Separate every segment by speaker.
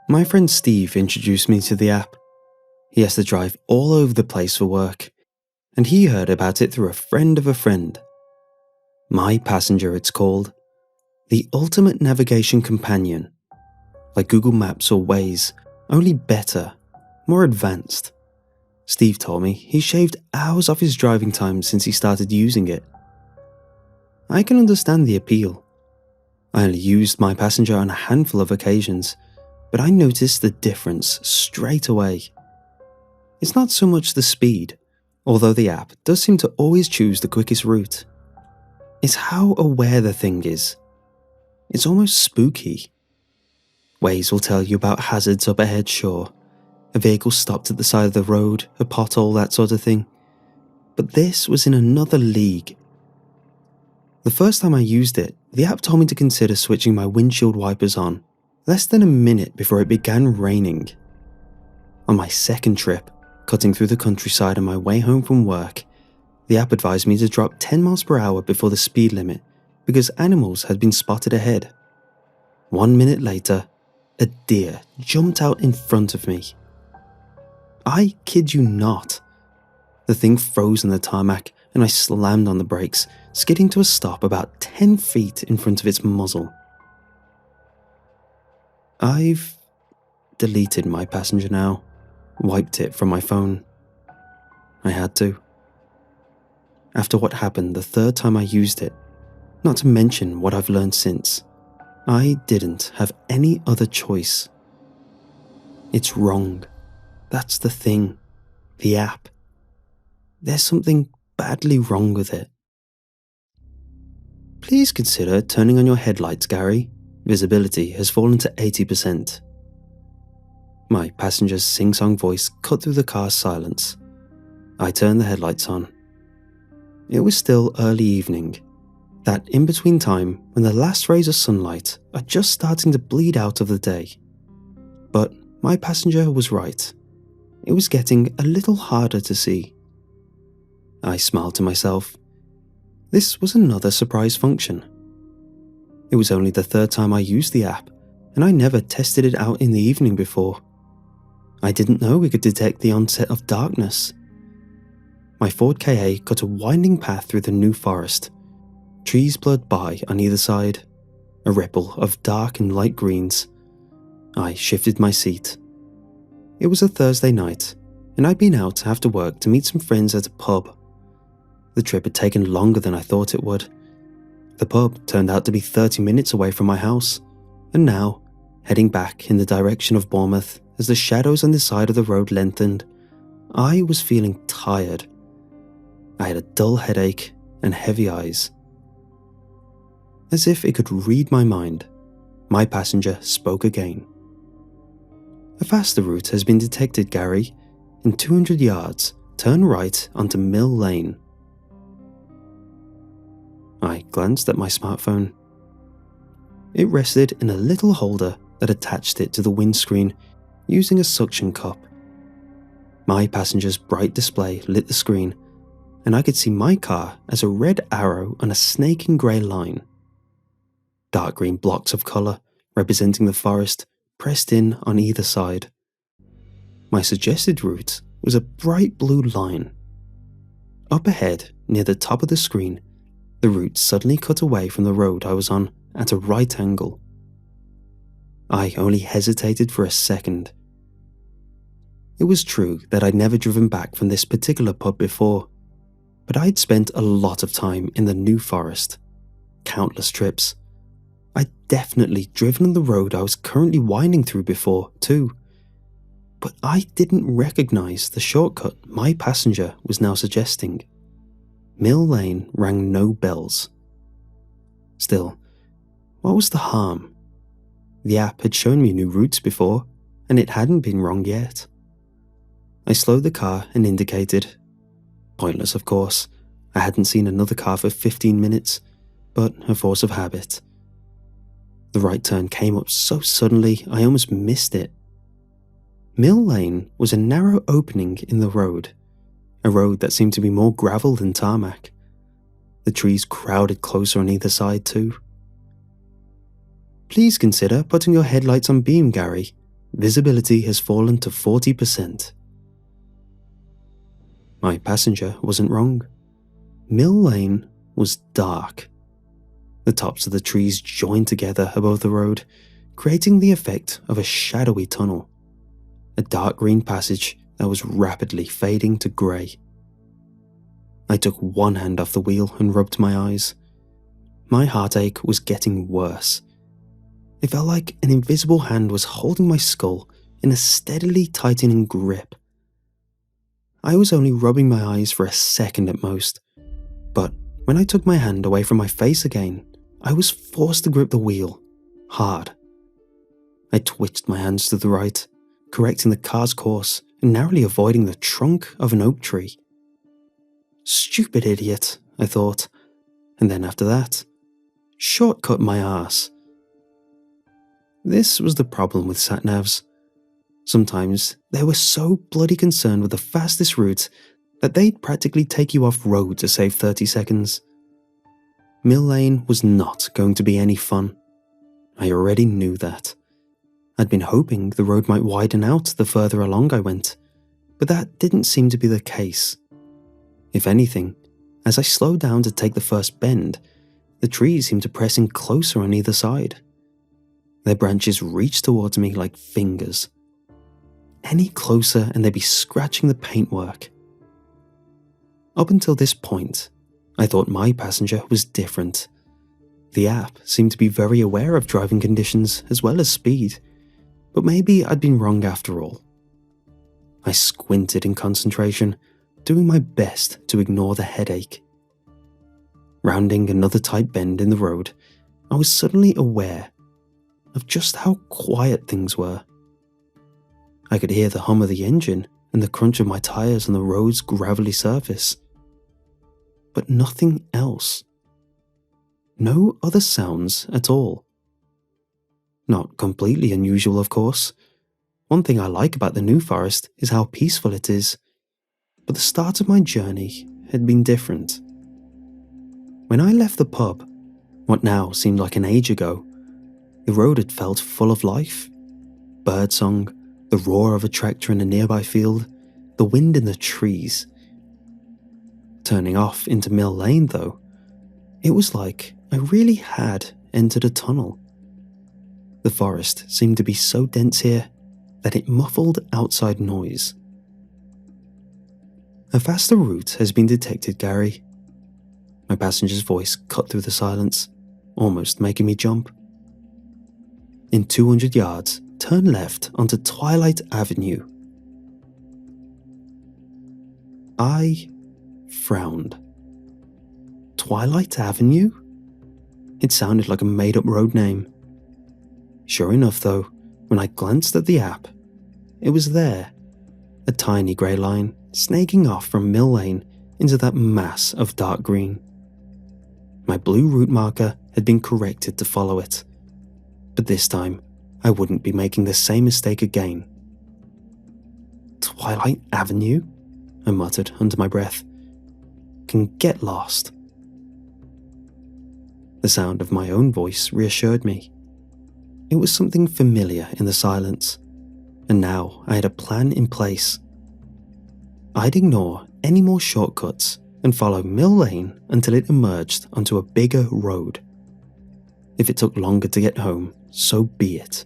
Speaker 1: My friend Steve introduced me to the app. He has to drive all over the place for work, and he heard about it through a friend of a friend. MyPassenger it's called. The ultimate navigation companion. Like Google Maps or Waze, only better, more advanced. Steve told me he shaved hours off his driving time since he started using it. I can understand the appeal. I only used MyPassenger on a handful of occasions, but I noticed the difference straight away. It's not so much the speed, although the app does seem to always choose the quickest route. It's how aware the thing is. It's almost spooky. Waze will tell you about hazards up ahead, sure. A vehicle stopped at the side of the road, a pothole, that sort of thing. But this was in another league. The first time I used it, the app told me to consider switching my windshield wipers on, less than a minute before it began raining. On my second trip, cutting through the countryside on my way home from work, the app advised me to drop 10 miles per hour before the speed limit because animals had been spotted ahead. 1 minute later, a deer jumped out in front of me. I kid you not. The thing froze on the tarmac and I slammed on the brakes, skidding to a stop about 10 feet in front of its muzzle. I've deleted MyPassenger now, wiped it from my phone. I had to. After what happened the third time I used it, not to mention what I've learned since, I didn't have any other choice. It's wrong. That's the thing. The app. There's something badly wrong with it. Please consider turning on your headlights, Gary. Visibility has fallen to 80%. MyPassenger's sing-song voice cut through the car's silence. I turned the headlights on. It was still early evening, that in-between time when the last rays of sunlight are just starting to bleed out of the day. But MyPassenger was right. It was getting a little harder to see. I smiled to myself. This was another surprise function. It was only the third time I used the app, and I never tested it out in the evening before. I didn't know we could detect the onset of darkness. My Ford Ka cut a winding path through the new forest. Trees blurred by on either side, a ripple of dark and light greens. I shifted my seat. It was a Thursday night, and I'd been out after work to meet some friends at a pub. The trip had taken longer than I thought it would. The pub turned out to be 30 minutes away from my house, and now, heading back in the direction of Bournemouth as the shadows on the side of the road lengthened, I was feeling tired. I had a dull headache and heavy eyes. As if it could read my mind, MyPassenger spoke again. A faster route has been detected, Gary. In 200 yards, turn right onto Mill Lane. I glanced at my smartphone. It rested in a little holder that attached it to the windscreen using a suction cup. MyPassenger's bright display lit the screen, and I could see my car as a red arrow on a snaking grey line. Dark green blocks of colour, representing the forest, pressed in on either side. My suggested route was a bright blue line. Up ahead, near the top of the screen, the route suddenly cut away from the road I was on at a right angle. I only hesitated for a second. It was true that I'd never driven back from this particular pub before, but I'd spent a lot of time in the New Forest. Countless trips. I'd definitely driven on the road I was currently winding through before, too. But I didn't recognise the shortcut MyPassenger was now suggesting. Mill Lane rang no bells. Still, what was the harm? The app had shown me new routes before, and it hadn't been wrong yet. I slowed the car and indicated. Pointless, of course. I hadn't seen another car for 15 minutes, but a force of habit. The right turn came up so suddenly I almost missed it. Mill Lane was a narrow opening in the road, a road that seemed to be more gravel than tarmac. The trees crowded closer on either side too. Please consider putting your headlights on beam, Gary. Visibility has fallen to 40%. My passenger wasn't wrong. Mill Lane was dark. The tops of the trees joined together above the road, creating the effect of a shadowy tunnel. A dark green passage that was rapidly fading to grey. I took one hand off the wheel and rubbed my eyes. My heartache was getting worse. It felt like an invisible hand was holding my skull in a steadily tightening grip. I was only rubbing my eyes for a second at most, but when I took my hand away from my face again, I was forced to grip the wheel, hard. I twitched my hands to the right, correcting the car's course and narrowly avoiding the trunk of an oak tree. Stupid idiot, I thought, and then after that, shortcut my arse. This was the problem with sat-navs. Sometimes they were so bloody concerned with the fastest route that they'd practically take you off road to save 30 seconds. Mill Lane was not going to be any fun. I already knew that. I'd been hoping the road might widen out the further along I went, but that didn't seem to be the case. If anything, as I slowed down to take the first bend, the trees seemed to press in closer on either side. Their branches reached towards me like fingers. Any closer and they'd be scratching the paintwork. Up until this point, I thought MyPassenger was different. The app seemed to be very aware of driving conditions as well as speed, but maybe I'd been wrong after all. I squinted in concentration, doing my best to ignore the headache. Rounding another tight bend in the road, I was suddenly aware of just how quiet things were. I could hear the hum of the engine and the crunch of my tires on the road's gravelly surface. But nothing else. No other sounds at all. Not completely unusual, of course. One thing I like about the New Forest is how peaceful it is. But the start of my journey had been different. When I left the pub, what now seemed like an age ago, the road had felt full of life. Birdsong, the roar of a tractor in a nearby field, the wind in the trees. Turning off into Mill Lane, though, it was like I really had entered a tunnel. The forest seemed to be so dense here that it muffled outside noise. A faster route has been detected, Gary. My passenger's voice cut through the silence, almost making me jump. In 200 yards, turn left onto Twilight Avenue. I frowned. Twilight Avenue? It sounded like a made-up road name. Sure enough, though, when I glanced at the app, it was there, a tiny grey line snaking off from Mill Lane into that mass of dark green. My blue route marker had been corrected to follow it, but this time I wouldn't be making the same mistake again. Twilight Avenue? I muttered under my breath. Can get lost. The sound of my own voice reassured me. It was something familiar in the silence, and now I had a plan in place. I'd ignore any more shortcuts and follow Mill Lane until it emerged onto a bigger road. If it took longer to get home, so be it.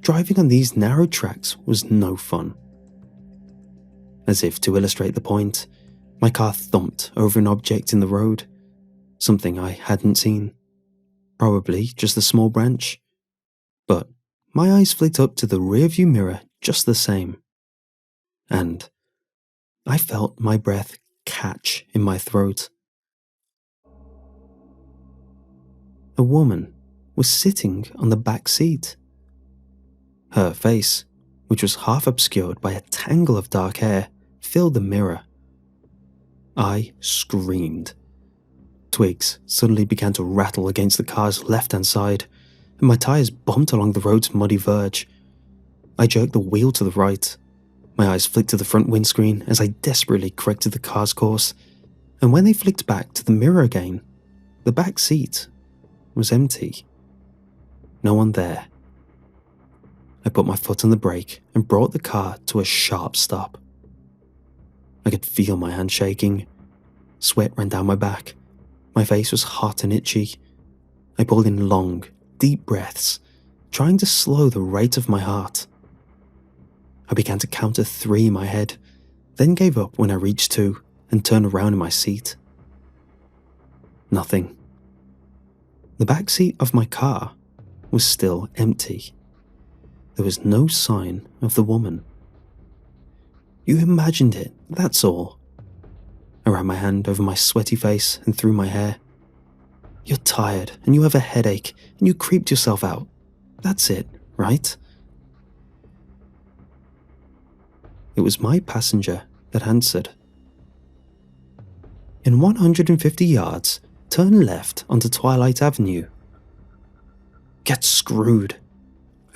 Speaker 1: Driving on these narrow tracks was no fun. As if to illustrate the point, my car thumped over an object in the road, something I hadn't seen. Probably just a small branch. But my eyes flicked up to the rearview mirror just the same. And I felt my breath catch in my throat. A woman was sitting on the back seat. Her face, which was half obscured by a tangle of dark hair, filled the mirror. I screamed. Twigs suddenly began to rattle against the car's left-hand side, and my tires bumped along the road's muddy verge. I jerked the wheel to the right. My eyes flicked to the front windscreen as I desperately corrected the car's course, and when they flicked back to the mirror again, the back seat was empty. No one there. I put my foot on the brake and brought the car to a sharp stop. I could feel my hand shaking. Sweat ran down my back. My face was hot and itchy. I pulled in long, deep breaths, trying to slow the rate of my heart. I began to count to 3 in my head, then gave up when I reached 2 and turned around in my seat. Nothing. The back seat of my car was still empty. There was no sign of the woman. You imagined it, that's all. I ran my hand over my sweaty face and through my hair. You're tired and you have a headache and you creeped yourself out. That's it, right? It was MyPassenger that answered. In 150 yards, turn left onto Twilight Avenue. Get screwed.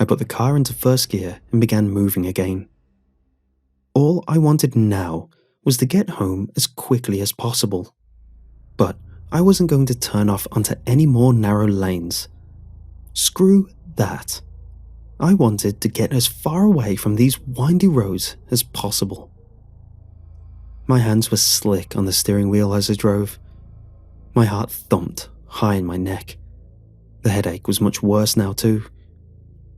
Speaker 1: I put the car into first gear and began moving again. All I wanted now was to get home as quickly as possible. But I wasn't going to turn off onto any more narrow lanes. Screw that. I wanted to get as far away from these windy roads as possible. My hands were slick on the steering wheel as I drove. My heart thumped high in my neck. The headache was much worse now too.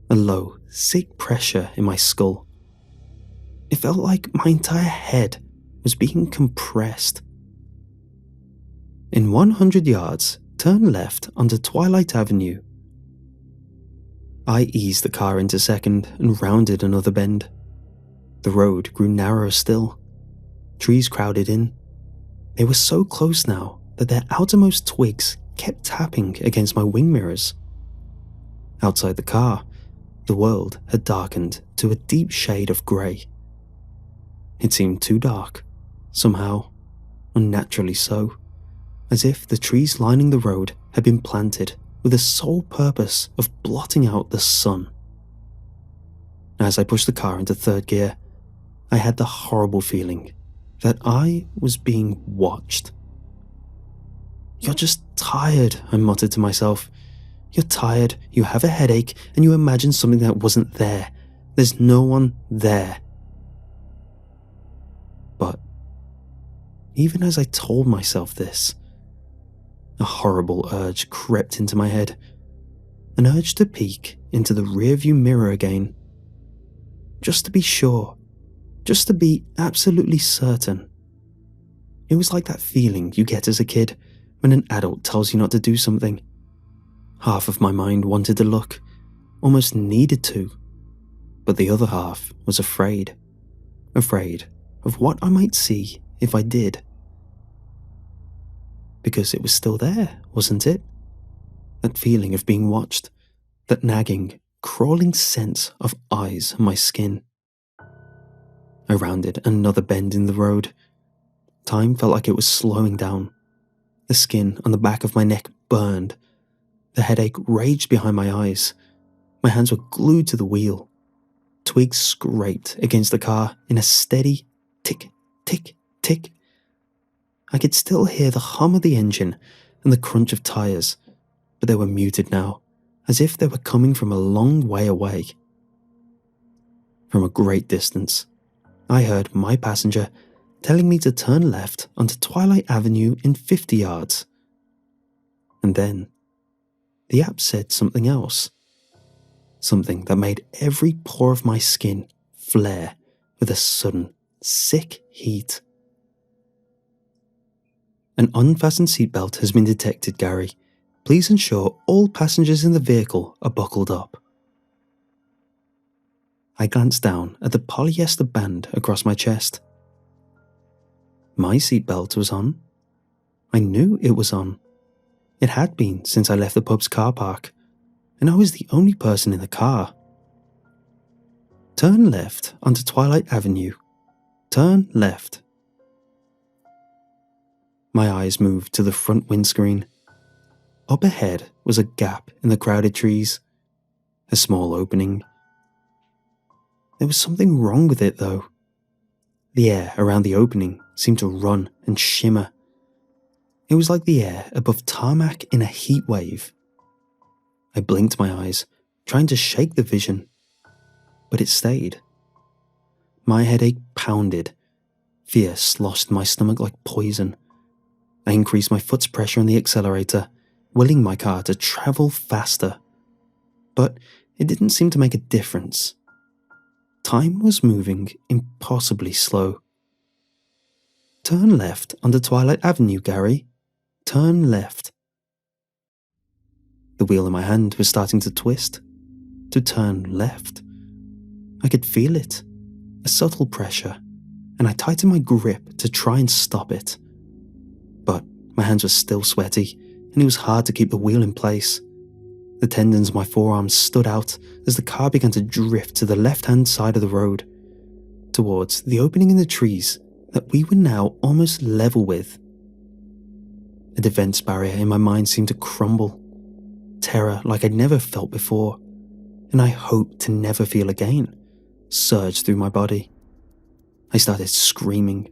Speaker 1: A low, sick pressure in my skull. It felt like my entire head was being compressed. In 100 yards, turn left onto Twilight Avenue. I eased the car into second and rounded another bend. The road grew narrower still. Trees crowded in. They were so close now that their outermost twigs kept tapping against my wing mirrors. Outside the car, the world had darkened to a deep shade of grey. It seemed too dark, somehow, unnaturally so, as if the trees lining the road had been planted with the sole purpose of blotting out the sun. As I pushed the car into third gear, I had the horrible feeling that I was being watched. You're just tired, I muttered to myself. You're tired, you have a headache, and you imagine something that wasn't there. There's no one there. But even as I told myself this, a horrible urge crept into my head, an urge to peek into the rearview mirror again. Just to be sure, just to be absolutely certain. It was like that feeling you get as a kid when an adult tells you not to do something. Half of my mind wanted to look, almost needed to, but the other half was afraid. Afraid of what I might see if I did. Because it was still there, wasn't it? That feeling of being watched, that nagging, crawling sense of eyes on my skin. I rounded another bend in the road. Time felt like it was slowing down. The skin on the back of my neck burned. The headache raged behind my eyes. My hands were glued to the wheel. Twigs scraped against the car in a steady tick, tick, tick. I could still hear the hum of the engine and the crunch of tires, but they were muted now, as if they were coming from a long way away. From a great distance, I heard MyPassenger telling me to turn left onto Twilight Avenue in 50 yards. And then, the app said something else. Something that made every pore of my skin flare with a sudden, sick heat. An unfastened seatbelt has been detected, Gary. Please ensure all passengers in the vehicle are buckled up. I glanced down at the polyester band across my chest. My seatbelt was on. I knew it was on. It had been since I left the pub's car park, and I was the only person in the car. Turn left onto Twilight Avenue. Turn left. My eyes moved to the front windscreen. Up ahead was a gap in the crowded trees, a small opening. There was something wrong with it, though. The air around the opening seemed to run and shimmer. It was like the air above tarmac in a heat wave. I blinked my eyes, trying to shake the vision. but it stayed. My headache pounded. Fear sloshed my stomach like poison. I increased my foot's pressure on the accelerator, willing my car to travel faster. But it didn't seem to make a difference. Time was moving impossibly slow. "Turn left onto Twilight Avenue, Gary. Turn left." The wheel in my hand was starting to twist. To turn left. I could feel it, a subtle pressure, and I tightened my grip to try and stop it. But my hands were still sweaty, and it was hard to keep the wheel in place. The tendons of my forearms stood out as the car began to drift to the left-hand side of the road, towards the opening in the trees that we were now almost level with. A defense barrier in my mind seemed to crumble. Terror like I'd never felt before, and I hoped to never feel again, surged through my body. I started screaming.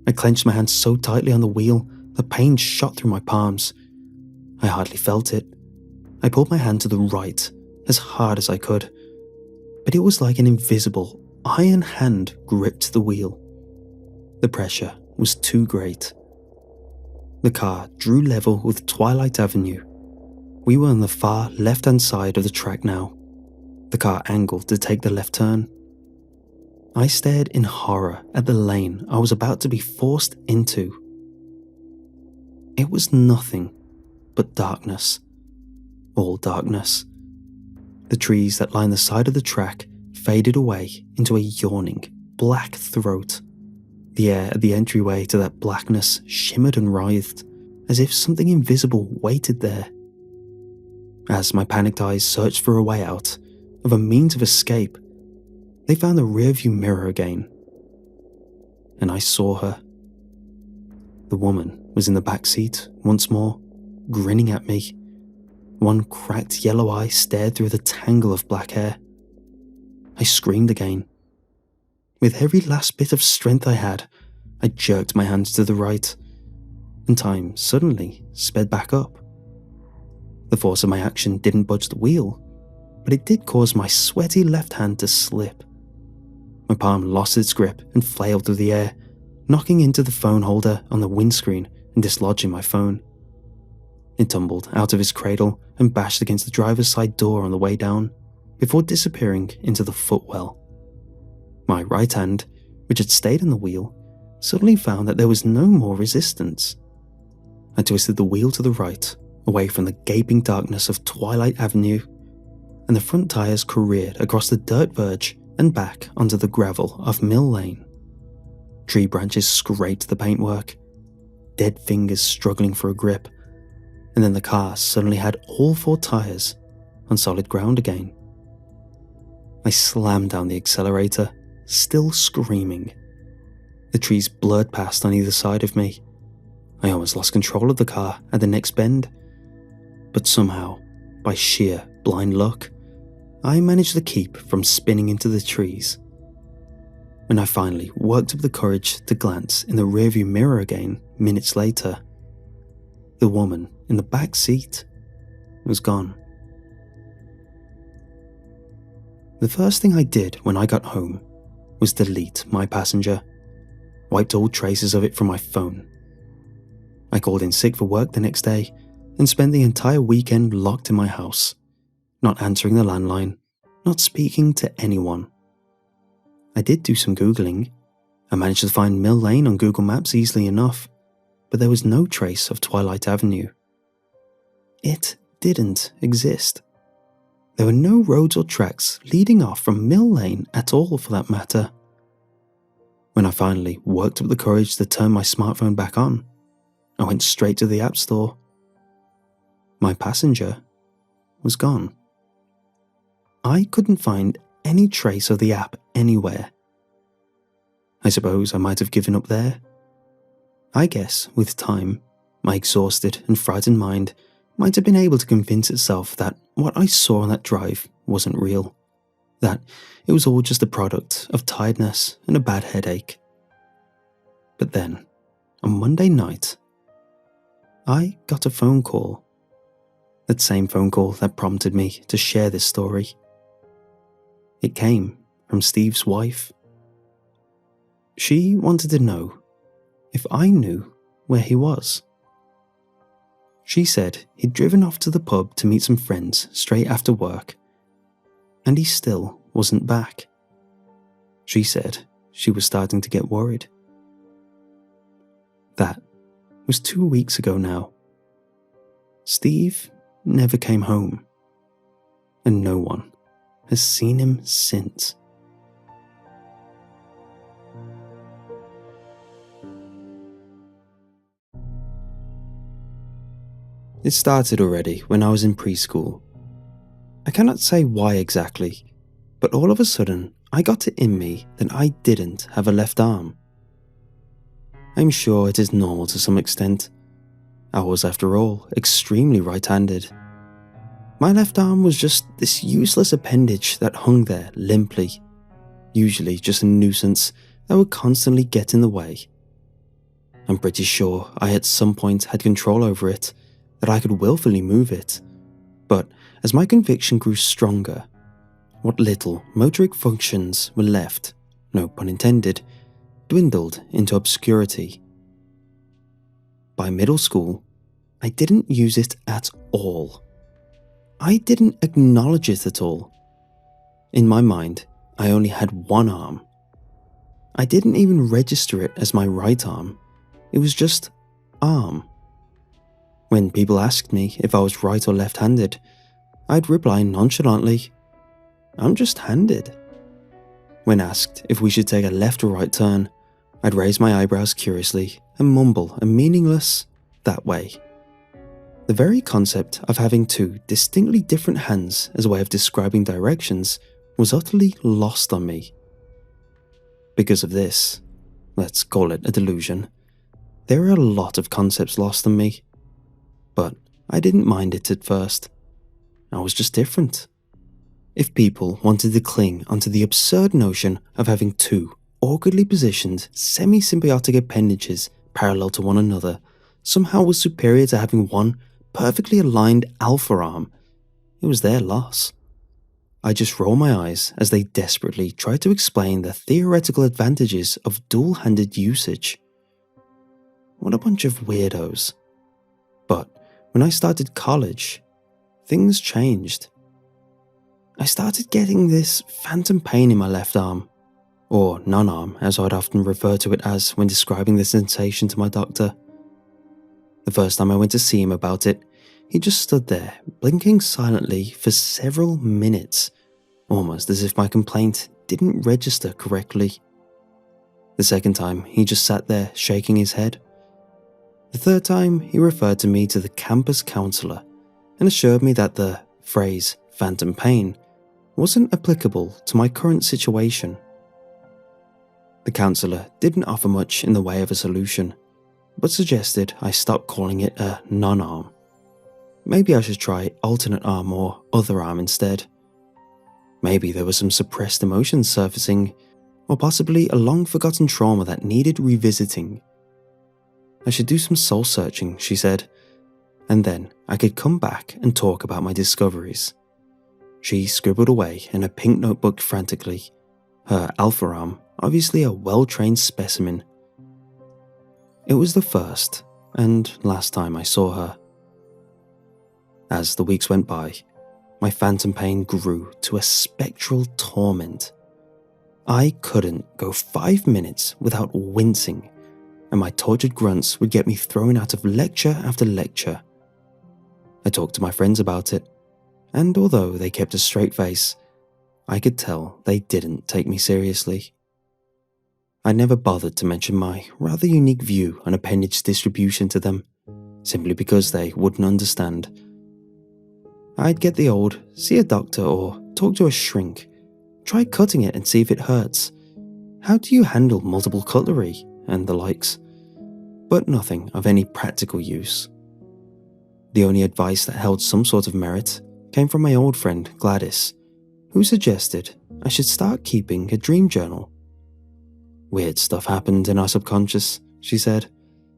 Speaker 1: I clenched my hands so tightly on the wheel that pain shot through my palms. I hardly felt it. I pulled my hand to the right as hard as I could, but it was like an invisible, iron hand gripped the wheel. The pressure was too great. The car drew level with Twilight Avenue. We were on the far left-hand side of the track now. The car angled to take the left turn. I stared in horror at the lane I was about to be forced into. It was nothing but darkness. All darkness. The trees that lined the side of the track faded away into a yawning, black throat. The air at the entryway to that blackness shimmered and writhed, as if something invisible waited there. As my panicked eyes searched for a way out, of a means of escape, they found the rearview mirror again. And I saw her. The woman was in the back seat once more, grinning at me. One cracked yellow eye stared through the tangle of black hair. I screamed again. With every last bit of strength I had, I jerked my hands to the right, and time suddenly sped back up. The force of my action didn't budge the wheel, but it did cause my sweaty left hand to slip. My palm lost its grip and flailed through the air, knocking into the phone holder on the windscreen and dislodging my phone. It tumbled out of its cradle and bashed against the driver's side door on the way down, before disappearing into the footwell. My right hand, which had stayed on the wheel, suddenly found that there was no more resistance. I twisted the wheel to the right, away from the gaping darkness of Twilight Avenue, and the front tires careered across the dirt verge and back onto the gravel of Mill Lane. Tree branches scraped the paintwork, dead fingers struggling for a grip, and then the car suddenly had all four tires on solid ground again. I slammed down the accelerator, still screaming. The trees blurred past on either side of me. I almost lost control of the car at the next bend, but somehow, by sheer blind luck, I managed to keep from spinning into the trees. When I finally worked up the courage to glance in the rearview mirror again minutes later, the woman in the back seat was gone. The first thing I did when I got home was delete MyPassenger, wiped all traces of it from my phone. I called in sick for work the next day and spent the entire weekend locked in my house, not answering the landline, not speaking to anyone. I did do some Googling. I managed to find Mill Lane on Google Maps easily enough, but there was no trace of Twilight Avenue. It didn't exist. There were no roads or tracks leading off from Mill Lane at all, for that matter. When I finally worked up the courage to turn my smartphone back on, I went straight to the App Store. MyPassenger was gone. I couldn't find any trace of the app anywhere. I suppose I might have given up there. I guess, with time, my exhausted and frightened mind might have been able to convince itself that what I saw on that drive wasn't real, that it was all just a product of tiredness and a bad headache. But then, on Monday night, I got a phone call. That same phone call that prompted me to share this story. It came from Steve's wife. She wanted to know if I knew where he was. She said he'd driven off to the pub to meet some friends straight after work, and he still wasn't back. She said she was starting to get worried. That was 2 weeks ago now. Steve never came home, and no one has seen him since. It started already when I was in preschool. I cannot say why exactly, but all of a sudden I got it in me that I didn't have a left arm. I'm sure it is normal to some extent. I was, after all, extremely right-handed. My left arm was just this useless appendage that hung there limply, usually just a nuisance that would constantly get in the way. I'm pretty sure I at some point had control over it, that I could willfully move it, but as my conviction grew stronger, what little motoric functions were left, no pun intended, dwindled into obscurity. By middle school, I didn't use it at all. I didn't acknowledge it at all. In my mind, I only had one arm. I didn't even register it as my right arm. It was just arm. When people asked me if I was right or left-handed, I'd reply nonchalantly, "I'm just handed." When asked if we should take a left or right turn, I'd raise my eyebrows curiously and mumble a meaningless "that way." The very concept of having two distinctly different hands as a way of describing directions was utterly lost on me. Because of this, let's call it a delusion, there are a lot of concepts lost on me. But I didn't mind it at first. I was just different. If people wanted to cling onto the absurd notion of having two awkwardly positioned, semi-symbiotic appendages parallel to one another somehow was superior to having one perfectly aligned alpha arm, it was their loss. I just roll my eyes as they desperately try to explain the theoretical advantages of dual-handed usage. What a bunch of weirdos. But when I started college, things changed. I started getting this phantom pain in my left arm, or non-arm as I'd often refer to it as when describing the sensation to my doctor. The first time I went to see him about it, he just stood there, blinking silently for several minutes, almost as if my complaint didn't register correctly. The second time, he just sat there, shaking his head. The third time, he referred to me to the campus counselor and assured me that the phrase phantom pain wasn't applicable to my current situation. The counselor didn't offer much in the way of a solution, but suggested I stop calling it a non-arm. Maybe I should try alternate arm or other arm instead. Maybe there were some suppressed emotions surfacing, or possibly a long-forgotten trauma that needed revisiting. I should do some soul-searching, she said, and then I could come back and talk about my discoveries. She scribbled away in a pink notebook frantically, her alpha arm obviously a well-trained specimen. It was the first and last time I saw her. As the weeks went by, my phantom pain grew to a spectral torment. I couldn't go 5 minutes without wincing, and my tortured grunts would get me thrown out of lecture after lecture. I talked to my friends about it, and although they kept a straight face, I could tell they didn't take me seriously. I never bothered to mention my rather unique view on appendage distribution to them, simply because they wouldn't understand. I'd get the old, see a doctor or talk to a shrink, try cutting it and see if it hurts. How do you handle multiple cutlery? And the likes, but nothing of any practical use. The only advice that held some sort of merit came from my old friend Gladys, who suggested I should start keeping a dream journal. Weird stuff happened in our subconscious, she said,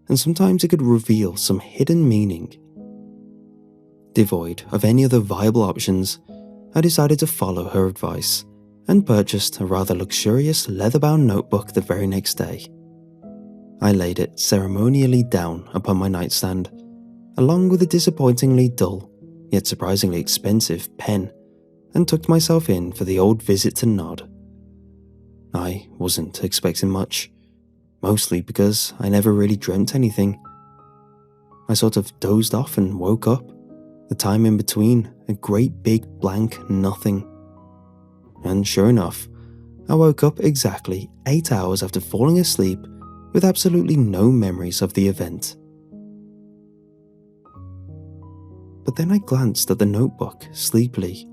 Speaker 1: and sometimes it could reveal some hidden meaning. Devoid of any other viable options, I decided to follow her advice and purchased a rather luxurious leather-bound notebook the very next day. I laid it ceremonially down upon my nightstand, along with a disappointingly dull, yet surprisingly expensive pen, and tucked myself in for the old visit to Nod. I wasn't expecting much, mostly because I never really dreamt anything. I sort of dozed off and woke up, the time in between a great big blank nothing. And sure enough, I woke up exactly 8 hours after falling asleep with absolutely no memories of the event. But then I glanced at the notebook sleepily,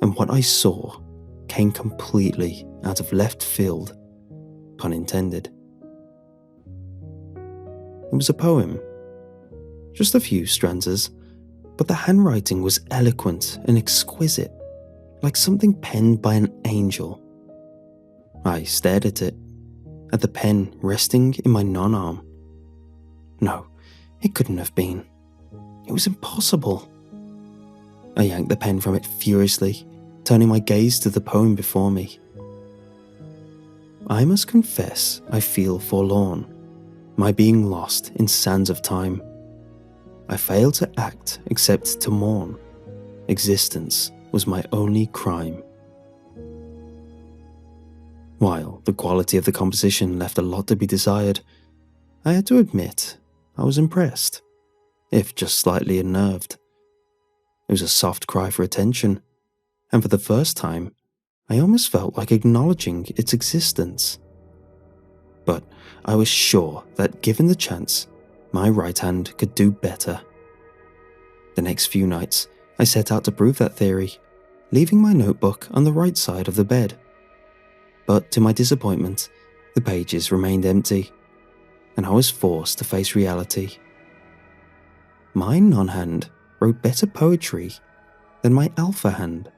Speaker 1: and what I saw came completely out of left field, pun intended. It was a poem, just a few stanzas, but the handwriting was eloquent and exquisite, like something penned by an angel. I stared at it, at the pen resting in my non-arm. No, it couldn't have been. It was impossible. I yanked the pen from it furiously, turning my gaze to the poem before me. I must confess I feel forlorn, my being lost in sands of time. I failed to act except to mourn. Existence was my only crime. While the quality of the composition left a lot to be desired, I had to admit I was impressed, if just slightly unnerved. It was a soft cry for attention, and for the first time, I almost felt like acknowledging its existence. But I was sure that given the chance, my right hand could do better. The next few nights, I set out to prove that theory, leaving my notebook on the right side of the bed. But to my disappointment, the pages remained empty, and I was forced to face reality. My non-hand wrote better poetry than my alpha hand.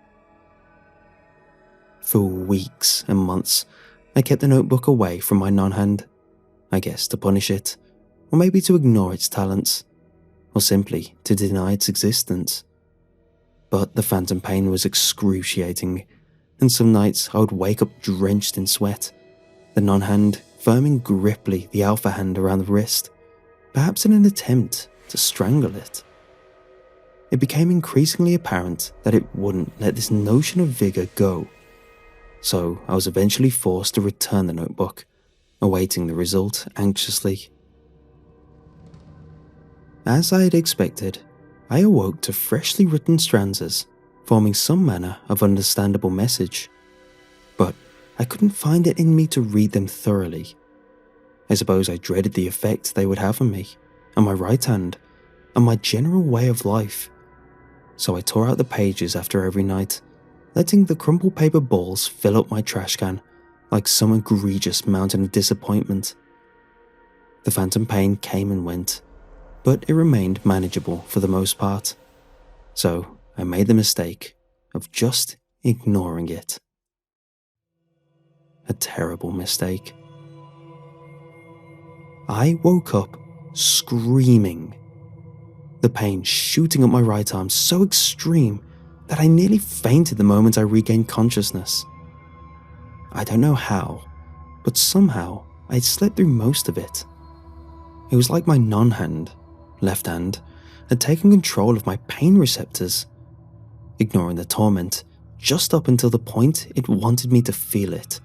Speaker 1: For weeks and months, I kept the notebook away from my non-hand, I guess to punish it, or maybe to ignore its talents, or simply to deny its existence. But the phantom pain was excruciating, and some nights I would wake up drenched in sweat, the non-hand firming griply the alpha hand around the wrist, perhaps in an attempt to strangle it. It became increasingly apparent that it wouldn't let this notion of vigor go, so I was eventually forced to return the notebook, awaiting the result anxiously. As I had expected, I awoke to freshly written stanzas, forming some manner of understandable message, but I couldn't find it in me to read them thoroughly. I suppose I dreaded the effect they would have on me, on my right hand, on my general way of life, so I tore out the pages after every night, letting the crumpled paper balls fill up my trash can like some egregious mountain of disappointment. The phantom pain came and went, but it remained manageable for the most part, so I made the mistake of just ignoring it. A terrible mistake. I woke up screaming, the pain shooting up my right arm so extreme that I nearly fainted the moment I regained consciousness. I don't know how, but somehow I'd slept through most of it. It was like my non-hand, left hand, had taken control of my pain receptors, ignoring the torment just up until the point it wanted me to feel it.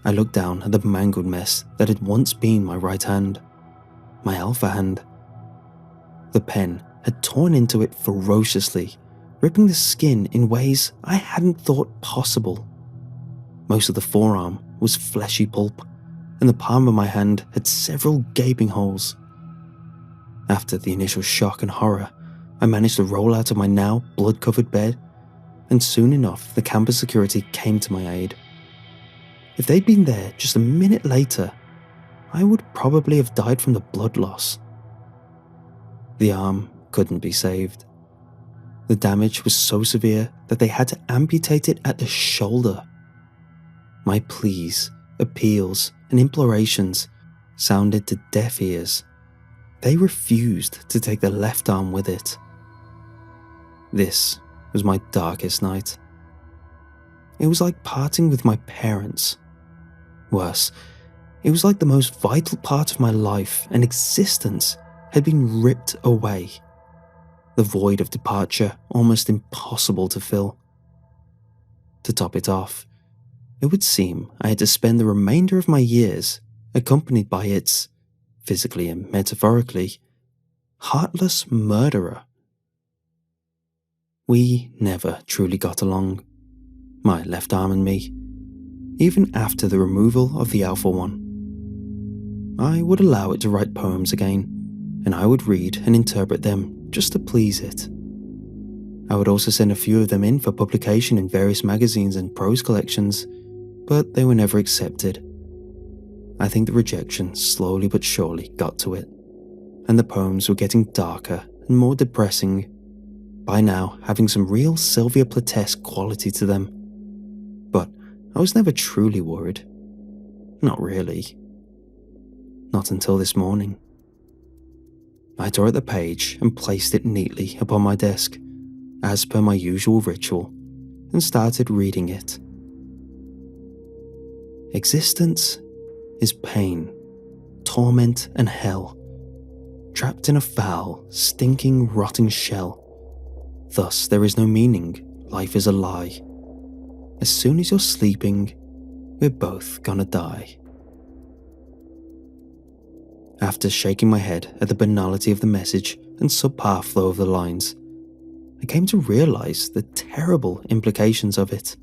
Speaker 1: I looked down at the mangled mess that had once been my right hand, my alpha hand. The pen had torn into it ferociously, ripping the skin in ways I hadn't thought possible. Most of the forearm was fleshy pulp, and the palm of my hand had several gaping holes. After the initial shock and horror, I managed to roll out of my now blood-covered bed, and soon enough the campus security came to my aid. If they'd been there just a minute later, I would probably have died from the blood loss. The arm couldn't be saved. The damage was so severe that they had to amputate it at the shoulder. My pleas, appeals, and implorations sounded to deaf ears. They refused to take the left arm with it. This was my darkest night. It was like parting with my parents. Worse, it was like the most vital part of my life and existence had been ripped away. The void of departure almost impossible to fill. To top it off, it would seem I had to spend the remainder of my years accompanied by its, physically and metaphorically, heartless murderer. We never truly got along, my left arm and me, even after the removal of the Alpha One. I would allow it to write poems again, and I would read and interpret them just to please it. I would also send a few of them in for publication in various magazines and prose collections, but they were never accepted. I think the rejection slowly but surely got to it, and the poems were getting darker and more depressing, by now having some real Sylvia Plathesque quality to them. But I was never truly worried. Not really. Not until this morning. I tore at the page and placed it neatly upon my desk, as per my usual ritual, and started reading it. Existence is pain, torment, and hell, trapped in a foul, stinking, rotting shell. Thus there is no meaning, life is a lie. As soon as you're sleeping, we're both gonna die. After shaking my head at the banality of the message and subpar flow of the lines, I came to realize the terrible implications of it.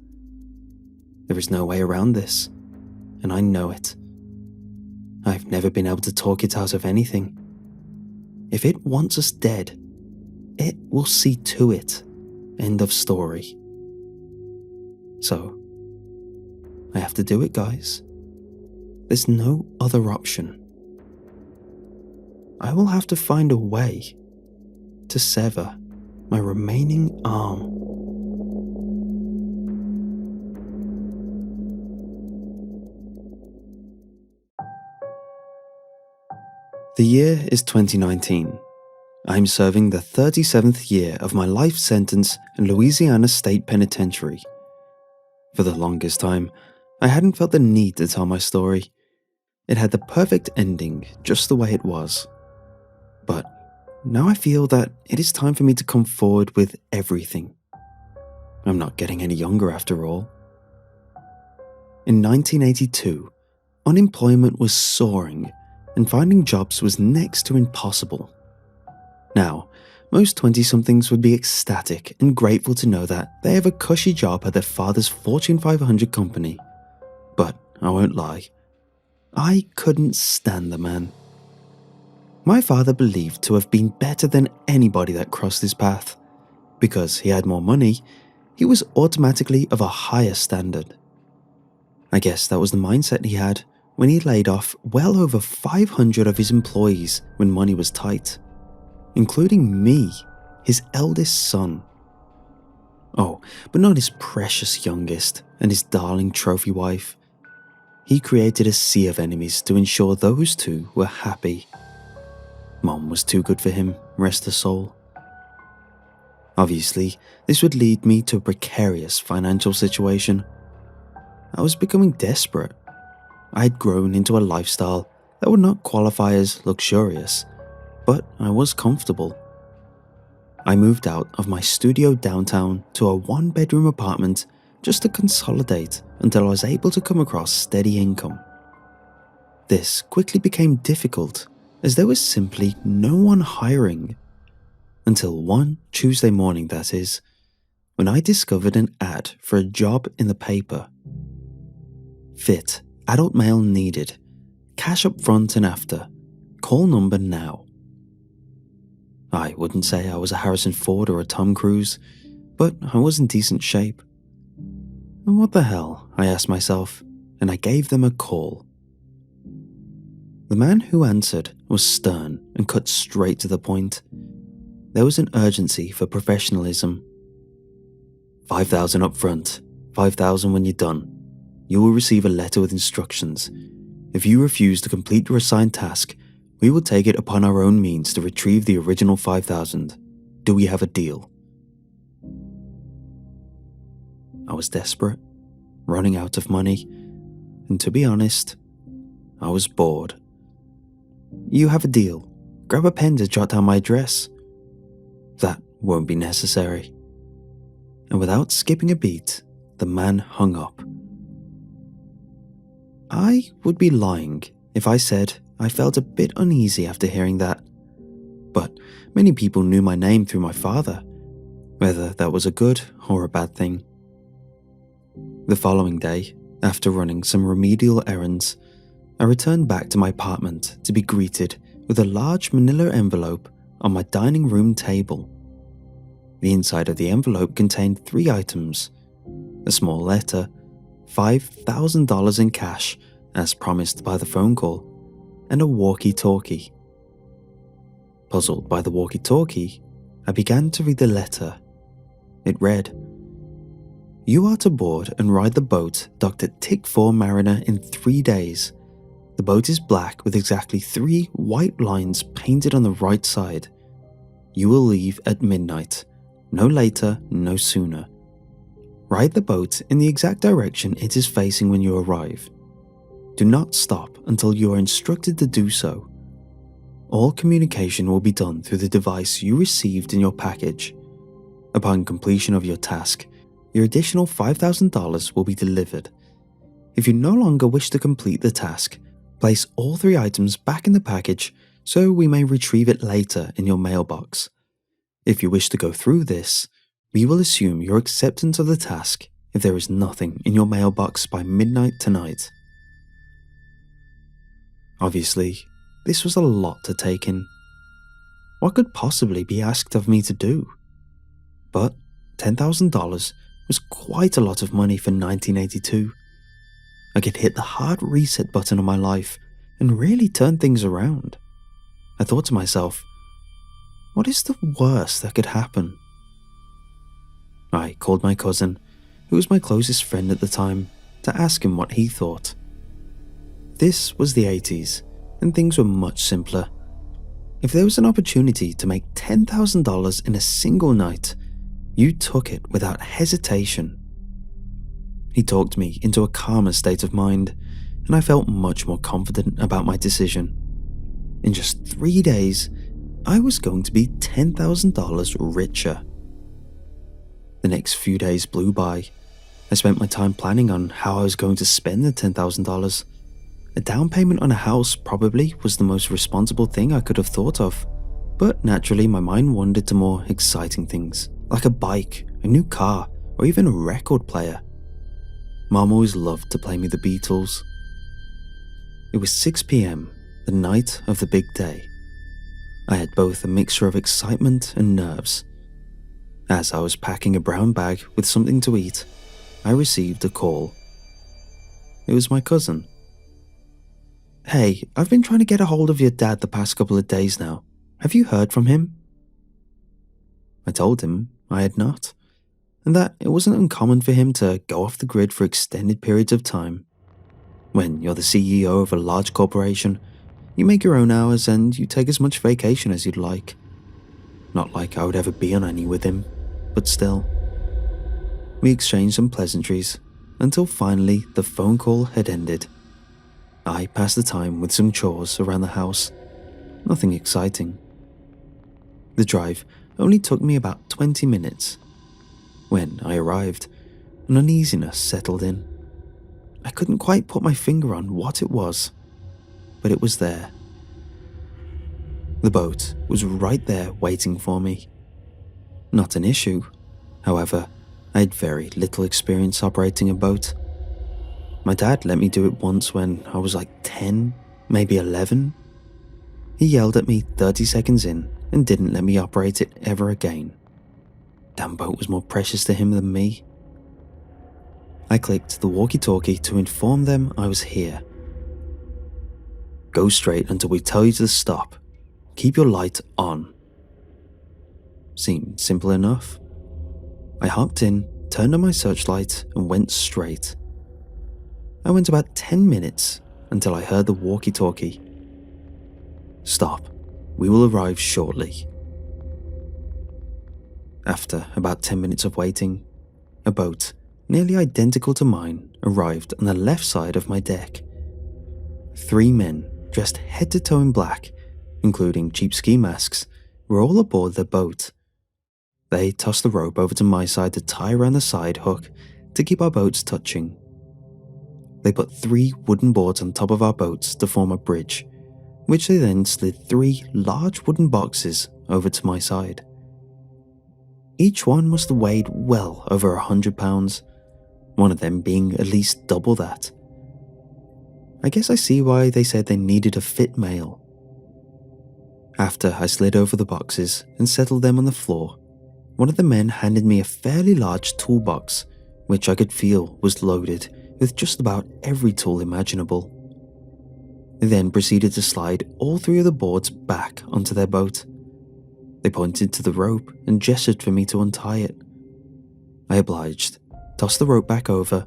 Speaker 1: There is no way around this, and I know it. I've never been able to talk it out of anything. If it wants us dead, it will see to it. End of story. So, I have to do it, guys. There's no other option. I will have to find a way to sever my remaining arm. The year is 2019. I'm serving the 37th year of my life sentence in Louisiana State Penitentiary. For the longest time, I hadn't felt the need to tell my story. It had the perfect ending, just the way it was. But now I feel that it is time for me to come forward with everything. I'm not getting any younger after all. In 1982, unemployment was soaring and finding jobs was next to impossible. Now, most 20-somethings would be ecstatic and grateful to know that they have a cushy job at their father's Fortune 500 company. But I won't lie, I couldn't stand the man. My father believed to have been better than anybody that crossed his path. Because he had more money, he was automatically of a higher standard. I guess that was the mindset he had when he laid off well over 500 of his employees when money was tight, including me, his eldest son. Oh, but not his precious youngest and his darling trophy wife. He created a sea of enemies to ensure those two were happy. Mom was too good for him, rest her soul. Obviously, this would lead me to a precarious financial situation. I was becoming desperate. I had grown into a lifestyle that would not qualify as luxurious, but I was comfortable. I moved out of my studio downtown to a one-bedroom apartment just to consolidate until I was able to come across steady income. This quickly became difficult as there was simply no one hiring. Until one Tuesday morning, that is, when I discovered an ad for a job in the paper. Fit, adult male needed, cash up front and after, call number now. I wouldn't say I was a Harrison Ford or a Tom Cruise, but I was in decent shape. And what the hell, I asked myself, and I gave them a call. The man who answered was stern and cut straight to the point. There was an urgency for professionalism. 5,000 up front, 5,000 when you're done. You will receive a letter with instructions. If you refuse to complete your assigned task, we will take it upon our own means to retrieve the original 5,000. Do we have a deal? I was desperate. running out of money, and to be honest, I was bored. "You have a deal. Grab a pen to jot down my address." "That won't be necessary." And without skipping a beat, the man hung up. I would be lying if I said I felt a bit uneasy after hearing that. But many people knew my name through my father, whether that was a good or a bad thing. The following day, after running some remedial errands, I returned back to my apartment to be greeted with a large manila envelope on my dining room table. The inside of the envelope contained 3 items: a small letter, $5,000 in cash as promised by the phone call, and a walkie-talkie. Puzzled by the walkie-talkie, I began to read the letter. It read, "You are to board and ride the boat docked at Tick 4 Mariner in 3 days. The boat is black with exactly 3 white lines painted on the right side. You will leave at midnight. No later, no sooner. Ride the boat in the exact direction it is facing when you arrive. Do not stop until you are instructed to do so. All communication will be done through the device you received in your package. Upon completion of your task, your additional $5,000 will be delivered. If you no longer wish to complete the task, place all 3 items back in the package so we may retrieve it later in your mailbox. If you wish to go through this, we will assume your acceptance of the task if there is nothing in your mailbox by midnight tonight." Obviously, this was a lot to take in. What could possibly be asked of me to do? But $10,000 was quite a lot of money for 1982. I could hit the hard reset button on my life and really turn things around. I thought to myself, what is the worst that could happen? I called my cousin, who was my closest friend at the time, to ask him what he thought. This was the 80s, and things were much simpler. If there was an opportunity to make $10,000 in a single night, you took it without hesitation. He talked me into a calmer state of mind, and I felt much more confident about my decision. In just 3 days, I was going to be $10,000 richer. The next few days blew by. I spent my time planning on how I was going to spend the $10,000. A down payment on a house probably was the most responsible thing I could have thought of, but naturally my mind wandered to more exciting things, like a bike, a new car, or even a record player. Mom always loved to play me the Beatles. It was 6 p.m, the night of the big day. I had both a mixture of excitement and nerves. As I was packing a brown bag with something to eat, I received a call. It was my cousin. "Hey, I've been trying to get a hold of your dad the past couple of days now. Have you heard from him?" I told him I had not, and that it wasn't uncommon for him to go off the grid for extended periods of time. When you're the CEO of a large corporation, you make your own hours and you take as much vacation as you'd like. Not like I would ever be on any with him, but still. We exchanged some pleasantries until finally the phone call had ended. I passed the time with some chores around the house. Nothing exciting. The drive only took me about 20 minutes. When I arrived, an uneasiness settled in. I couldn't quite put my finger on what it was, but it was there. The boat was right there waiting for me. Not an issue. However, I had very little experience operating a boat. My dad let me do it once when I was like 10, maybe 11. He yelled at me 30 seconds in and didn't let me operate it ever again. Damn boat was more precious to him than me. I clicked the walkie-talkie to inform them I was here. "Go straight until we tell you to stop. Keep your light on." Seemed simple enough. I hopped in, turned on my searchlight, and went straight. I went about 10 minutes until I heard the walkie-talkie. "Stop. We will arrive shortly." After about 10 minutes of waiting, a boat, nearly identical to mine, arrived on the left side of my deck. 3 men, dressed head to toe in black, including cheap ski masks, were all aboard their boat. They tossed the rope over to my side to tie around the side hook to keep our boats touching. They put 3 wooden boards on top of our boats to form a bridge, which they then slid 3 large wooden boxes over to my side. Each one must have weighed well over 100 pounds, one of them being at least double that. I guess I see why they said they needed a fit male. After I slid over the boxes and settled them on the floor, one of the men handed me a fairly large toolbox, which I could feel was loaded with just about every tool imaginable. They then proceeded to slide all 3 of the boards back onto their boat. They pointed to the rope and gestured for me to untie it. I obliged, tossed the rope back over,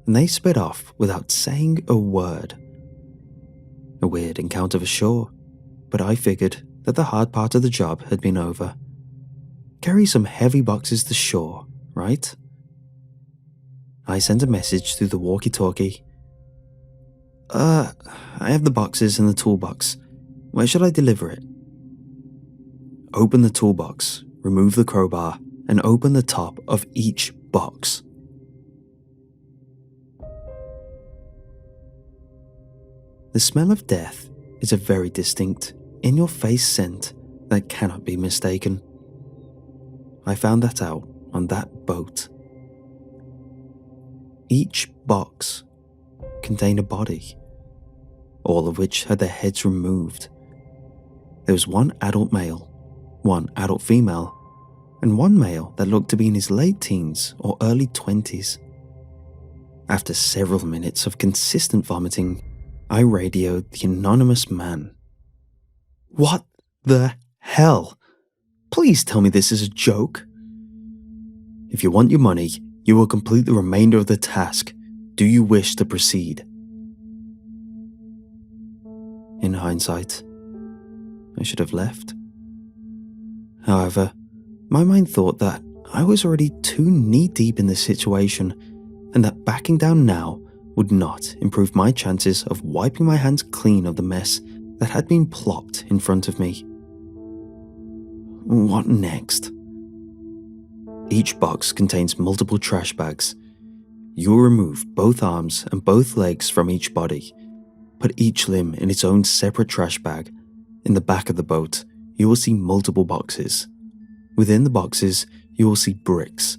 Speaker 1: and they sped off without saying a word. A weird encounter for sure, but I figured that the hard part of the job had been over. Carry some heavy boxes to shore, right? I sent a message through the walkie-talkie. I have the boxes in the toolbox. Where should I deliver it? Open the toolbox, remove the crowbar, and open the top of each box. The smell of death is a very distinct, in-your-face scent that cannot be mistaken. I found that out on that boat. Each box contained a body, all of which had their heads removed. There was 1 adult male, 1 adult female, and 1 male that looked to be in his late teens or early 20s. After several minutes of consistent vomiting, I radioed the anonymous man. What the hell? Please tell me this is a joke. If you want your money, you will complete the remainder of the task. Do you wish to proceed? In hindsight, I should have left. However, my mind thought that I was already too knee-deep in this situation and that backing down now would not improve my chances of wiping my hands clean of the mess that had been plopped in front of me. What next? Each box contains multiple trash bags. You will remove both arms and both legs from each body. Put each limb in its own separate trash bag. In the back of the boat, you will see multiple boxes. Within the boxes, you will see bricks.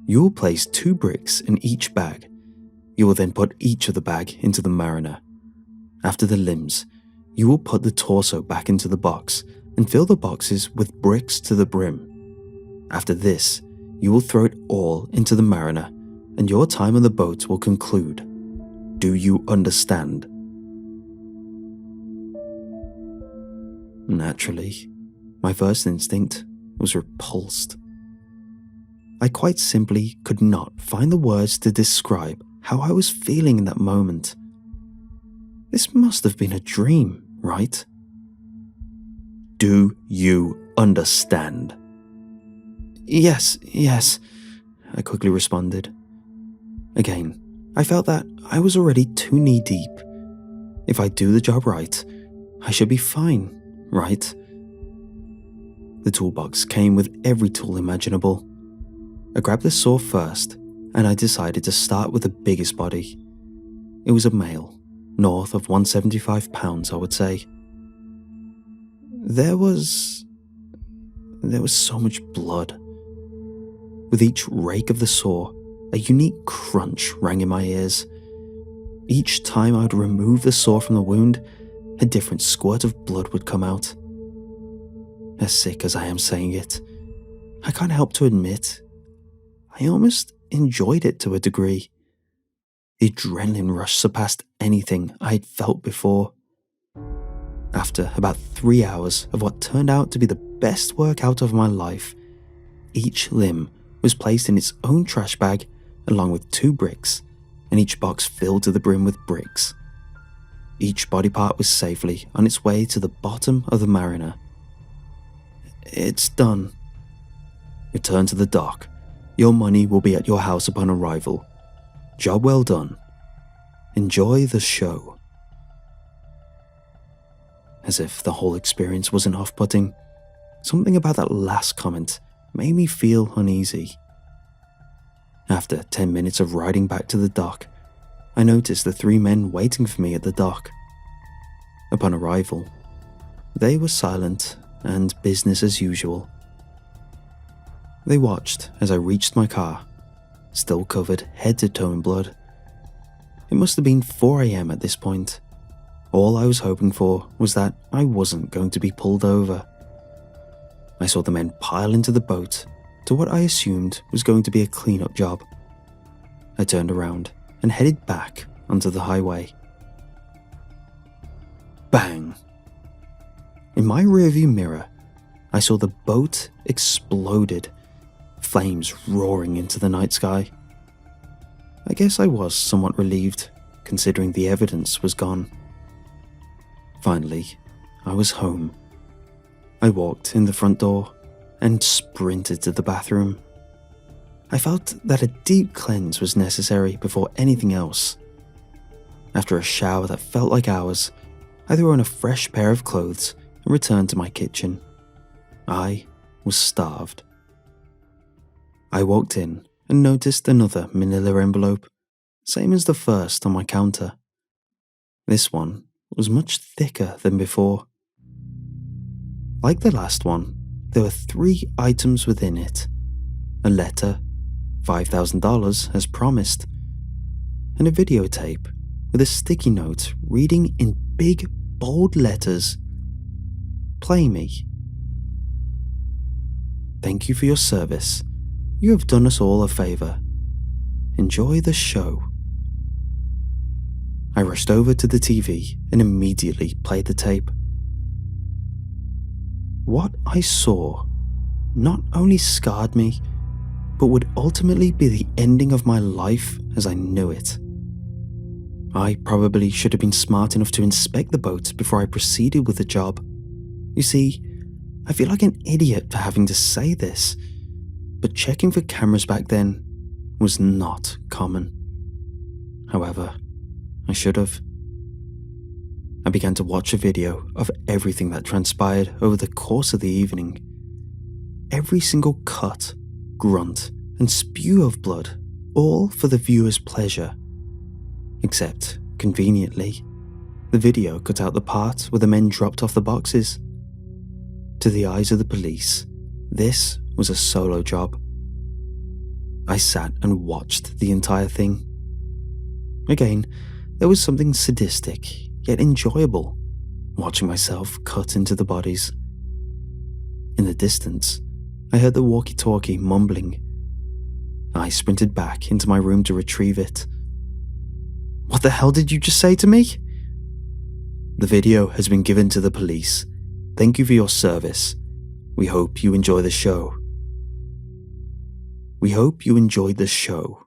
Speaker 1: You will place 2 bricks in each bag. You will then put each of the bag into the mariner. After the limbs, you will put the torso back into the box and fill the boxes with bricks to the brim. After this, you will throw it all into the mariner and your time on the boat will conclude. Do you understand? Naturally, my first instinct was repulsed. I quite simply could not find the words to describe how I was feeling in that moment. This must have been a dream, right? Do you understand? Yes, I quickly responded. Again, I felt that I was already too knee-deep. If I do the job right, I should be fine, right? The toolbox came with every tool imaginable. I grabbed the saw first, and I decided to start with the biggest body. It was a male, north of 175 pounds, I would say. There was so much blood. With each rake of the saw, a unique crunch rang in my ears. Each time I would remove the saw from the wound, a different squirt of blood would come out. As sick as I am saying it, I can't help to admit, I almost enjoyed it to a degree. The adrenaline rush surpassed anything I had felt before. After about 3 hours of what turned out to be the best workout of my life, each limb was placed in its own trash bag along with 2 bricks, and each box filled to the brim with bricks. Each body part was safely on its way to the bottom of the mariner. It's done. Return to the dock. Your money will be at your house upon arrival. Job well done, Enjoy the show." As if the whole experience wasn't off-putting, something about that last comment made me feel uneasy. After 10 minutes of riding back to the dock, I noticed the 3 men waiting for me at the dock. Upon arrival, they were silent and business as usual. They watched as I reached my car, still covered head to toe in blood. It must have been 4 a.m. at this point. All I was hoping for was that I wasn't going to be pulled over. I saw the men pile into the boat to what I assumed was going to be a cleanup job. I turned around and headed back onto the highway. Bang! In my rearview mirror, I saw the boat exploded, flames roaring into the night sky. I guess I was somewhat relieved, considering the evidence was gone. Finally, I was home. I walked in the front door and sprinted to the bathroom. I felt that a deep cleanse was necessary before anything else. After a shower that felt like hours, I threw on a fresh pair of clothes and returned to my kitchen. I was starved. I walked in and noticed another manila envelope, same as the first on my counter. This one was much thicker than before. Like the last one, there were 3 items within it: a letter, $5,000 as promised, and a videotape with a sticky note reading in big, bold letters, "Play me. Thank you for your service. You have done us all a favor. Enjoy the show." I rushed over to the TV and immediately played the tape. What I saw not only scarred me, but would ultimately be the ending of my life as I knew it. I probably should have been smart enough to inspect the boat before I proceeded with the job. You see, I feel like an idiot for having to say this, but checking for cameras back then was not common. However, I should have. I began to watch a video of everything that transpired over the course of the evening. Every single cut, grunt, and spew of blood, all for the viewer's pleasure. Except, conveniently, the video cut out the part where the men dropped off the boxes. To the eyes of the police, this was a solo job. I sat and watched the entire thing. Again, there was something sadistic, yet enjoyable, watching myself cut into the bodies. In the distance, I heard the walkie-talkie mumbling. I sprinted back into my room to retrieve it. "What the hell did you just say to me?" "The video has been given to the police. Thank you for your service. We hope you enjoy the show." We hope you enjoyed the show.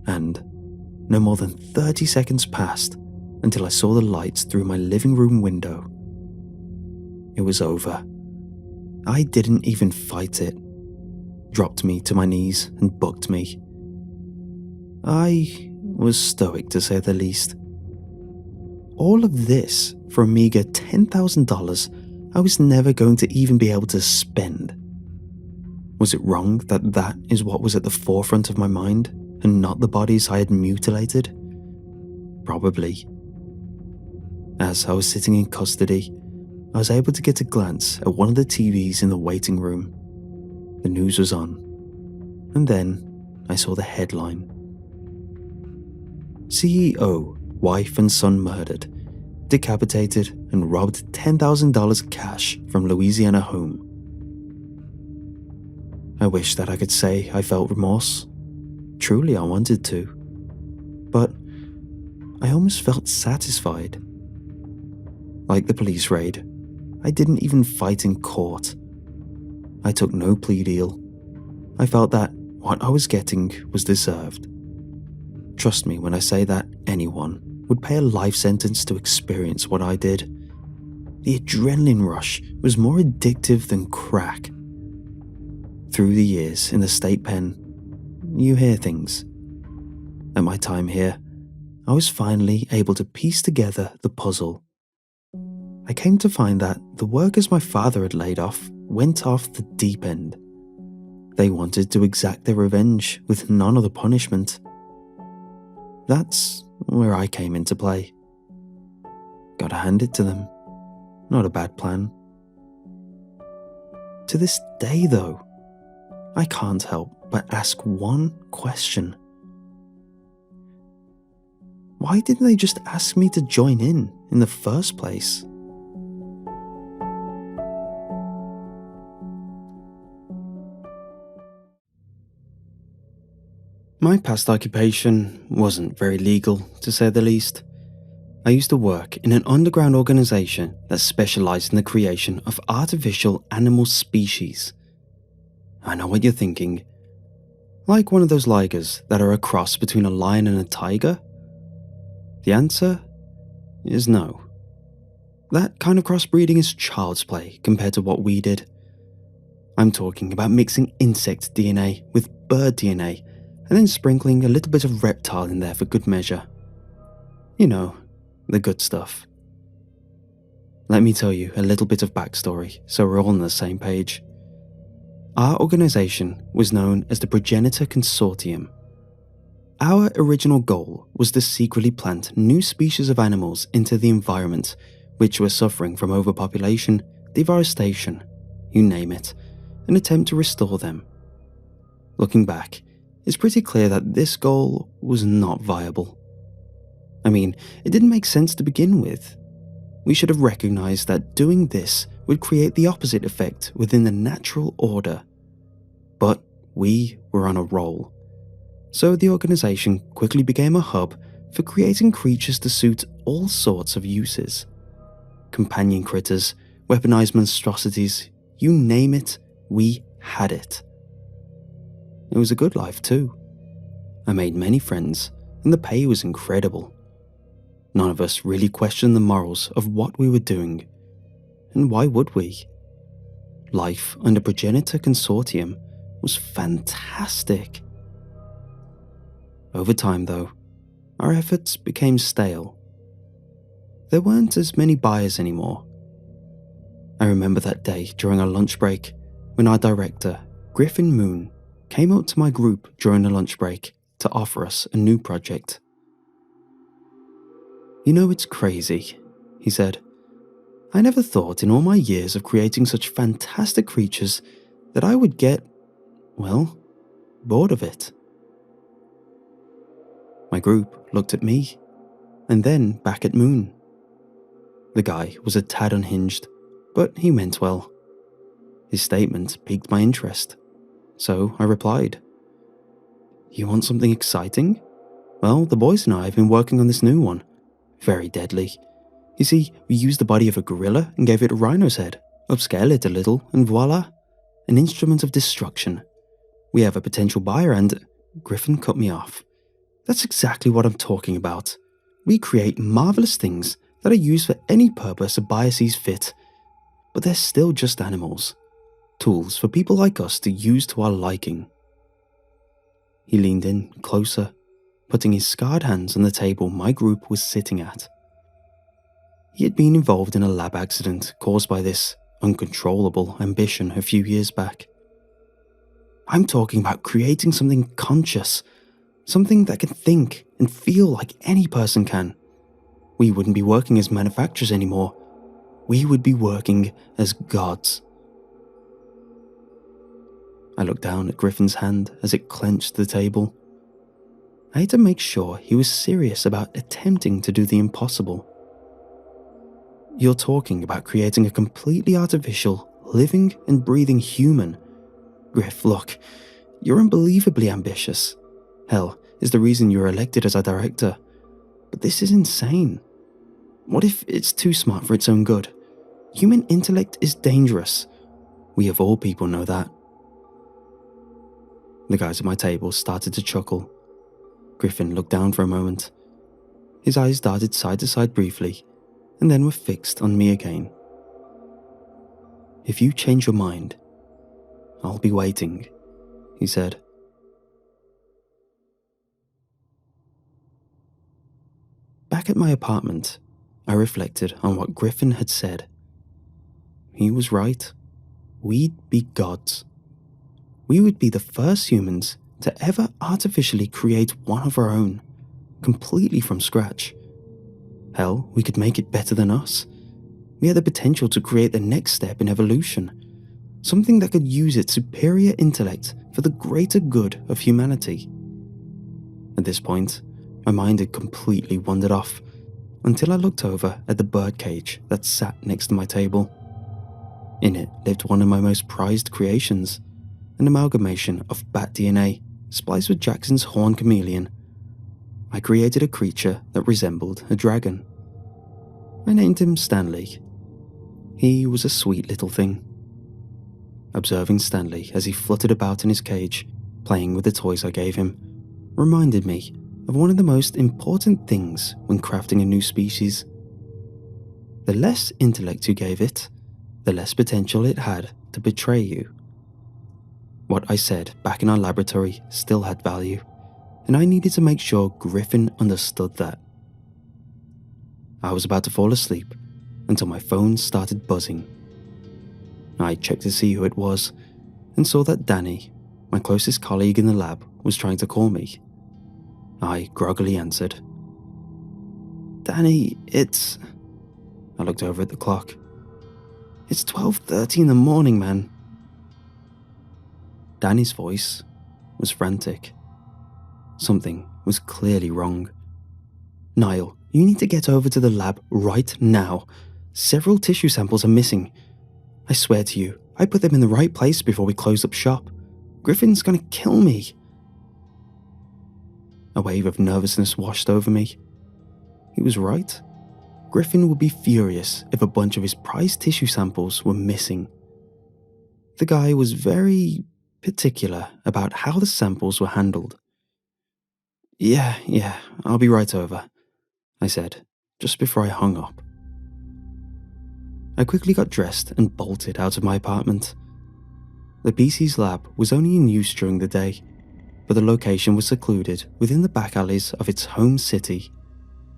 Speaker 1: And no more than 30 seconds passed until I saw the lights through my living room window. It was over. I didn't even fight it. Dropped me to my knees and booked me. I was stoic, to say the least. All of this for a meager $10,000 I was never going to even be able to spend. Was it wrong that that is what was at the forefront of my mind, and not the bodies I had mutilated? Probably. As I was sitting in custody, I was able to get a glance at one of the TVs in the waiting room. The news was on, and then I saw the headline. CEO, wife and son murdered, decapitated and robbed $10,000 cash from Louisiana home. I wish that I could say I felt remorse. Truly I wanted to. But I almost felt satisfied. Like the police raid, I didn't even fight in court. I took no plea deal. I felt that what I was getting was deserved. Trust me when I say that anyone would pay a life sentence to experience what I did. The adrenaline rush was more addictive than crack. Through the years in the state pen, you hear things. At my time here, I was finally able to piece together the puzzle. I came to find that the workers my father had laid off went off the deep end. They wanted to exact their revenge with none other punishment. That's where I came into play. Gotta hand it to them. Not a bad plan. To this day, though, I can't help but ask one question. Why didn't they just ask me to join in the first place? My past occupation wasn't very legal, to say the least. I used to work in an underground organisation that specialised in the creation of artificial animal species. I know what you're thinking. Like one of those ligers that are a cross between a lion and a tiger? The answer is no. That kind of crossbreeding is child's play compared to what we did. I'm talking about mixing insect DNA with bird DNA and then sprinkling a little bit of reptile in there for good measure. You know, the good stuff. Let me tell you a little bit of backstory so we're all on the same page. Our organisation was known as the Progenitor Consortium. Our original goal was to secretly plant new species of animals into the environment which were suffering from overpopulation, deforestation, you name it, and attempt to restore them. Looking back, it's pretty clear that this goal was not viable. I mean, it didn't make sense to begin with. We should have recognized that doing this would create the opposite effect within the natural order. But we were on a roll. So the organization quickly became a hub for creating creatures to suit all sorts of uses. Companion critters, weaponized monstrosities, you name it, we had it. It was a good life too. I made many friends, and the pay was incredible. None of us really questioned the morals of what we were doing. And why would we? Life under Progenitor Consortium was fantastic. Over time though, our efforts became stale. There weren't as many buyers anymore. I remember that day during our lunch break when our director, Griffin Moon, came up to my group during the lunch break to offer us a new project. You know, it's crazy, he said. I never thought in all my years of creating such fantastic creatures that I would get, well, bored of it. My group looked at me, and then back at Moon. The guy was a tad unhinged, but he meant well. His statement piqued my interest, so I replied, You want something exciting? Well, the boys and I have been working on this new one. Very deadly. You see, we used the body of a gorilla and gave it a rhino's head, upscale it a little, and voila, an instrument of destruction. We have a potential buyer and... Griffin cut me off. That's exactly what I'm talking about. We create marvelous things that are used for any purpose a buyer sees fit, but they're still just animals. Tools for people like us to use to our liking. He leaned in closer, putting his scarred hands on the table my group was sitting at. He had been involved in a lab accident caused by this uncontrollable ambition a few years back. I'm talking about creating something conscious, something that can think and feel like any person can. We wouldn't be working as manufacturers anymore. We would be working as gods. I looked down at Griffin's hand as it clenched the table. I had to make sure he was serious about attempting to do the impossible. You're talking about creating a completely artificial, living and breathing human. Griff, look, you're unbelievably ambitious. Hell, is the reason you're elected as our director. But this is insane. What if it's too smart for its own good? Human intellect is dangerous. We of all people know that. The guys at my table started to chuckle. Griffin looked down for a moment. His eyes darted side to side briefly, and then were fixed on me again. If you change your mind, I'll be waiting, he said. Back at my apartment, I reflected on what Griffin had said. He was right. We'd be gods. We would be the first humans to ever artificially create one of our own, completely from scratch. Hell, we could make it better than us. We had the potential to create the next step in evolution, something that could use its superior intellect for the greater good of humanity. At this point, my mind had completely wandered off until I looked over at the birdcage that sat next to my table. In it lived one of my most prized creations, an amalgamation of bat DNA spliced with Jackson's horn chameleon. I created a creature that resembled a dragon. I named him Stanley. He was a sweet little thing. Observing Stanley as he fluttered about in his cage, playing with the toys I gave him, reminded me of one of the most important things when crafting a new species. The less intellect you gave it, the less potential it had to betray you. What I said back in our laboratory still had value, and I needed to make sure Griffin understood that. I was about to fall asleep until my phone started buzzing. I checked to see who it was and saw that Danny, my closest colleague in the lab, was trying to call me. I groggily answered. "Danny, it's..." I looked over at the clock. "It's 12:30 in the morning, man." Danny's voice was frantic. Something was clearly wrong. "Niall, you need to get over to the lab right now. Several tissue samples are missing. I swear to you, I put them in the right place before we closed up shop. Griffin's gonna kill me." A wave of nervousness washed over me. He was right. Griffin would be furious if a bunch of his prized tissue samples were missing. The guy was very particular about how the samples were handled. Yeah, I'll be right over," I said, just before I hung up. I quickly got dressed and bolted out of my apartment. The PC's lab was only in use during the day, but the location was secluded within the back alleys of its home city.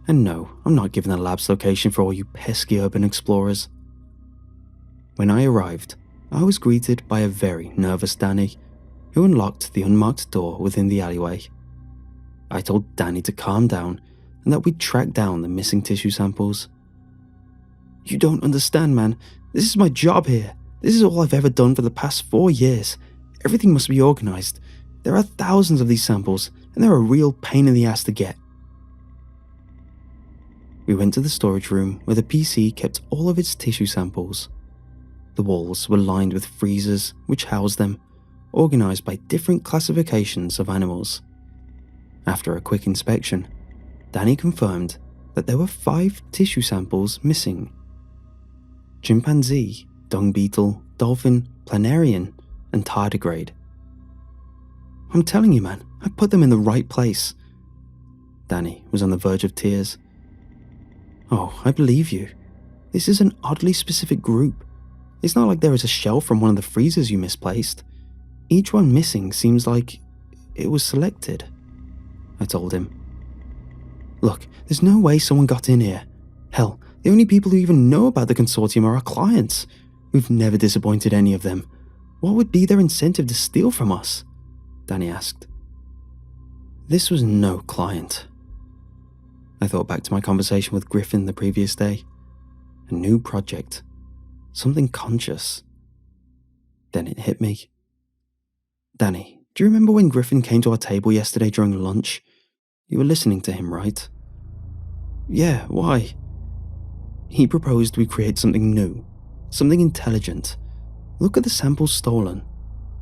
Speaker 1: And no, I'm not giving the lab's location for all you pesky urban explorers. When I arrived, I was greeted by a very nervous Danny, who unlocked the unmarked door within the alleyway. I told Danny to calm down and that we'd track down the missing tissue samples. "You don't understand, man. This is my job here. This is all I've ever done for the past 4 years. Everything must be organized. There are thousands of these samples, and they're a real pain in the ass to get." We went to the storage room where the PC kept all of its tissue samples. The walls were lined with freezers which housed them, organized by different classifications of animals. After a quick inspection, Danny confirmed that there were 5 tissue samples missing. Chimpanzee, dung beetle, dolphin, planarian, and tardigrade. "I'm telling you, man, I put them in the right place." Danny was on the verge of tears. "Oh, I believe you. This is an oddly specific group. It's not like there is a shell from one of the freezers you misplaced. Each one missing seems like it was selected," I told him. "Look, there's no way someone got in here. Hell, the only people who even know about the consortium are our clients. We've never disappointed any of them. What would be their incentive to steal from us?" Danny asked. This was no client. I thought back to my conversation with Griffin the previous day. A new project. Something conscious. Then it hit me. "Danny, do you remember when Griffin came to our table yesterday during lunch? You were listening to him, right?" "Yeah, why?" "He proposed we create something new, something intelligent. Look at the samples stolen.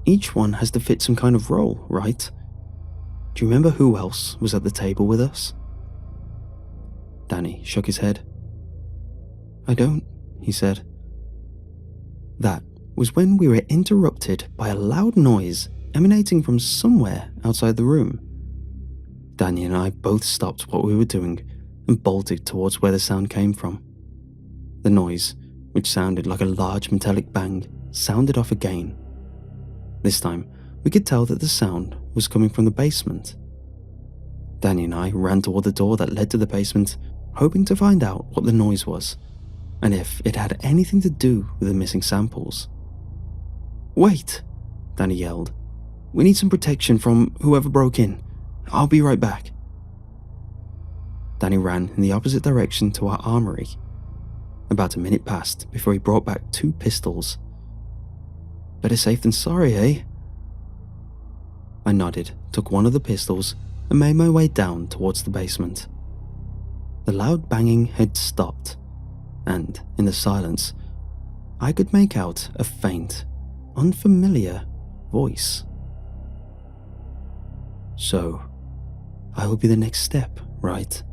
Speaker 1: Each one has to fit some kind of role, right? Do you remember who else was at the table with us?" Danny shook his head. "I don't," he said. That was when we were interrupted by a loud noise emanating from somewhere outside the room. Danny and I both stopped what we were doing and bolted towards where the sound came from. The noise, which sounded like a large metallic bang, sounded off again. This time, we could tell that the sound was coming from the basement. Danny and I ran toward the door that led to the basement, hoping to find out what the noise was and if it had anything to do with the missing samples. "Wait," Danny yelled. "We need some protection from whoever broke in. I'll be right back." Danny ran in the opposite direction to our armory. About a minute passed before he brought back 2 pistols. "Better safe than sorry, eh?" I nodded, took one of the pistols, and made my way down towards the basement. The loud banging had stopped, and in the silence, I could make out a faint, unfamiliar voice. "So, I will be the next step, right?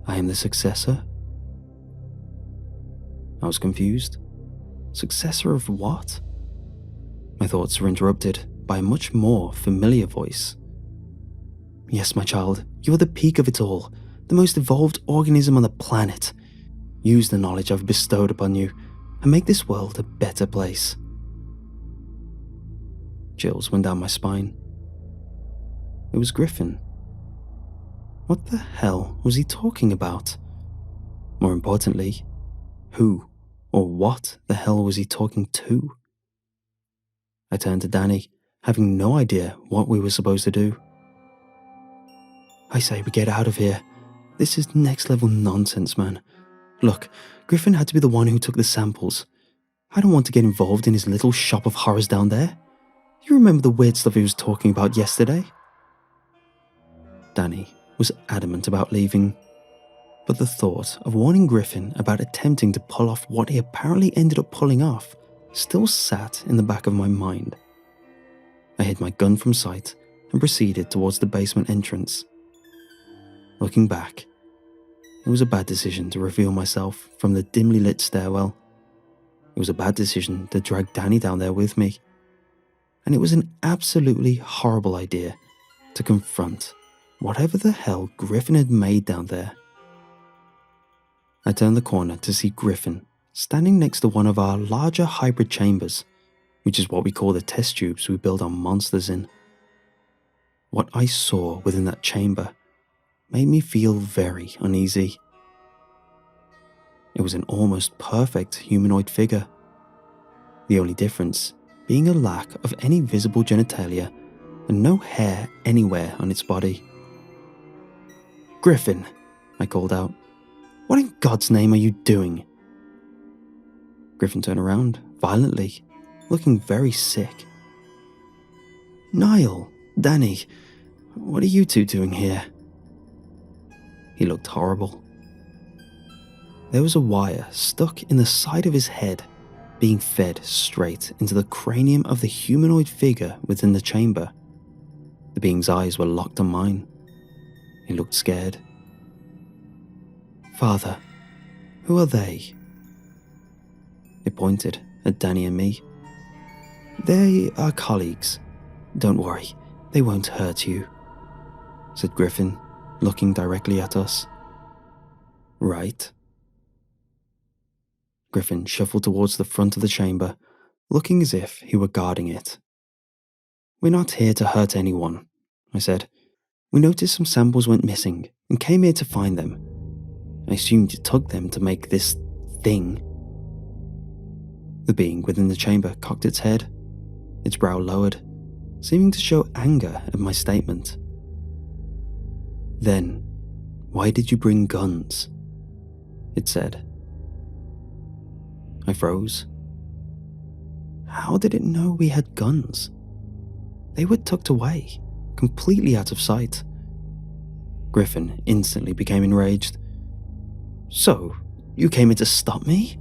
Speaker 1: I am the successor?" I was confused. Successor of what? My thoughts were interrupted by a much more familiar voice. "Yes, my child, you are the peak of it all, the most evolved organism on the planet. Use the knowledge I've bestowed upon you and make this world a better place." Chills went down my spine. It was Griffin. What the hell was he talking about? More importantly, who or what the hell was he talking to? I turned to Danny, having no idea what we were supposed to do. "I say we get out of here. This is next level nonsense, man. Look, Griffin had to be the one who took the samples. I don't want to get involved in his little shop of horrors down there. You remember the weird stuff he was talking about yesterday?" Danny was adamant about leaving, but the thought of warning Griffin about attempting to pull off what he apparently ended up pulling off still sat in the back of my mind. I hid my gun from sight and proceeded towards the basement entrance. Looking back, it was a bad decision to reveal myself from the dimly lit stairwell. It was a bad decision to drag Danny down there with me. And it was an absolutely horrible idea to confront whatever the hell Griffin had made down there. I turned the corner to see Griffin standing next to one of our larger hybrid chambers, which is what we call the test tubes we build our monsters in. What I saw within that chamber made me feel very uneasy. It was an almost perfect humanoid figure, the only difference being a lack of any visible genitalia and no hair anywhere on its body. "Griffin," I called out, "what in God's name are you doing?" Griffin turned around violently, looking very sick. "Niall, Danny, what are you two doing here?" He looked horrible. There was a wire stuck in the side of his head, being fed straight into the cranium of the humanoid figure within the chamber. The being's eyes were locked on mine. He looked scared. "Father, who are they?" It pointed at Danny and me. "They are colleagues. Don't worry, they won't hurt you," said Griffin, looking directly at us. "Right." Griffin shuffled towards the front of the chamber, looking as if he were guarding it. "We're not here to hurt anyone," I said. "We noticed some samples went missing and came here to find them. I assumed you took them to make this thing." The being within the chamber cocked its head, its brow lowered, seeming to show anger at my statement. "Then, why did you bring guns?" it said. I froze. How did it know we had guns? They were tucked away, completely out of sight. Griffin instantly became enraged. "So, you came in to stop me?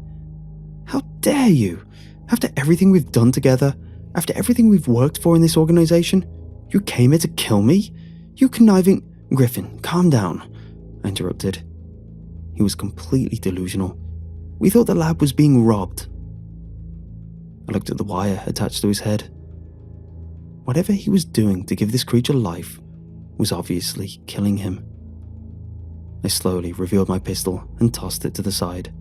Speaker 1: How dare you? After everything we've done together, after everything we've worked for in this organization, you came here to kill me? You conniving—" "Griffin, calm down," I interrupted. He was completely delusional. "We thought the lab was being robbed." I looked at the wire attached to his head. Whatever he was doing to give this creature life was obviously killing him. I slowly revealed my pistol and tossed it to the side.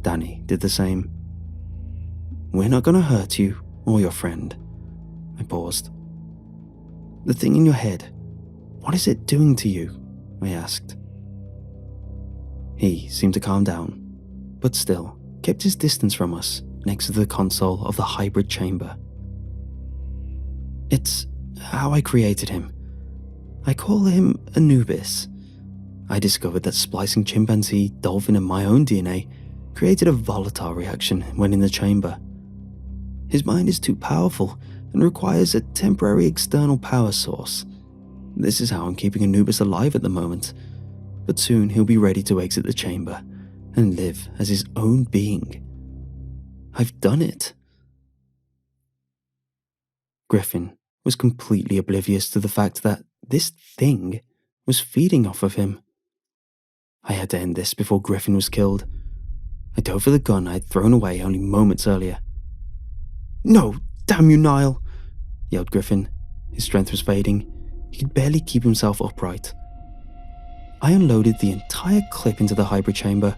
Speaker 1: Danny did the same. "We're not going to hurt you or your friend." I paused. "The thing in your head, what is it doing to you?" I asked. He seemed to calm down, but still kept his distance from us next to the console of the hybrid chamber. It's how I created him. I call him Anubis. I discovered that splicing chimpanzee, dolphin, and my own DNA created a volatile reaction when in the chamber. His mind is too powerful and requires a temporary external power source. This is how I'm keeping Anubis alive at the moment, but soon he'll be ready to exit the chamber and live as his own being. I've done it. Griffin was completely oblivious to the fact that this thing was feeding off of him. I had to end this before Griffin was killed. I dove for the gun I had thrown away only moments earlier. "No, damn you, Niall!" yelled Griffin. His strength was fading. He could barely keep himself upright. I unloaded the entire clip into the hybrid chamber.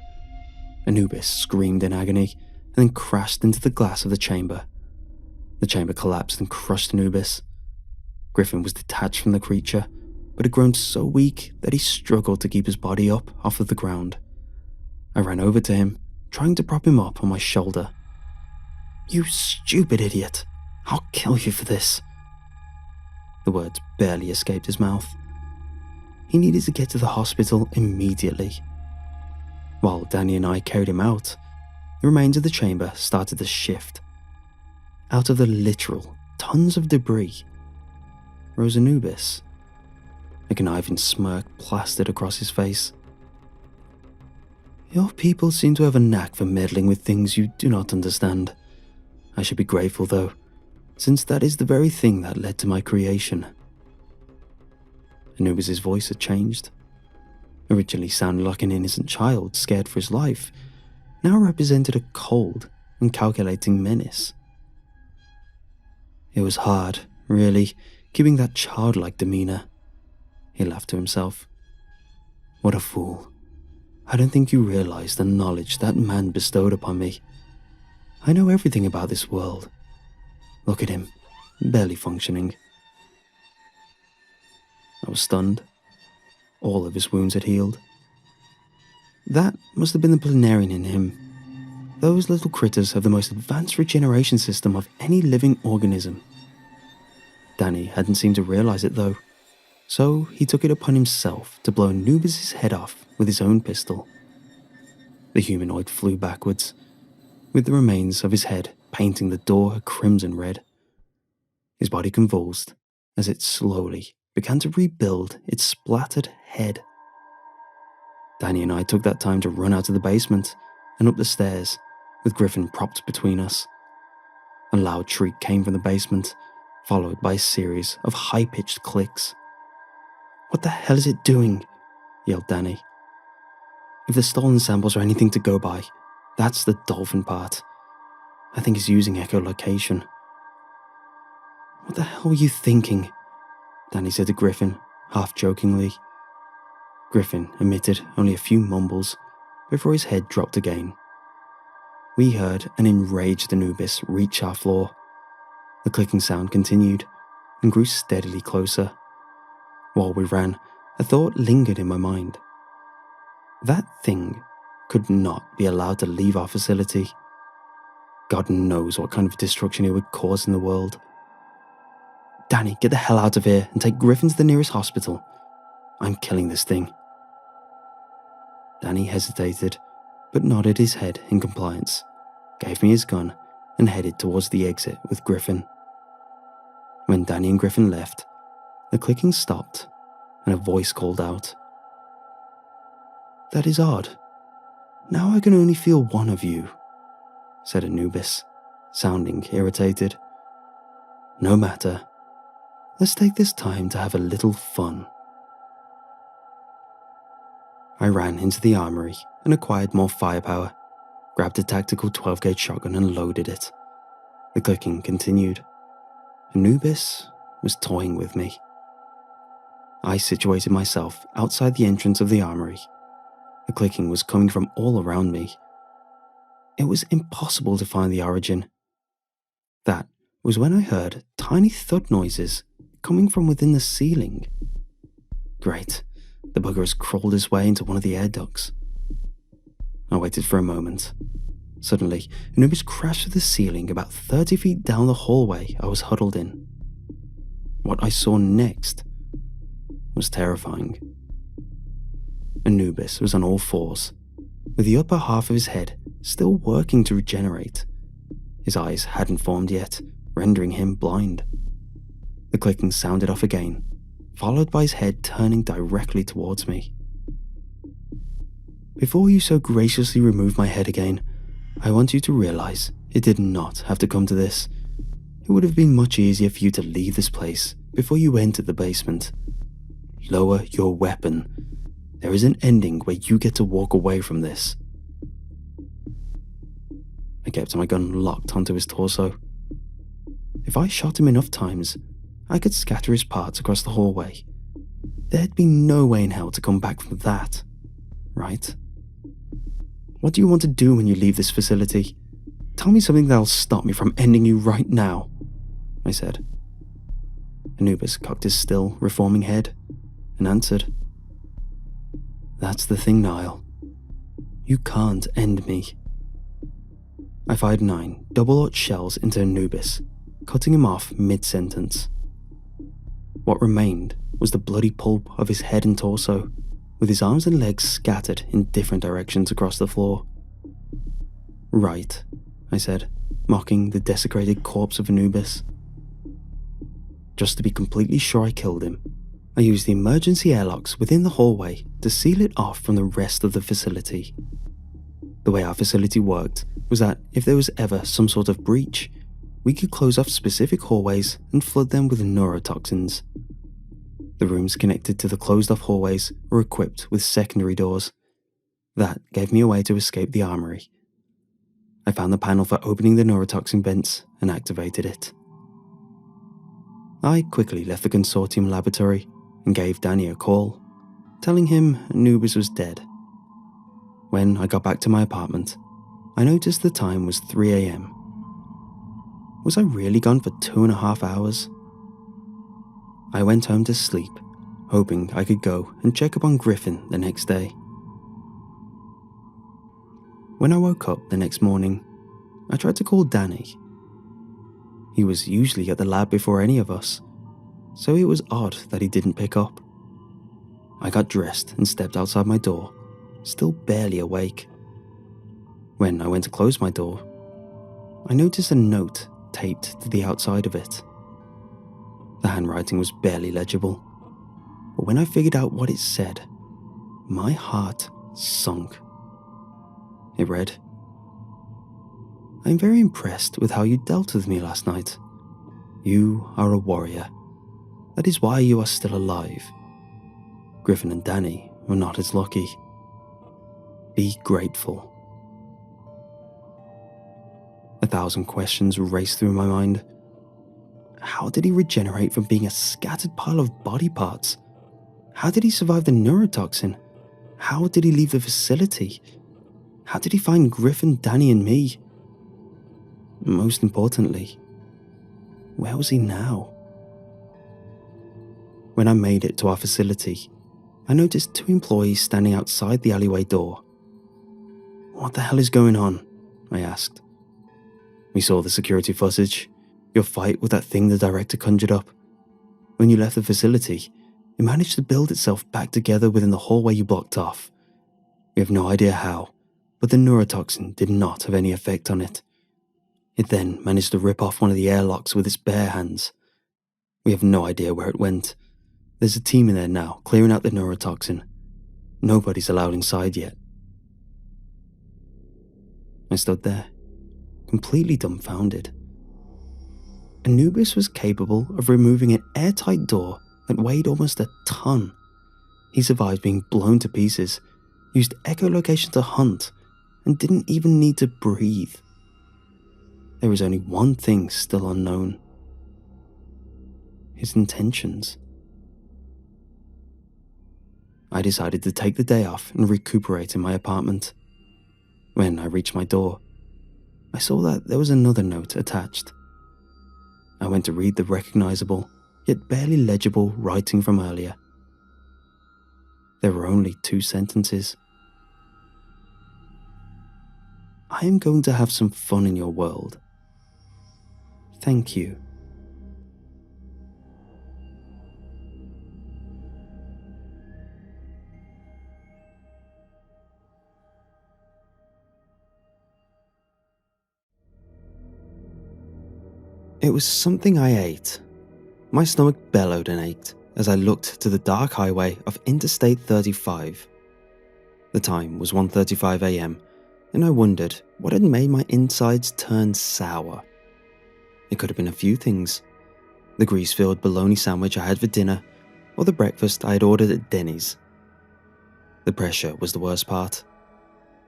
Speaker 1: Anubis screamed in agony and then crashed into the glass of the chamber. The chamber collapsed and crushed Anubis. Griffin was detached from the creature, but had grown so weak that he struggled to keep his body up off of the ground. I ran over to him, trying to prop him up on my shoulder. "You stupid idiot! I'll kill you for this." The words barely escaped his mouth. He needed to get to the hospital immediately. While Danny and I carried him out, the remains of the chamber started to shift. Out of the literal tons of debris rose Anubis, a conniving smirk plastered across his face. "Your people seem to have a knack for meddling with things you do not understand. I should be grateful though, since that is the very thing that led to my creation." Anubis' voice had changed. Originally sounding like an innocent child scared for his life, now represented a cold and calculating menace. It was hard, really, keeping that childlike demeanor. He laughed to himself. "What a fool. I don't think you realize the knowledge that man bestowed upon me. I know everything about this world. Look at him, barely functioning." I was stunned. All of his wounds had healed. That must have been the planarian in him. Those little critters have the most advanced regeneration system of any living organism. Danny hadn't seemed to realize it though, so he took it upon himself to blow Anubis' head off with his own pistol. The humanoid flew backwards, with the remains of his head painting the door a crimson red. His body convulsed as it slowly began to rebuild its splattered head. Danny and I took that time to run out of the basement and up the stairs, with Griffin propped between us. A loud shriek came from the basement, followed by a series of high-pitched clicks. "What the hell is it doing?" yelled Danny. "If the stolen samples are anything to go by, that's the dolphin part. I think he's using echolocation." "What the hell were you thinking?" Danny said to Griffin, half jokingly. Griffin emitted only a few mumbles before his head dropped again. We heard an enraged Anubis reach our floor. The clicking sound continued and grew steadily closer. While we ran, a thought lingered in my mind. That thing could not be allowed to leave our facility. God knows what kind of destruction it would cause in the world. "Danny, get the hell out of here and take Griffin to the nearest hospital. I'm killing this thing." Danny hesitated, but nodded his head in compliance, gave me his gun, and headed towards the exit with Griffin. When Danny and Griffin left, the clicking stopped, and a voice called out, "That is odd. Now I can only feel one of you," said Anubis, sounding irritated. "No matter. Let's take this time to have a little fun." I ran into the armory and acquired more firepower, grabbed a tactical 12-gauge shotgun and loaded it. The clicking continued. Anubis was toying with me. I situated myself outside the entrance of the armory. The clicking was coming from all around me. It was impossible to find the origin. That was when I heard tiny thud noises coming from within the ceiling. Great, the bugger has crawled his way into one of the air ducts. I waited for a moment. Suddenly, Anubis crashed through the ceiling about 30 feet down the hallway I was huddled in. What I saw next was terrifying. Anubis was on all fours, with the upper half of his head still working to regenerate. His eyes hadn't formed yet, rendering him blind. The clicking sounded off again, followed by his head turning directly towards me. Before you so graciously remove my head again, I want you to realize it did not have to come to this. It would have been much easier for you to leave this place before you entered the basement. Lower your weapon. There is an ending where you get to walk away from this. I kept my gun locked onto his torso. If I shot him enough times, I could scatter his parts across the hallway. There'd be no way in hell to come back from that, right? What do you want to do when you leave this facility? Tell me something that'll stop me from ending you right now, I said. Anubis cocked his still, reforming head and answered, "That's the thing, Niall. You can't end me." I fired 9 double-aught shells into Anubis, cutting him off mid-sentence. What remained was the bloody pulp of his head and torso, with his arms and legs scattered in different directions across the floor. "Right," I said, mocking the desecrated corpse of Anubis. Just to be completely sure I killed him, I used the emergency airlocks within the hallway to seal it off from the rest of the facility. The way our facility worked was that if there was ever some sort of breach, we could close off specific hallways and flood them with neurotoxins. The rooms connected to the closed-off hallways were equipped with secondary doors. That gave me a way to escape the armory. I found the panel for opening the neurotoxin vents and activated it. I quickly left the consortium laboratory and gave Danny a call, telling him Anubis was dead. When I got back to my apartment, I noticed the time was 3 a.m. Was I really gone for 2.5 hours? I went home to sleep, hoping I could go and check up on Griffin the next day. When I woke up the next morning, I tried to call Danny. He was usually at the lab before any of us, so it was odd that he didn't pick up. I got dressed and stepped outside my door, still barely awake. When I went to close my door, I noticed a note taped to the outside of it. The handwriting was barely legible, but when I figured out what it said, my heart sunk. It read, "I'm very impressed with how you dealt with me last night. You are a warrior. That is why you are still alive. Griffin and Danny were not as lucky. Be grateful." 1,000 questions raced through my mind. How did he regenerate from being a scattered pile of body parts? How did he survive the neurotoxin? How did he leave the facility? How did he find Griffin, Danny, and me? Most importantly, where was he now? When I made it to our facility, I noticed 2 employees standing outside the alleyway door. "What the hell is going on?" I asked. "We saw the security footage. Your fight with that thing the director conjured up. When you left the facility, it managed to build itself back together within the hallway you blocked off. We have no idea how, but the neurotoxin did not have any effect on it. It then managed to rip off one of the airlocks with its bare hands. We have no idea where it went. There's a team in there now clearing out the neurotoxin. Nobody's allowed inside yet." I stood there, completely dumbfounded. Anubis was capable of removing an airtight door that weighed almost a ton. He survived being blown to pieces, used echolocation to hunt, and didn't even need to breathe. There was only one thing still unknown: his intentions. I decided to take the day off and recuperate in my apartment. When I reached my door, I saw that there was another note attached. I went to read the recognizable, yet barely legible writing from earlier. There were only 2 sentences. I am going to have some fun in your world. Thank you. It was something I ate. My stomach bellowed and ached as I looked to the dark highway of Interstate 35. The time was 1:35 a.m., and I wondered what had made my insides turn sour. It could have been a few things. The grease-filled bologna sandwich I had for dinner, or the breakfast I had ordered at Denny's. The pressure was the worst part.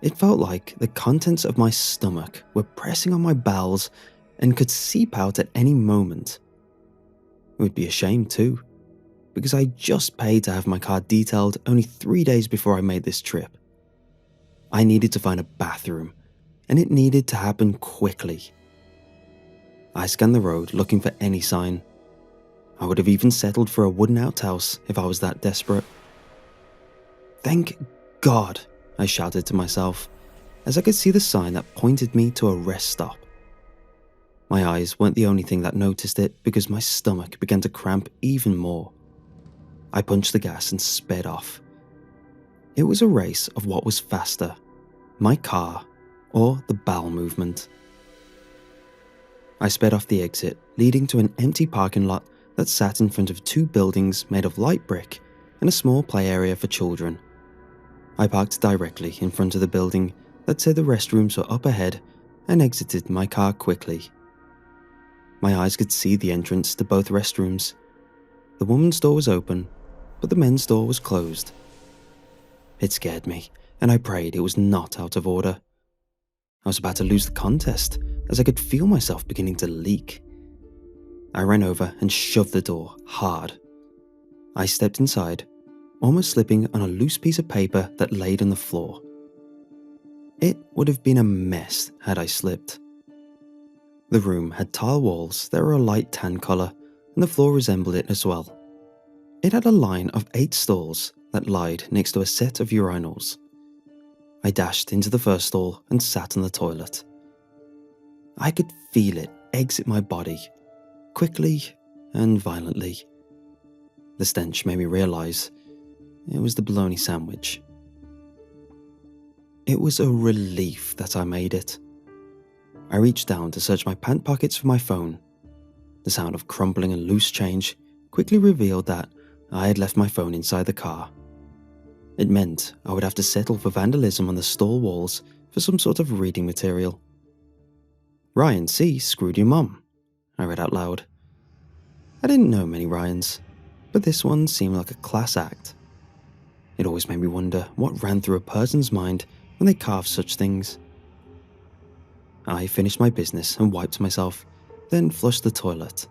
Speaker 1: It felt like the contents of my stomach were pressing on my bowels and could seep out at any moment. It would be a shame too, because I just paid to have my car detailed only 3 days before I made this trip. I needed to find a bathroom, and it needed to happen quickly. I scanned the road looking for any sign. I would have even settled for a wooden outhouse if I was that desperate. Thank God, I shouted to myself, as I could see the sign that pointed me to a rest stop. My eyes weren't the only thing that noticed it because my stomach began to cramp even more. I punched the gas and sped off. It was a race of what was faster, my car or the bowel movement. I sped off the exit, leading to an empty parking lot that sat in front of 2 buildings made of light brick and a small play area for children. I parked directly in front of the building that said the restrooms were up ahead and exited my car quickly. My eyes could see the entrance to both restrooms. The woman's door was open, but the men's door was closed. It scared me, and I prayed it was not out of order. I was about to lose the contest, as I could feel myself beginning to leak. I ran over and shoved the door hard. I stepped inside, almost slipping on a loose piece of paper that laid on the floor. It would have been a mess had I slipped. The room had tile walls that were a light tan colour, and the floor resembled it as well. It had a line of 8 stalls that lied next to a set of urinals. I dashed into the first stall and sat on the toilet. I could feel it exit my body, quickly and violently. The stench made me realise it was the bologna sandwich. It was a relief that I made it. I reached down to search my pant pockets for my phone. The sound of crumbling and loose change quickly revealed that I had left my phone inside the car. It meant I would have to settle for vandalism on the stall walls for some sort of reading material. "Ryan C. screwed your mum," I read out loud. I didn't know many Ryans, but this one seemed like a class act. It always made me wonder what ran through a person's mind when they carved such things. I finished my business and wiped myself, then flushed the toilet.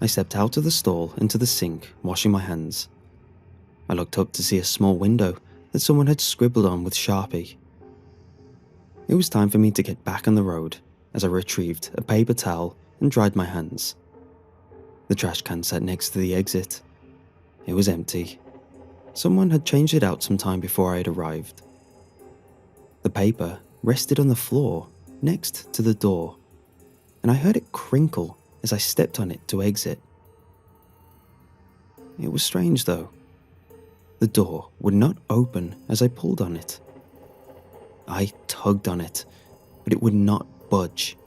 Speaker 1: I stepped out of the stall into the sink, washing my hands. I looked up to see a small window that someone had scribbled on with Sharpie. It was time for me to get back on the road as I retrieved a paper towel and dried my hands. The trash can sat next to the exit. It was empty. Someone had changed it out some time before I had arrived. The paper rested on the floor next to the door, and I heard it crinkle as I stepped on it to exit. It was strange though. The door would not open as I pulled on it. I tugged on it, but it would not budge.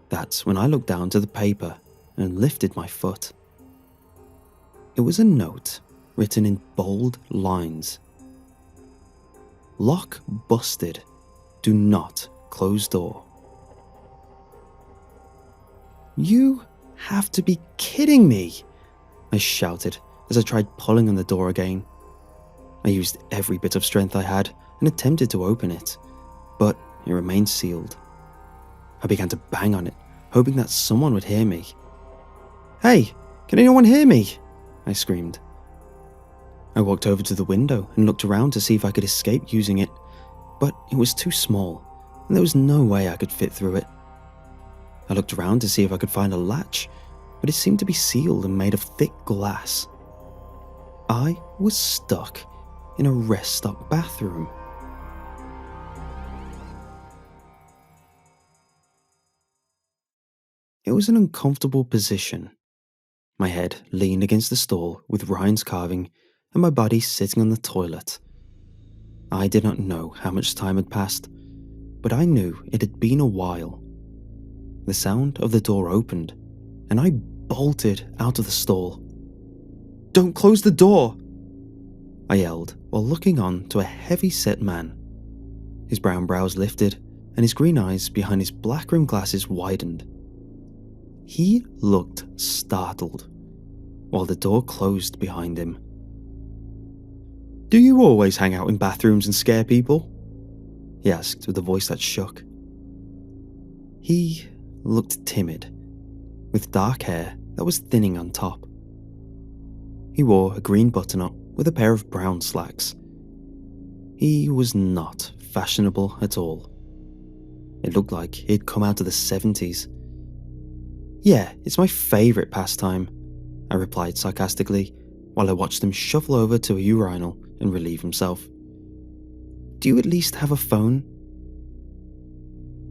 Speaker 1: That's when I looked down to the paper and lifted my foot. It was a note written in bold lines. "Lock busted. Do not close door." "You have to be kidding me," I shouted as I tried pulling on the door again. I used every bit of strength I had and attempted to open it, but it remained sealed. I began to bang on it, hoping that someone would hear me. "Hey, can anyone hear me?" I screamed. I walked over to the window and looked around to see if I could escape using it, but it was too small, and there was no way I could fit through it. I looked around to see if I could find a latch, but it seemed to be sealed and made of thick glass. I was stuck in a rest stop bathroom. It was an uncomfortable position. My head leaned against the stall with Ryan's carving and my body sitting on the toilet. I did not know how much time had passed, but I knew it had been a while. The sound of the door opened, and I bolted out of the stall. "Don't close the door!" I yelled while looking on to a heavy-set man. His brown brows lifted, and his green eyes behind his black rimmed glasses widened. He looked startled, while the door closed behind him. "Do you always hang out in bathrooms and scare people?" he asked with a voice that shook. He looked timid, with dark hair that was thinning on top. He wore a green button-up with a pair of brown slacks. He was not fashionable at all. It looked like he'd come out of the 70s. "Yeah, it's my favourite pastime," I replied sarcastically, while I watched him shuffle over to a urinal and relieve himself. "Do you at least have a phone?"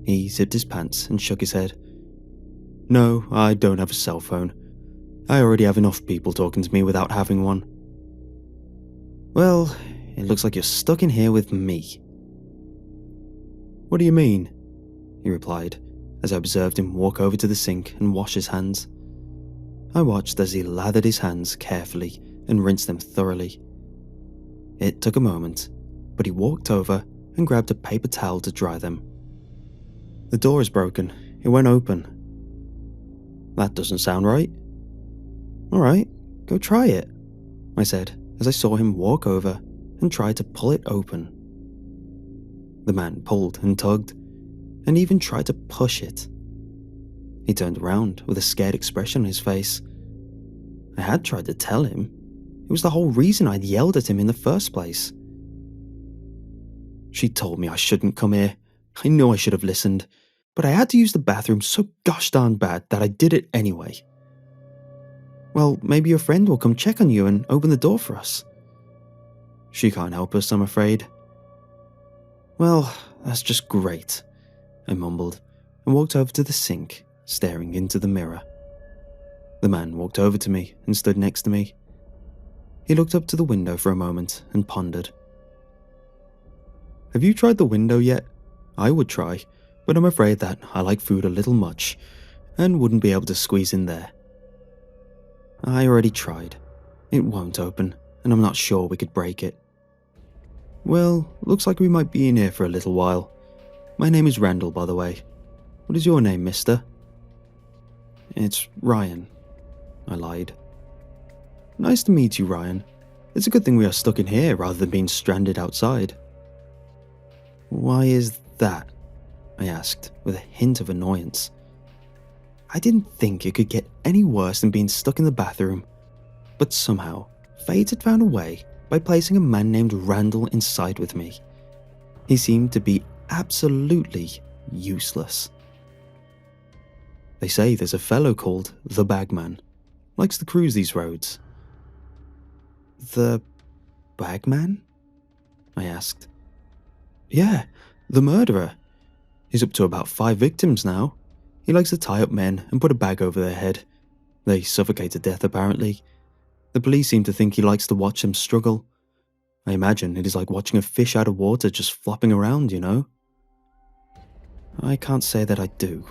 Speaker 1: He zipped his pants and shook his head. "No, I don't have a cell phone. I already have enough people talking to me without having one." "Well, it looks like you're stuck in here with me." "What do you mean?" he replied, as I observed him walk over to the sink and wash his hands. I watched as he lathered his hands carefully and rinsed them thoroughly. It took a moment, but he walked over and grabbed a paper towel to dry them. "The door is broken. It won't open." "That doesn't sound right." "Alright, go try it," I said as I saw him walk over and try to pull it open. The man pulled and tugged, and even tried to push it. He turned around with a scared expression on his face. I had tried to tell him. It was the whole reason I'd yelled at him in the first place. "She told me I shouldn't come here. I knew I should have listened, but I had to use the bathroom so gosh darn bad that I did it anyway." "Well, maybe your friend will come check on you and open the door for us." "She can't help us, I'm afraid." "Well, that's just great," I mumbled and walked over to the sink, staring into the mirror. The man walked over to me and stood next to me. He looked up to the window for a moment and pondered. "Have you tried the window yet? I would try, but I'm afraid that I like food a little much and wouldn't be able to squeeze in there." "I already tried. It won't open, and I'm not sure we could break it." "Well, looks like we might be in here for a little while. My name is Randall, by the way. What is your name, mister?" "It's Ryan," I lied. "Nice to meet you, Ryan. It's a good thing we are stuck in here rather than being stranded outside." "Why is that?" I asked with a hint of annoyance. I didn't think it could get any worse than being stuck in the bathroom, but somehow fate had found a way by placing a man named Randall inside with me. He seemed to be absolutely useless. "They say there's a fellow called the Bagman. Likes to cruise these roads." "The Bagman?" I asked. "Yeah, the murderer. He's up to about 5 victims now. He likes to tie up men and put a bag over their head. They suffocate to death, apparently. The police seem to think he likes to watch them struggle. I imagine it is like watching a fish out of water just flopping around, you know?" "I can't say that I do,"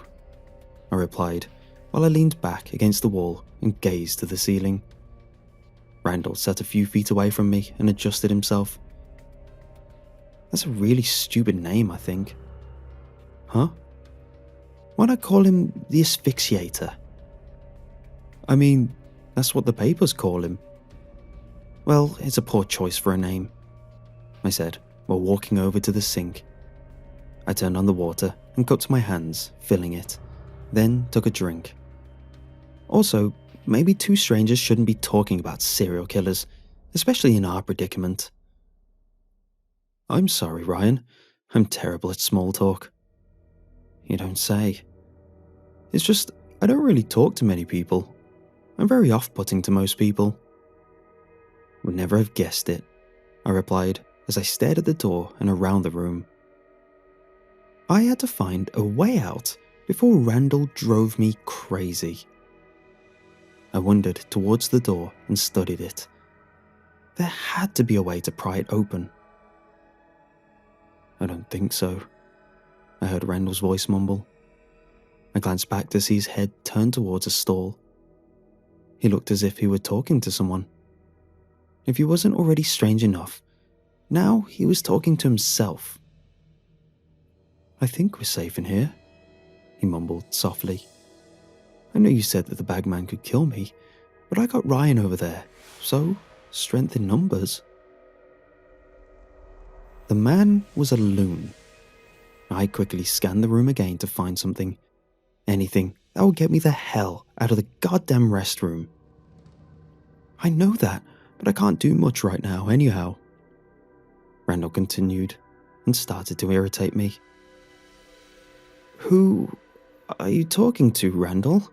Speaker 1: I replied, while I leaned back against the wall and gazed to the ceiling. Randall sat a few feet away from me and adjusted himself. "That's a really stupid name, I think." "Huh? Why not call him the Asphyxiator?" "I mean, that's what the papers call him." "Well, it's a poor choice for a name," I said while walking over to the sink. I turned on the water and cupped my hands, filling it, then took a drink. Also, maybe 2 strangers shouldn't be talking about serial killers, especially in our predicament. "I'm sorry, Ryan. I'm terrible at small talk." "You don't say." "It's just, I don't really talk to many people. I'm very off-putting to most people." "Would never have guessed it," I replied as I stared at the door and around the room. I had to find a way out before Randall drove me crazy. I wandered towards the door and studied it. There had to be a way to pry it open. I don't think so, I heard Randall's voice mumble. I glanced back to see his head turned towards a stall. He looked as if he were talking to someone. If he wasn't already strange enough, now he was talking to himself. I think we're safe in here, he mumbled softly. I know you said that the bagman could kill me, but I got Ryan over there, so strength in numbers. The man was a loon. I quickly scanned the room again to find something. Anything that would get me the hell out of the goddamn restroom. I know that, but I can't do much right now anyhow. Randall continued and started to irritate me. Who are you talking to, Randall?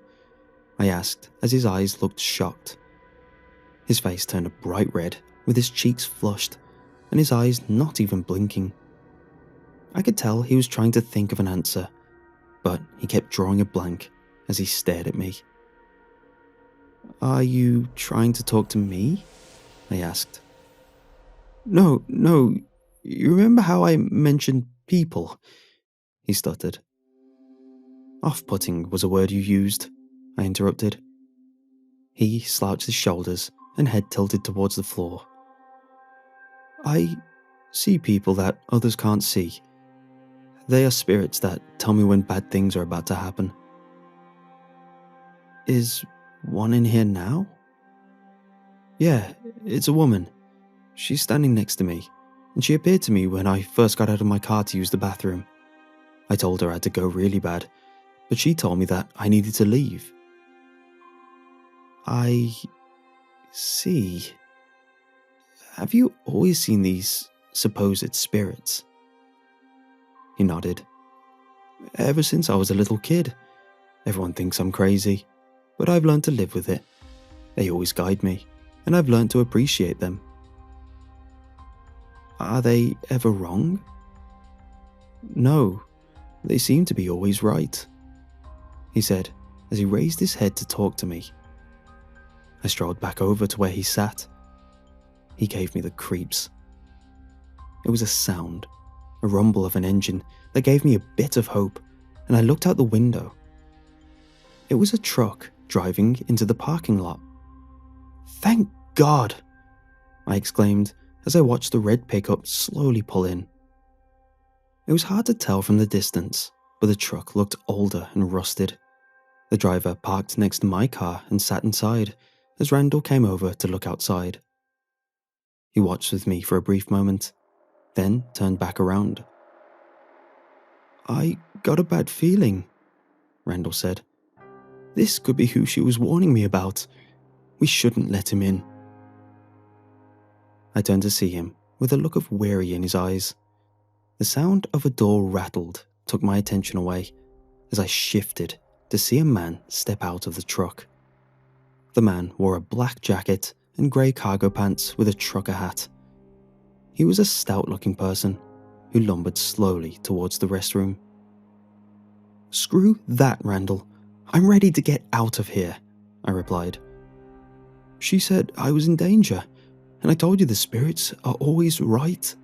Speaker 1: I asked as his eyes looked shocked. His face turned a bright red with his cheeks flushed and his eyes not even blinking. I could tell he was trying to think of an answer, but he kept drawing a blank as he stared at me. Are you trying to talk to me? I asked. No, you remember how I mentioned people? He stuttered. Off-putting was a word you used, I interrupted. He slouched his shoulders and head tilted towards the floor. I see people that others can't see. They are spirits that tell me when bad things are about to happen. Is one in here now? Yeah, it's a woman. She's standing next to me, and she appeared to me when I first got out of my car to use the bathroom. I told her I had to go really bad, but she told me that I needed to leave. I see. Have you always seen these supposed spirits? He nodded. Ever since I was a little kid. Everyone thinks I'm crazy, but I've learned to live with it. They always guide me, and I've learned to appreciate them. Are they ever wrong? No, they seem to be always right, he said as he raised his head to talk to me. I strolled back over to where he sat. He gave me the creeps. It was a sound, a rumble of an engine that gave me a bit of hope, and I looked out the window. It was a truck driving into the parking lot. Thank God! I exclaimed as I watched the red pickup slowly pull in. It was hard to tell from the distance, but the truck looked older and rusted. The driver parked next to my car and sat inside as Randall came over to look outside. He watched with me for a brief moment, then turned back around. I got a bad feeling, Randall said. This could be who she was warning me about. We shouldn't let him in. I turned to see him with a look of worry in his eyes. The sound of a door rattled took my attention away as I shifted to see a man step out of the truck. The man wore a black jacket and grey cargo pants with a trucker hat. He was a stout-looking person who lumbered slowly towards the restroom. Screw that, Randall. I'm ready to get out of here, I replied. She said I was in danger, and I told you the spirits are always right.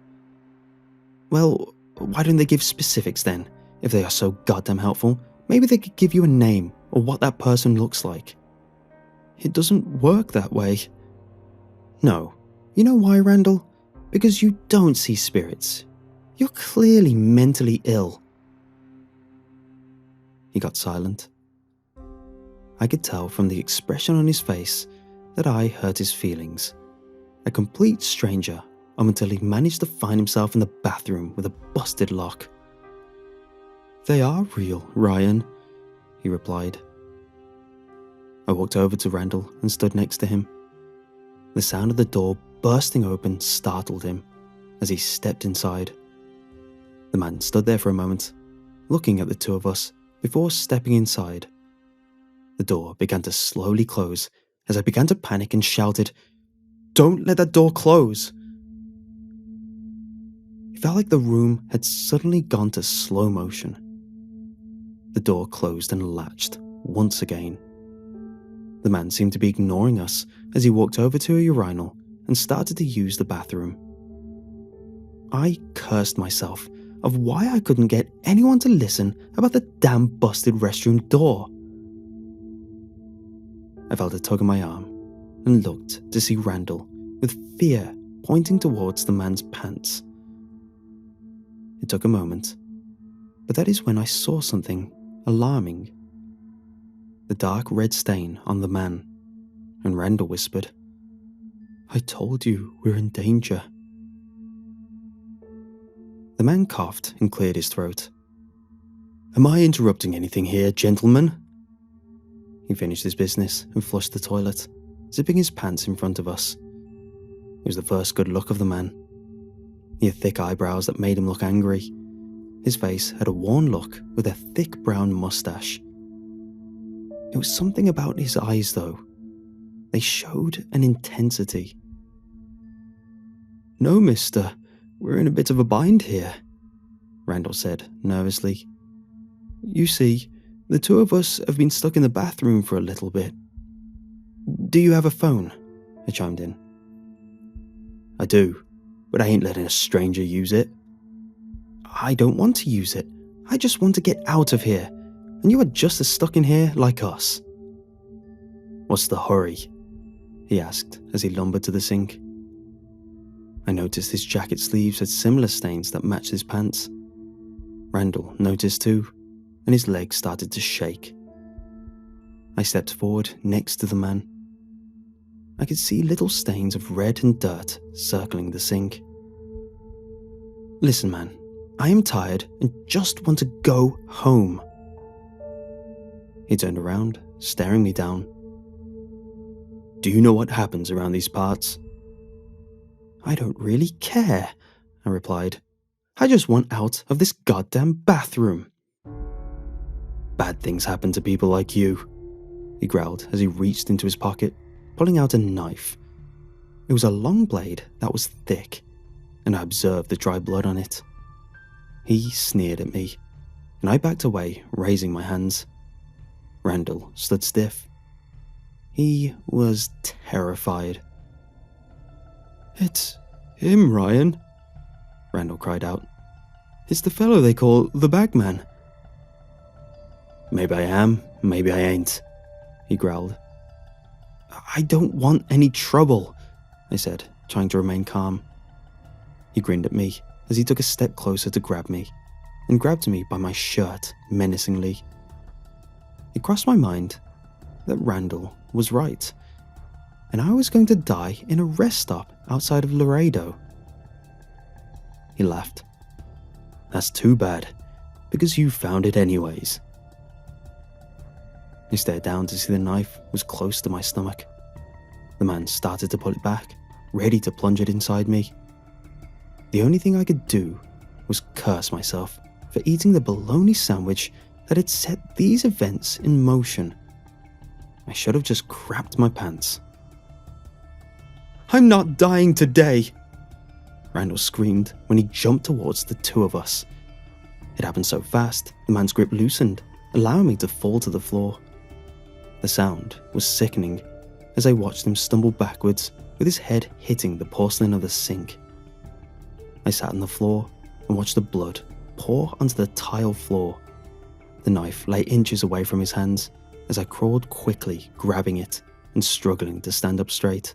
Speaker 1: Well, why don't they give specifics then? If they are so goddamn helpful, maybe they could give you a name or what that person looks like. It doesn't work that way. No. You know why, Randall? Because you don't see spirits. You're clearly mentally ill. He got silent. I could tell from the expression on his face that I hurt his feelings. A complete stranger until he managed to find himself in the bathroom with a busted lock. They are real, Ryan, he replied. I walked over to Randall and stood next to him. The sound of the door bursting open startled him as he stepped inside. The man stood there for a moment, looking at the two of us before stepping inside. The door began to slowly close as I began to panic and shouted, "Don't let that door close!" It felt like the room had suddenly gone to slow motion. The door closed and latched once again. The man seemed to be ignoring us as he walked over to a urinal and started to use the bathroom. I cursed myself of why I couldn't get anyone to listen about the damn busted restroom door. I felt a tug on my arm and looked to see Randall with fear pointing towards the man's pants. It took a moment, but that is when I saw something alarming. The dark red stain on the man, and Randall whispered, "I told you we're in danger." The man coughed and cleared his throat. "Am I interrupting anything here, gentlemen?" He finished his business and flushed the toilet, zipping his pants in front of us. It was the first good look of the man. He had thick eyebrows that made him look angry. His face had a worn look with a thick brown mustache. It was something about his eyes, though. They showed an intensity. "No, mister, we're in a bit of a bind here," Randall said nervously. "You see, the two of us have been stuck in the bathroom for a little bit." "Do you have a phone?" I chimed in. "I do, but I ain't letting a stranger use it." "I don't want to use it. I just want to get out of here, and you are just as stuck in here like us." "What's the hurry?" he asked as he lumbered to the sink. I noticed his jacket sleeves had similar stains that matched his pants. Randall noticed too, and his legs started to shake. I stepped forward next to the man. I could see little stains of red and dirt circling the sink. "Listen, man, I am tired and just want to go home." He turned around, staring me down. "Do you know what happens around these parts?" "I don't really care," I replied. "I just want out of this goddamn bathroom." "Bad things happen to people like you," he growled as he reached into his pocket, pulling out a knife. It was a long blade that was thick, and I observed the dry blood on it. He sneered at me, and I backed away, raising my hands. Randall stood stiff. He was terrified. "It's him, Ryan," Randall cried out. "It's the fellow they call the Bagman." "Maybe I am, maybe I ain't," he growled. "I don't want any trouble," I said, trying to remain calm. He grinned at me as he took a step closer to grab me, and grabbed me by my shirt menacingly. It crossed my mind that Randall was right, and I was going to die in a rest stop outside of Laredo. He laughed. "That's too bad, because you found it anyways." I stared down to see the knife was close to my stomach. The man started to pull it back, ready to plunge it inside me. The only thing I could do was curse myself for eating the bologna sandwich that had set these events in motion. I should have just crapped my pants. "I'm not dying today!" Randall screamed when he jumped towards the two of us. It happened so fast, the man's grip loosened, allowing me to fall to the floor. The sound was sickening as I watched him stumble backwards with his head hitting the porcelain of the sink. I sat on the floor and watched the blood pour onto the tile floor. The knife lay inches away from his hands as I crawled quickly, grabbing it and struggling to stand up straight.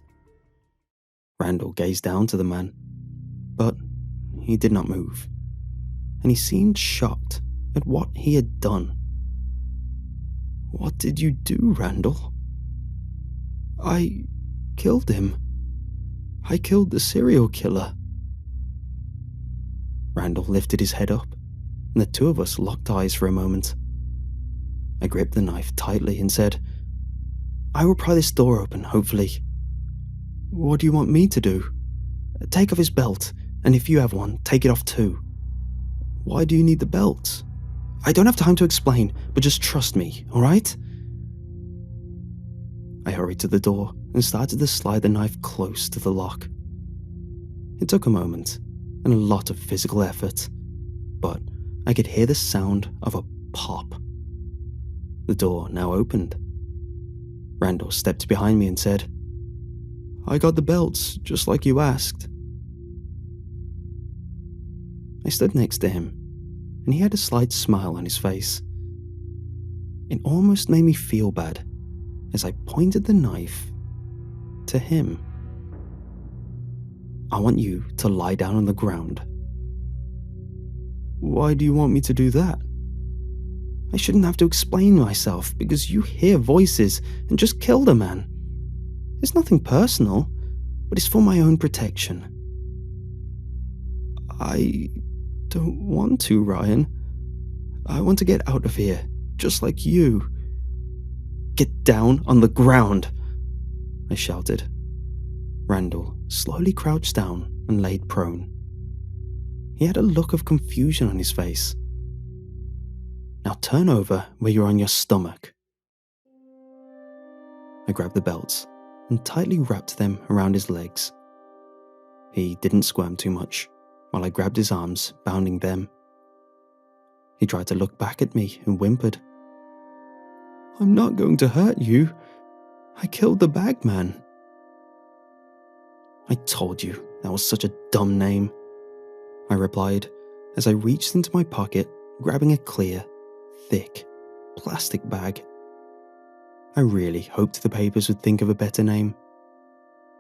Speaker 1: Randall gazed down to the man, but he did not move, and he seemed shocked at what he had done. "What did you do, Randall?" "I killed him. I killed the serial killer." Randall lifted his head up, and the two of us locked eyes for a moment. I gripped the knife tightly and said, "I will pry this door open, hopefully." "What do you want me to do?" "Take off his belt, and if you have one, take it off too." "Why do you need the belt?" "I don't have time to explain, but just trust me, alright?" I hurried to the door and started to slide the knife close to the lock. It took a moment and a lot of physical effort, but I could hear the sound of a pop The door now opened. Randall stepped behind me and said, "I got the belts, just like you asked." I stood next to him, and he had a slight smile on his face. It almost made me feel bad as I pointed the knife to him. "I want you to lie down on the ground." "Why do you want me to do that?" "I shouldn't have to explain myself because you hear voices and just killed a man. It's nothing personal, but it's for my own protection." "I don't want to, Ryan. I want to get out of here, just like you." "Get down on the ground," I shouted. Randall slowly crouched down and laid prone. He had a look of confusion on his face. "Now turn over where you're on your stomach." I grabbed the belts and tightly wrapped them around his legs. He didn't squirm too much while I grabbed his arms, bounding them. He tried to look back at me and whimpered, "I'm not going to hurt you. I killed the bagman." "I told you that was such a dumb name," I replied as I reached into my pocket, grabbing a clear, thick, plastic bag. I really hoped the papers would think of a better name.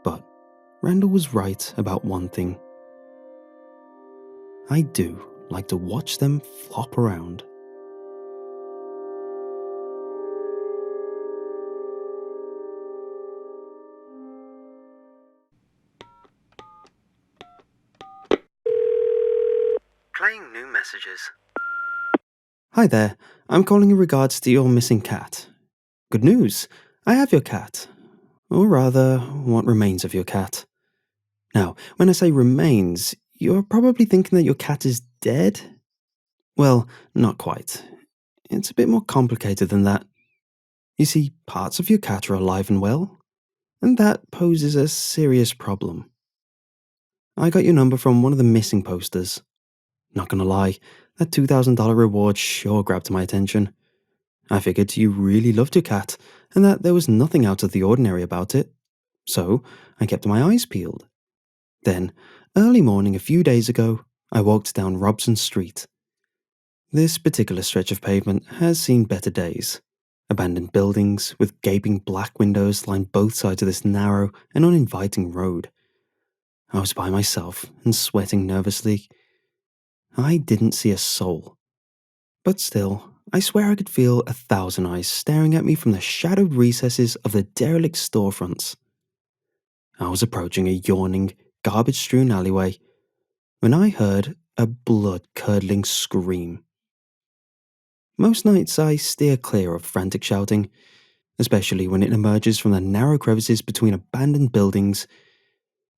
Speaker 1: But Randall was right about one thing. I do like to watch them flop around. Playing new messages. "Hi there, I'm calling in regards to your missing cat. Good news, I have your cat. Or rather, what remains of your cat. Now, when I say remains, you're probably thinking that your cat is dead? Well, not quite. It's a bit more complicated than that. You see, parts of your cat are alive and well, and that poses a serious problem. I got your number from one of the missing posters. Not gonna lie, that $2,000 reward sure grabbed my attention. I figured you really loved your cat, and that there was nothing out of the ordinary about it. So, I kept my eyes peeled. Then, early morning a few days ago, I walked down Robson Street. This particular stretch of pavement has seen better days. Abandoned buildings with gaping black windows line both sides of this narrow and uninviting road. I was by myself and sweating nervously. I didn't see a soul. But still, I swear I could feel 1,000 eyes staring at me from the shadowed recesses of the derelict storefronts. I was approaching a yawning, garbage-strewn alleyway when I heard a blood-curdling scream. Most nights I steer clear of frantic shouting, especially when it emerges from the narrow crevices between abandoned buildings.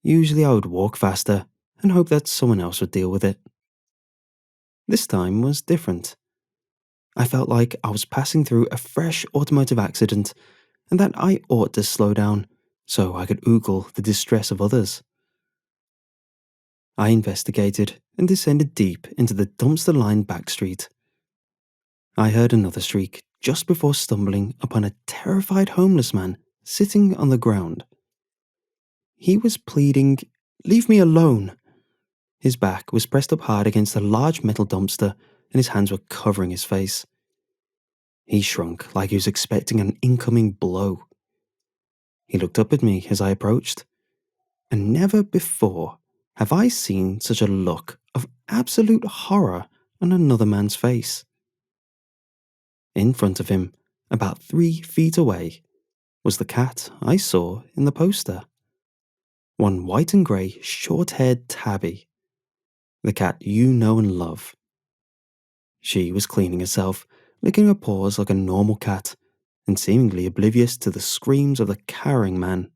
Speaker 1: Usually I would walk faster and hope that someone else would deal with it. This time was different. I felt like I was passing through a fresh automotive accident and that I ought to slow down so I could oogle the distress of others. I investigated and descended deep into the dumpster-lined back street. I heard another shriek just before stumbling upon a terrified homeless man sitting on the ground. He was pleading, "Leave me alone." His back was pressed up hard against a large metal dumpster and his hands were covering his face. He shrunk like he was expecting an incoming blow. He looked up at me as I approached, and never before have I seen such a look of absolute horror on another man's face. In front of him, about 3 feet away, was the cat I saw in the poster. One white and grey, short-haired tabby. The cat you know and love. She was cleaning herself, licking her paws like a normal cat, and seemingly oblivious to the screams of the cowering man.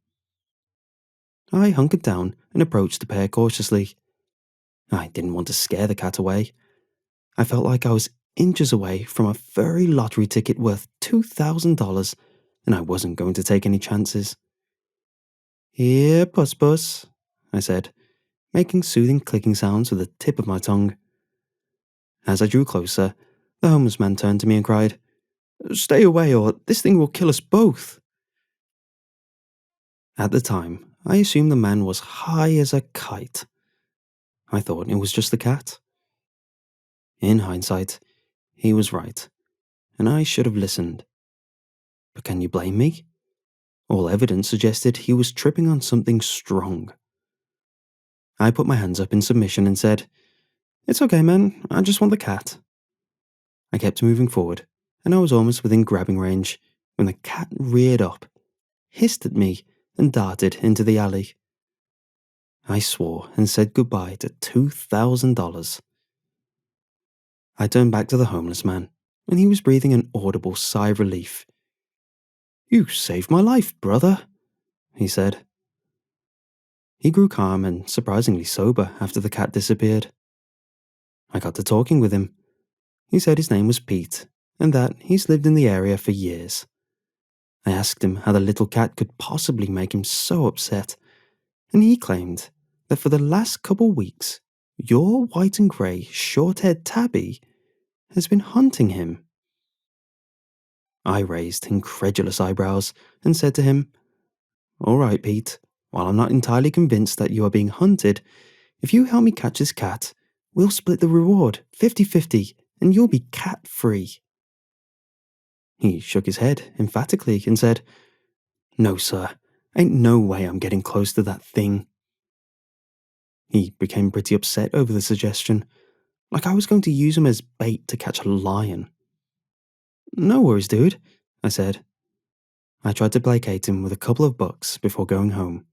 Speaker 1: I hunkered down and approached the pair cautiously. I didn't want to scare the cat away. I felt like I was inches away from a furry lottery ticket worth $2,000, and I wasn't going to take any chances. "Here, Puss Puss," I said, making soothing clicking sounds with the tip of my tongue. As I drew closer, the homeless man turned to me and cried, Stay away or this thing will kill us both. At the time, I assumed the man was high as a kite. I thought it was just the cat. In hindsight, he was right, and I should have listened. But can you blame me? All evidence suggested he was tripping on something strong. I put my hands up in submission and said, "It's okay, man, I just want the cat." I kept moving forward, and I was almost within grabbing range when the cat reared up, hissed at me, and darted into the alley. I swore and said goodbye to $2,000. I turned back to the homeless man, and he was breathing an audible sigh of relief. "You saved my life, brother," he said. He grew calm and surprisingly sober after the cat disappeared. I got to talking with him. He said his name was Pete, and that he's lived in the area for years. I asked him how the little cat could possibly make him so upset, and he claimed that for the last couple weeks, your white and grey short-haired tabby has been hunting him. I raised incredulous eyebrows and said to him, "All right, Pete, while I'm not entirely convinced that you are being hunted, if you help me catch this cat, we'll split the reward 50-50 and you'll be cat-free." He shook his head emphatically and said, "No, sir, ain't no way I'm getting close to that thing." He became pretty upset over the suggestion, like I was going to use him as bait to catch a lion. "No worries, dude," I said. I tried to placate him with a couple of bucks before going home.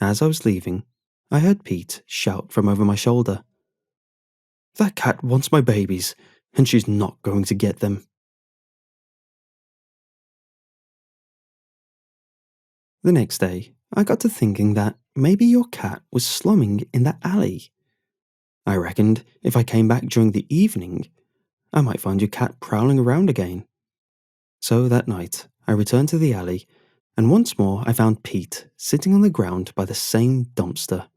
Speaker 1: As I was leaving, I heard Pete shout from over my shoulder, "That cat wants my babies, and she's not going to get them." The next day, I got to thinking that maybe your cat was slumming in that alley. I reckoned if I came back during the evening, I might find your cat prowling around again. So that night, I returned to the alley, and once more I found Pete sitting on the ground by the same dumpster.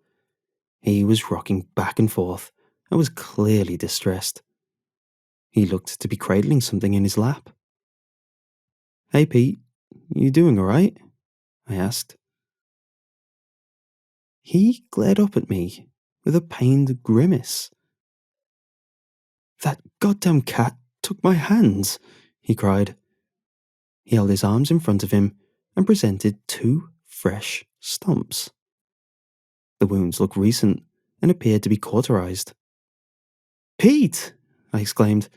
Speaker 1: He was rocking back and forth and was clearly distressed. He looked to be cradling something in his lap. "Hey Pete, you doing alright?" I asked. He glared up at me with a pained grimace. "That goddamn cat took my hands," he cried. He held his arms in front of him and presented 2 fresh stumps. The wounds looked recent and appeared to be cauterized. "Pete!" I exclaimed.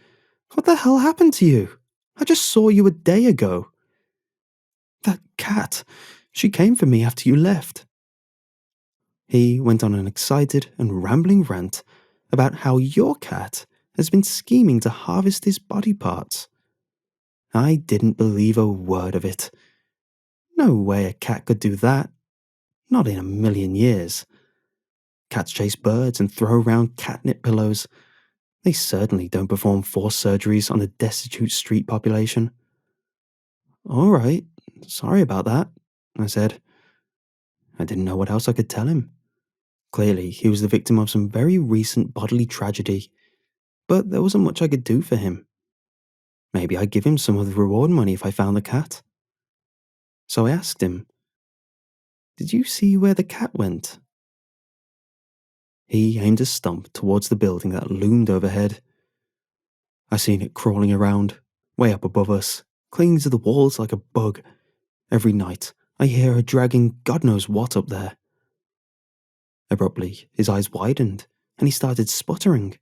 Speaker 1: "What the hell happened to you? I just saw you a day ago." "That cat, she came for me after you left." He went on an excited and rambling rant about how your cat has been scheming to harvest his body parts. I didn't believe a word of it. No way a cat could do that. Not in a million years. Cats chase birds and throw around catnip pillows. They certainly don't perform forced surgeries on the destitute street population. "All right, sorry about that," I said. I didn't know what else I could tell him. Clearly, he was the victim of some very recent bodily tragedy, but there wasn't much I could do for him. Maybe I'd give him some of the reward money if I found the cat. So I asked him, "Did you see where the cat went?" He aimed a stump towards the building that loomed overhead. "I seen it crawling around, way up above us, clinging to the walls like a bug. Every night, I hear her dragging God knows what up there." Abruptly, his eyes widened, and he started sputtering.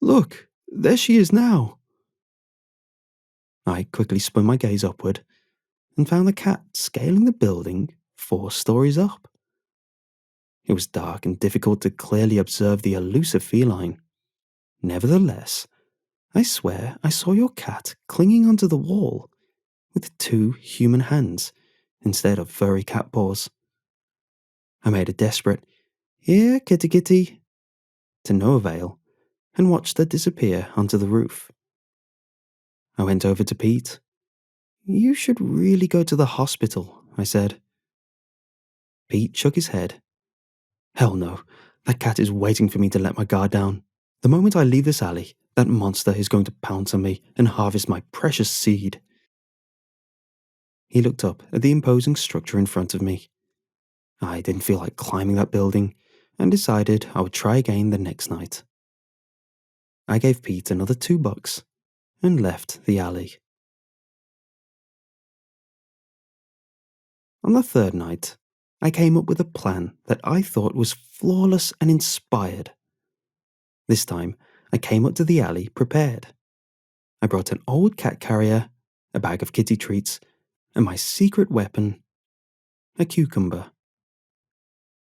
Speaker 1: "Look, there she is now." I quickly spun my gaze upward and found the cat scaling the building 4 stories up. It was dark and difficult to clearly observe the elusive feline. Nevertheless, I swear I saw your cat clinging onto the wall with 2 human hands instead of furry cat paws. I made a desperate, "Here, kitty kitty," to no avail, and watched her disappear onto the roof. I went over to Pete. "You should really go to the hospital," I said. Pete shook his head. "Hell no, that cat is waiting for me to let my guard down. The moment I leave this alley, That monster is going to pounce on me and harvest my precious seed. He looked up at the imposing structure in front of me. I didn't feel like climbing that building and decided I would try again the next night. I gave Pete another $2 and left the alley. On the third night, I came up with a plan that I thought was flawless and inspired. This time, I came up to the alley prepared. I brought an old cat carrier, a bag of kitty treats, and my secret weapon, a cucumber.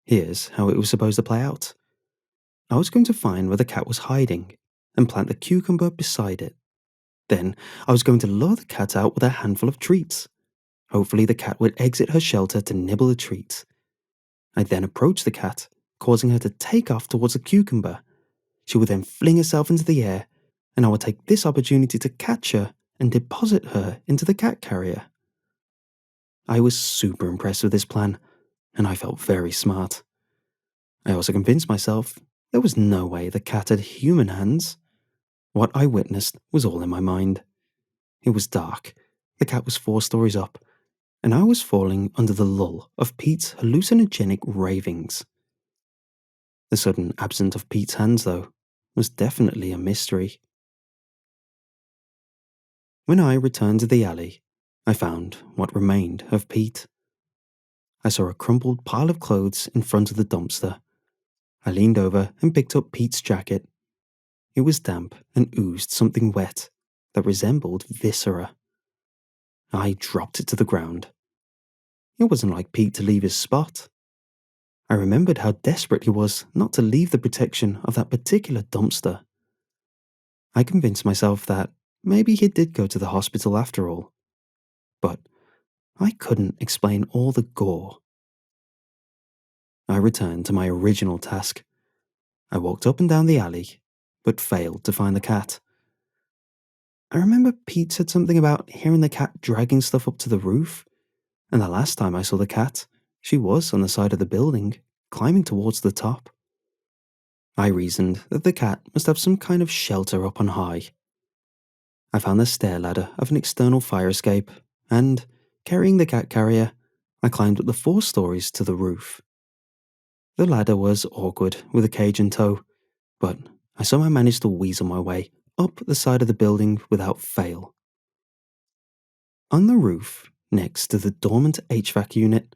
Speaker 1: Here's how it was supposed to play out. I was going to find where the cat was hiding and plant the cucumber beside it. Then I was going to lure the cat out with a handful of treats. Hopefully the cat would exit her shelter to nibble the treats. I'd then approach the cat, causing her to take off towards the cucumber. She would then fling herself into the air, and I would take this opportunity to catch her and deposit her into the cat carrier. I was super impressed with this plan, and I felt very smart. I also convinced myself there was no way the cat had human hands. What I witnessed was all in my mind. It was dark, the cat was 4 stories up, and I was falling under the lull of Pete's hallucinogenic ravings. The sudden absence of Pete's hands, though, was definitely a mystery. When I returned to the alley, I found what remained of Pete. I saw a crumpled pile of clothes in front of the dumpster. I leaned over and picked up Pete's jacket. It was damp and oozed something wet that resembled viscera. I dropped it to the ground. It wasn't like Pete to leave his spot. I remembered how desperate he was not to leave the protection of that particular dumpster. I convinced myself that maybe he did go to the hospital after all. But I couldn't explain all the gore. I returned to my original task. I walked up and down the alley, but failed to find the cat. I remember Pete said something about hearing the cat dragging stuff up to the roof, and the last time I saw the cat, she was on the side of the building, climbing towards the top. I reasoned that the cat must have some kind of shelter up on high. I found the stair ladder of an external fire escape, and, carrying the cat carrier, I climbed up the 4 stories to the roof. The ladder was awkward with a cage in tow, but I somehow managed to weasel my way up the side of the building without fail. On the roof, next to the dormant HVAC unit,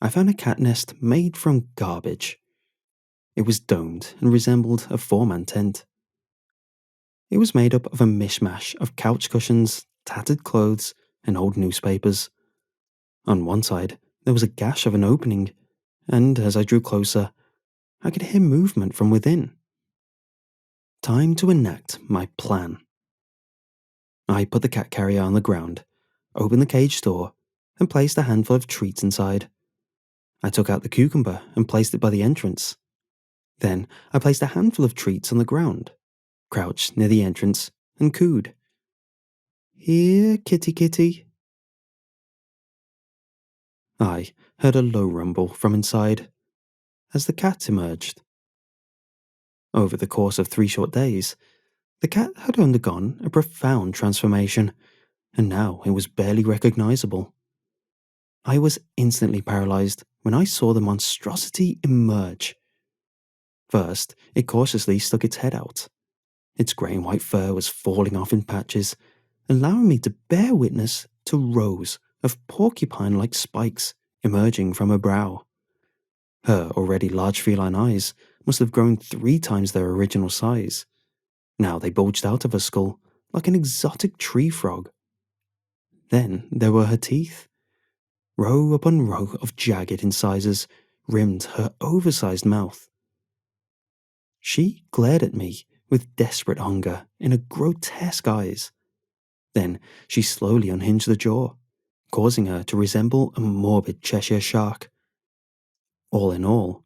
Speaker 1: I found a cat nest made from garbage. It was domed and resembled a 4-man tent. It was made up of a mishmash of couch cushions, tattered clothes, and old newspapers. On one side, there was a gash of an opening, and as I drew closer, I could hear movement from within. Time to enact my plan. I put the cat carrier on the ground, opened the cage door, and placed a handful of treats inside. I took out the cucumber and placed it by the entrance. Then I placed a handful of treats on the ground, crouched near the entrance, and cooed. "Here, kitty kitty." I heard a low rumble from inside as the cat emerged. Over the course of 3 short days, the cat had undergone a profound transformation, and now it was barely recognizable. I was instantly paralyzed when I saw the monstrosity emerge. First, it cautiously stuck its head out. Its grey and white fur was falling off in patches, allowing me to bear witness to rows of porcupine-like spikes emerging from her brow. Her already large feline eyes must have grown 3 times their original size. Now they bulged out of her skull like an exotic tree frog. Then there were her teeth. Row upon row of jagged incisors rimmed her oversized mouth. She glared at me with desperate hunger in her grotesque eyes. Then she slowly unhinged the jaw, causing her to resemble a morbid Cheshire shark. All in all,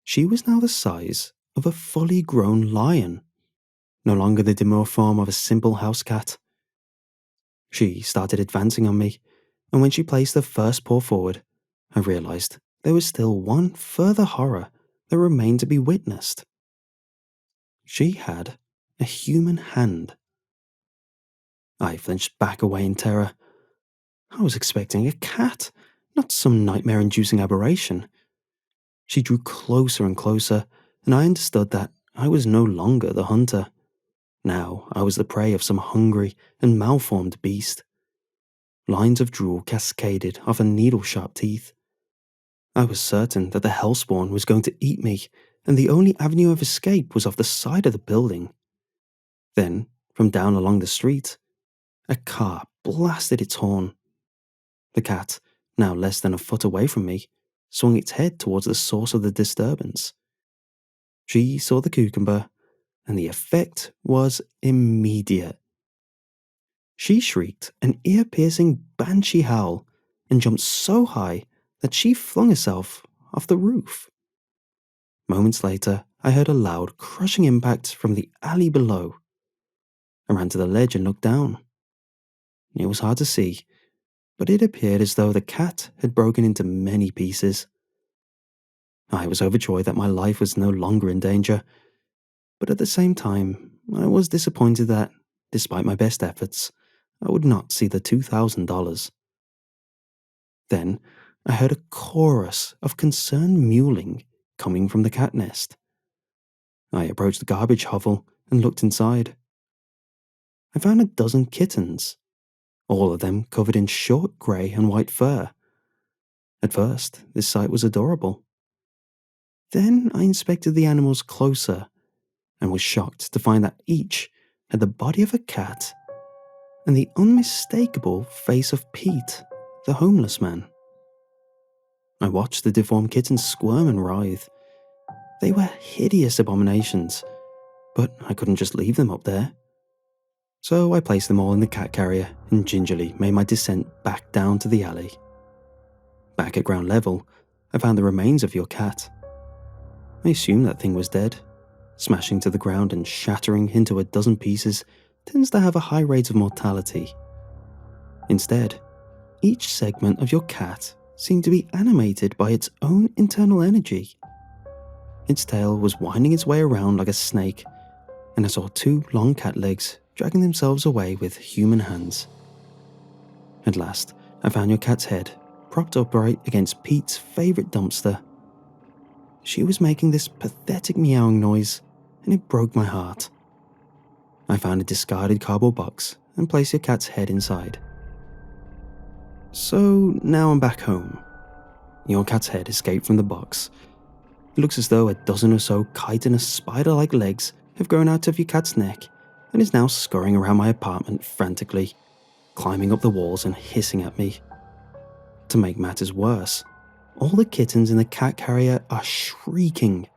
Speaker 1: she was now the size of a fully grown lion, no longer the demure form of a simple house cat. She started advancing on me, and when she placed her first paw forward, I realized there was still one further horror that remained to be witnessed. She had a human hand. I flinched back away in terror. I was expecting a cat, not some nightmare-inducing aberration. She drew closer and closer, and I understood that I was no longer the hunter. Now I was the prey of some hungry and malformed beast. Lines of drool cascaded off her needle-sharp teeth. I was certain that the hellspawn was going to eat me, and the only avenue of escape was off the side of the building. Then, from down along the street, a car blasted its horn. The cat, now less than a foot away from me, swung its head towards the source of the disturbance. She saw the cucumber, and the effect was immediate. She shrieked an ear-piercing banshee howl and jumped so high that she flung herself off the roof. Moments later, I heard a loud, crushing impact from the alley below. I ran to the ledge and looked down. It was hard to see, but it appeared as though the cat had broken into many pieces. I was overjoyed that my life was no longer in danger, but at the same time, I was disappointed that, despite my best efforts, I would not see the $2,000. Then, I heard a chorus of concerned mewling coming from the cat nest. I approached the garbage hovel and looked inside. I found a dozen kittens, all of them covered in short grey and white fur. At first, this sight was adorable. Then I inspected the animals closer and was shocked to find that each had the body of a cat and the unmistakable face of Pete, the homeless man. I watched the deformed kittens squirm and writhe. They were hideous abominations, but I couldn't just leave them up there. So I placed them all in the cat carrier and gingerly made my descent back down to the alley. Back at ground level, I found the remains of your cat. I assumed that thing was dead. Smashing to the ground and shattering into a dozen pieces tends to have a high rate of mortality. Instead, each segment of your cat seemed to be animated by its own internal energy. Its tail was winding its way around like a snake, and I saw two long cat legs dragging themselves away with human hands. At last, I found your cat's head, propped upright against Pete's favourite dumpster. She was making this pathetic meowing noise, and it broke my heart. I found a discarded cardboard box and placed your cat's head inside. So now I'm back home. Your cat's head escaped from the box. It looks as though a dozen or so chitinous spider-like legs have grown out of your cat's neck and is now scurrying around my apartment frantically, climbing up the walls and hissing at me. To make matters worse, all the kittens in the cat carrier are shrieking.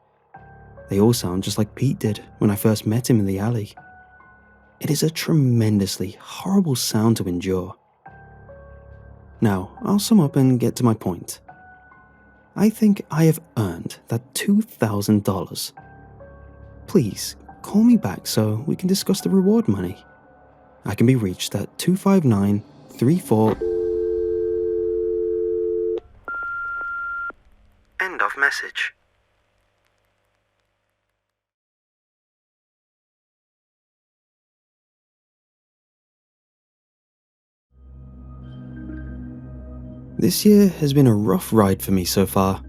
Speaker 1: They all sound just like Pete did when I first met him in the alley. It is a tremendously horrible sound to endure. Now, I'll sum up and get to my point. I think I have earned that $2,000. Please, call me back so we can discuss the reward money. I can be reached at 25934. End of message. This year has been a rough ride for me so far.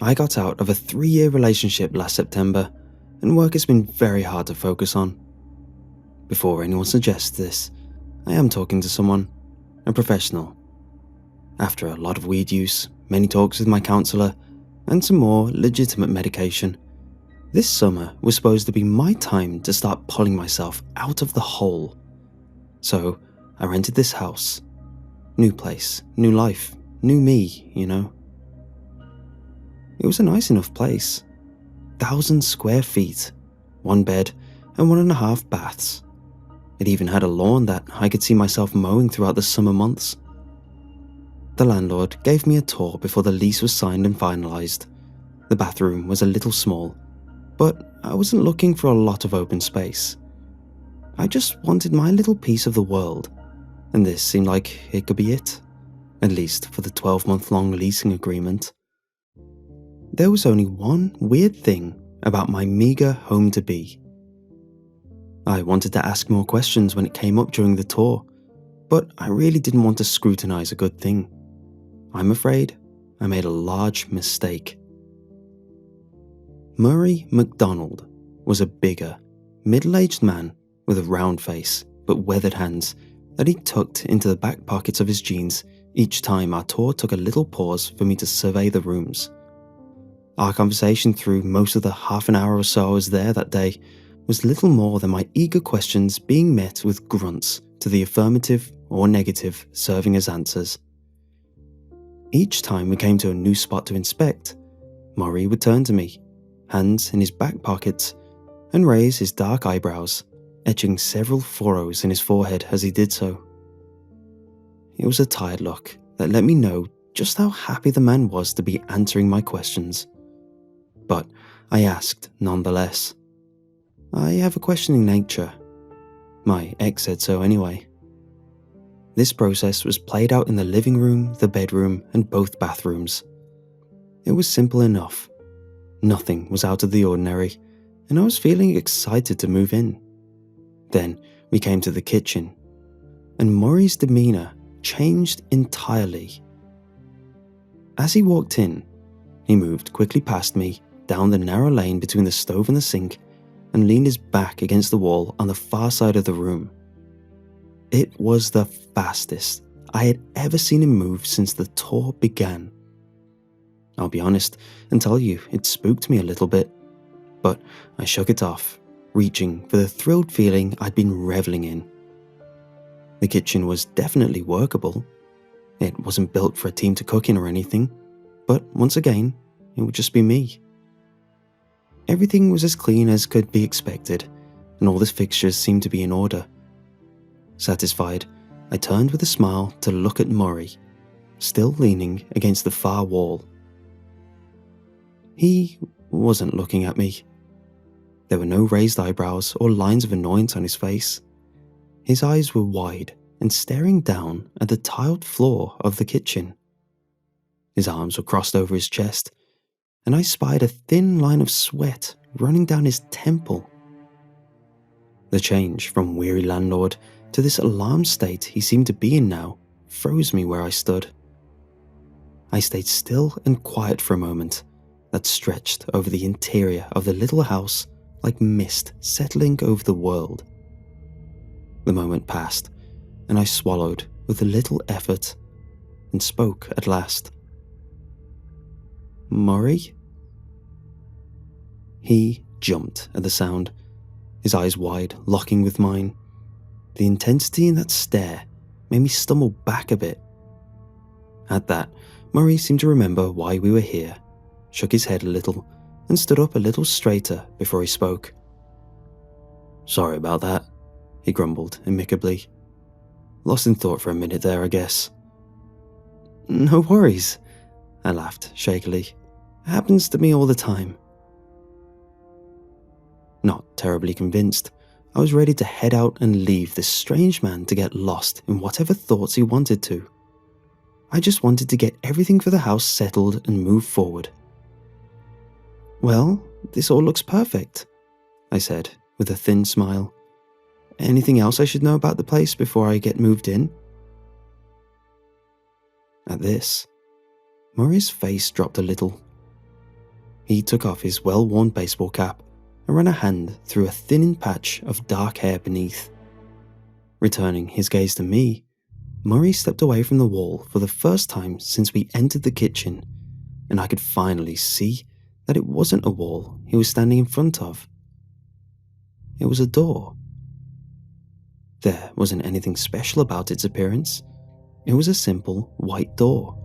Speaker 1: I got out of a 3-year relationship last September, and work has been very hard to focus on. Before anyone suggests this, I am talking to someone, a professional. After a lot of weed use, many talks with my counsellor, and some more legitimate medication, this summer was supposed to be my time to start pulling myself out of the hole. So I rented this house. New place, new life, new me, you know. It was a nice enough place. 1,000 square feet, 1 bed, and 1.5 baths. It even had a lawn that I could see myself mowing throughout the summer months. The landlord gave me a tour before the lease was signed and finalised. The bathroom was a little small, but I wasn't looking for a lot of open space. I just wanted my little piece of the world, and this seemed like it could be it, at least for the 12-month-long leasing agreement. There was only one weird thing about my meagre home-to-be. I wanted to ask more questions when it came up during the tour, but I really didn't want to scrutinize a good thing. I'm afraid I made a large mistake. Murray MacDonald was a bigger, middle-aged man with a round face but weathered hands that he tucked into the back pockets of his jeans each time our tour took a little pause for me to survey the rooms. Our conversation through most of the half an hour or so I was there that day was little more than my eager questions being met with grunts to the affirmative or negative serving as answers. Each time we came to a new spot to inspect, Murray would turn to me, hands in his back pockets, and raise his dark eyebrows, etching several furrows in his forehead as he did so. It was a tired look that let me know just how happy the man was to be answering my questions. But I asked nonetheless. I have a questioning nature. My ex said so anyway. This process was played out in the living room, the bedroom, and both bathrooms. It was simple enough. Nothing was out of the ordinary, and I was feeling excited to move in. Then we came to the kitchen, and Murray's demeanour changed entirely. As he walked in, he moved quickly past me down the narrow lane between the stove and the sink and leaned his back against the wall on the far side of the room. It was the fastest I had ever seen him move since the tour began. I'll be honest and tell you it spooked me a little bit, but I shook it off, reaching for the thrilled feeling I'd been reveling in. The kitchen was definitely workable. It wasn't built for a team to cook in or anything, but once again, it would just be me. Everything was as clean as could be expected, and all the fixtures seemed to be in order. Satisfied, I turned with a smile to look at Murray, still leaning against the far wall. He wasn't looking at me. There were no raised eyebrows or lines of annoyance on his face. His eyes were wide and staring down at the tiled floor of the kitchen. His arms were crossed over his chest, and I spied a thin line of sweat running down his temple. The change from weary landlord to this alarmed state he seemed to be in now froze me where I stood. I stayed still and quiet for a moment that stretched over the interior of the little house like mist settling over the world. The moment passed, and I swallowed with a little effort and spoke at last. "Murray?" He jumped at the sound, his eyes wide, locking with mine. The intensity in that stare made me stumble back a bit. At that, Murray seemed to remember why we were here, shook his head a little, and stood up a little straighter before he spoke. "Sorry about that," he grumbled amicably. "Lost in thought for a minute there, I guess." "No worries," I laughed shakily. "It happens to me all the time." Not terribly convinced, I was ready to head out and leave this strange man to get lost in whatever thoughts he wanted to. I just wanted to get everything for the house settled and move forward. "Well, this all looks perfect," I said with a thin smile. "Anything else I should know about the place before I get moved in?" At this, Murray's face dropped a little. He took off his well-worn baseball cap and ran a hand through a thinning patch of dark hair beneath. Returning his gaze to me, Murray stepped away from the wall for the first time since we entered the kitchen, and I could finally see that it wasn't a wall he was standing in front of. It was a door. There wasn't anything special about its appearance. It was a simple white door.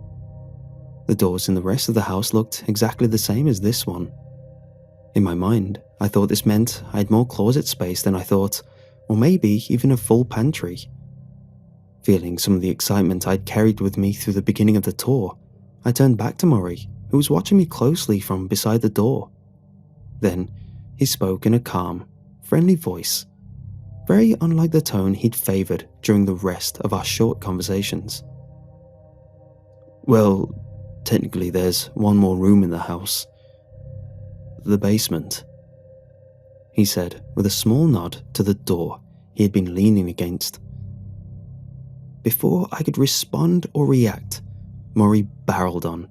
Speaker 1: The doors in the rest of the house looked exactly the same as this one. In my mind, I thought this meant I had more closet space than I thought, or maybe even a full pantry. Feeling some of the excitement I'd carried with me through the beginning of the tour, I turned back to Murray, who was watching me closely from beside the door. Then he spoke in a calm, friendly voice, very unlike the tone he'd favoured during the rest of our short conversations. "Well, technically there's one more room in the house. The basement." he said with a small nod to the door he had been leaning against. Before I could respond or react, Murray barreled on.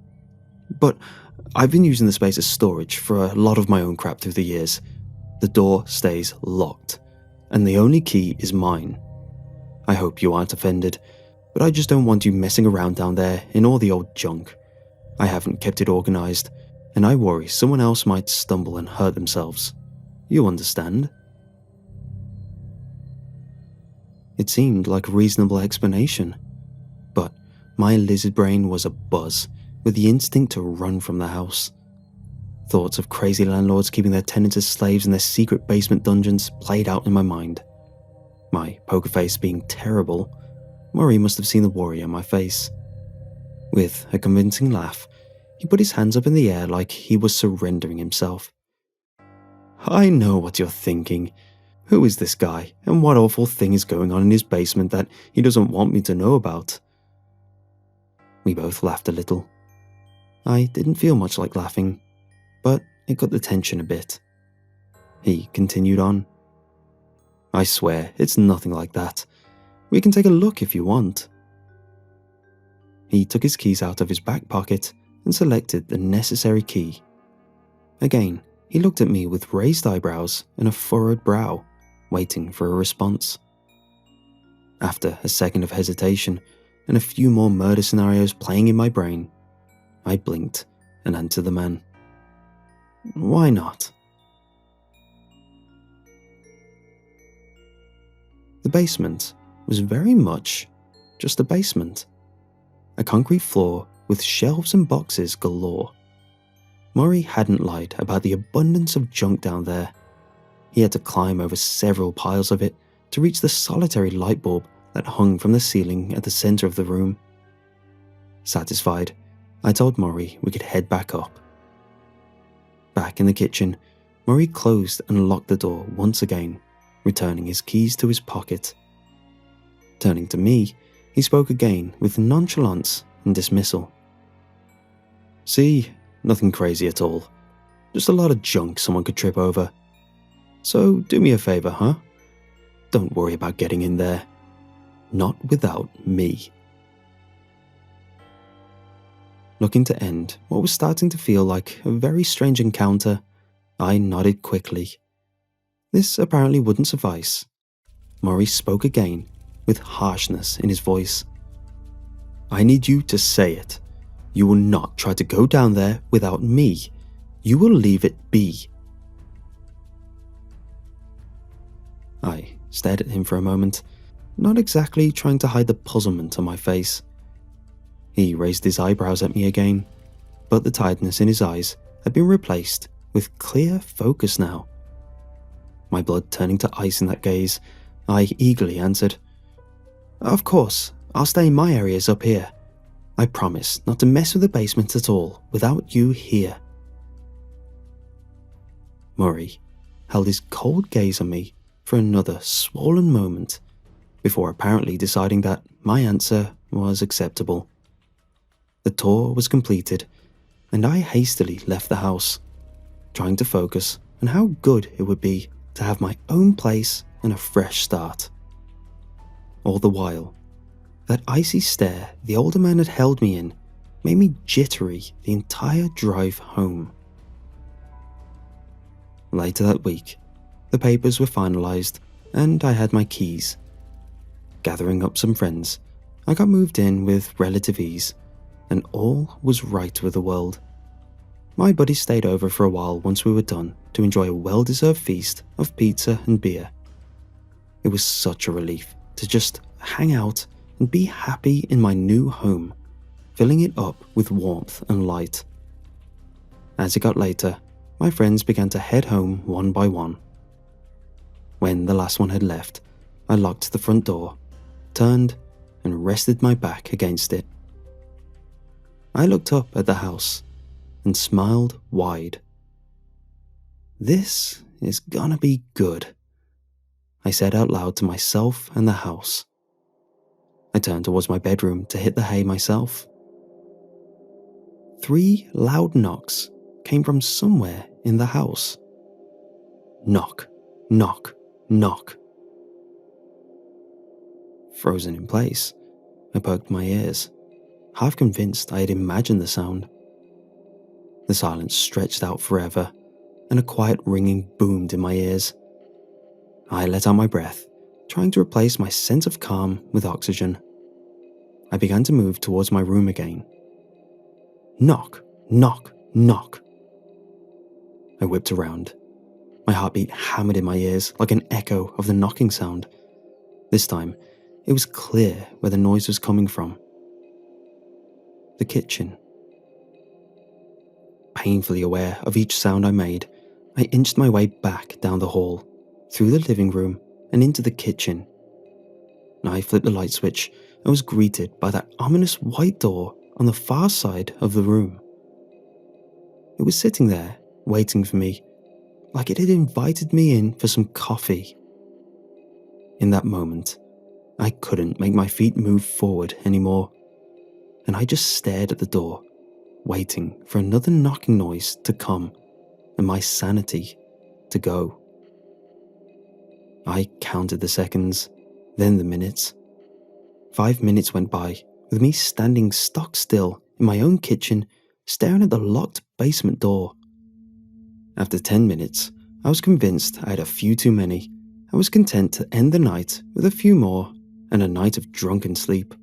Speaker 1: But I've been using the space as storage for a lot of my own crap through the years. The door stays locked, and the only key is mine. I hope you aren't offended, but I just don't want you messing around down there in all the old junk. I haven't kept it organized, and I worry someone else might stumble and hurt themselves. You understand? It seemed like a reasonable explanation, but my lizard brain was abuzz with the instinct to run from the house. Thoughts of crazy landlords keeping their tenants as slaves in their secret basement dungeons played out in my mind. My poker face being terrible, Murray must have seen the worry on my face. With a convincing laugh, he put his hands up in the air like he was surrendering himself. I know what you're thinking. Who is this guy, and what awful thing is going on in his basement that he doesn't want me to know about? We both laughed a little. I didn't feel much like laughing, but it cut the tension a bit. He continued on. I swear, it's nothing like that. We can take a look if you want. He took his keys out of his back pocket and selected the necessary key. Again, he looked at me with raised eyebrows and a furrowed brow, waiting for a response. After a second of hesitation and a few more murder scenarios playing in my brain, I blinked and answered the man. Why not? The basement was very much just a basement. A concrete floor with shelves and boxes galore. Murray hadn't lied about the abundance of junk down there. He had to climb over several piles of it to reach the solitary light bulb that hung from the ceiling at the center of the room. Satisfied, I told Murray we could head back up. Back in the kitchen, Murray closed and locked the door once again, returning his keys to his pocket. Turning to me, he spoke again with nonchalance and dismissal. See, nothing crazy at all. Just a lot of junk someone could trip over. So do me a favor, huh? Don't worry about getting in there. Not without me. Looking to end what was starting to feel like a very strange encounter, I nodded quickly. This apparently wouldn't suffice. Murray spoke again, with harshness in his voice. I need you to say it. You will not try to go down there without me. You will leave it be. I stared at him for a moment, not exactly trying to hide the puzzlement on my face. He raised his eyebrows at me again, but the tiredness in his eyes had been replaced with clear focus now. My blood turning to ice in that gaze, I eagerly answered, Of course, I'll stay in my areas up here. I promise not to mess with the basement at all without you here. Murray held his cold gaze on me for another swollen moment before apparently deciding that my answer was acceptable. The tour was completed, and I hastily left the house, trying to focus on how good it would be to have my own place and a fresh start. All the while, that icy stare the older man had held me in made me jittery the entire drive home. Later that week, the papers were finalized and I had my keys. Gathering up some friends, I got moved in with relative ease, and all was right with the world. My buddies stayed over for a while once we were done to enjoy a well-deserved feast of pizza and beer. It was such a relief to just hang out and be happy in my new home, filling it up with warmth and light. As it got later, my friends began to head home one by one. When the last one had left, I locked the front door, turned, and rested my back against it. I looked up at the house and smiled wide. This is gonna be good, I said out loud to myself and the house. I turned towards my bedroom to hit the hay myself. 3 loud knocks came from somewhere in the house. Knock, knock, knock. Frozen in place, I perked my ears, half convinced I had imagined the sound. The silence stretched out forever, and a quiet ringing boomed in my ears. I let out my breath, trying to replace my sense of calm with oxygen. I began to move towards my room again. Knock, knock, knock. I whipped around. My heartbeat hammered in my ears like an echo of the knocking sound. This time, it was clear where the noise was coming from. The kitchen. Painfully aware of each sound I made, I inched my way back down the hall, through the living room and into the kitchen. I flipped the light switch and was greeted by that ominous white door on the far side of the room. It was sitting there, waiting for me, like it had invited me in for some coffee. In that moment, I couldn't make my feet move forward anymore, and I just stared at the door, waiting for another knocking noise to come and my sanity to go. I counted the seconds, then the minutes. 5 minutes went by, with me standing stock still in my own kitchen, staring at the locked basement door. After 10 minutes, I was convinced I had a few too many and was content to end the night with a few more and a night of drunken sleep.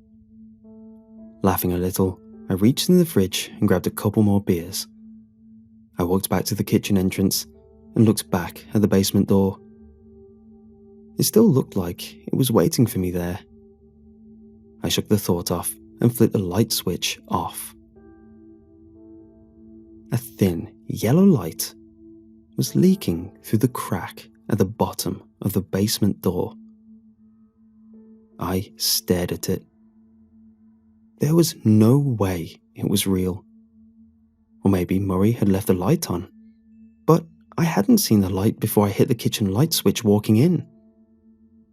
Speaker 1: Laughing a little, I reached in the fridge and grabbed a couple more beers. I walked back to the kitchen entrance and looked back at the basement door. It still looked like it was waiting for me there. I shook the thought off and flipped the light switch off. A thin, yellow light was leaking through the crack at the bottom of the basement door. I stared at it. There was no way it was real. Or maybe Murray had left the light on. But I hadn't seen the light before I hit the kitchen light switch walking in.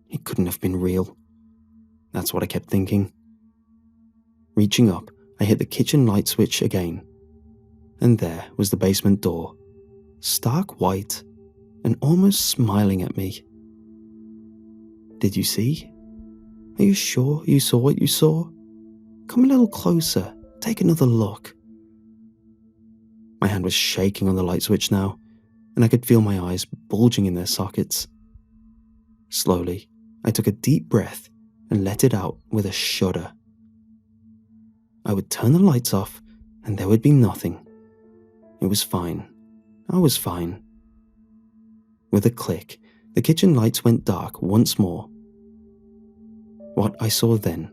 Speaker 1: It couldn't have been real. That's what I kept thinking. Reaching up, I hit the kitchen light switch again. And there was the basement door, stark white and almost smiling at me. Did you see? Are you sure you saw what you saw? Come a little closer, take another look. My hand was shaking on the light switch now, and I could feel my eyes bulging in their sockets. Slowly, I took a deep breath and let it out with a shudder. I would turn the lights off, and there would be nothing. It was fine. I was fine. With a click, the kitchen lights went dark once more. What I saw then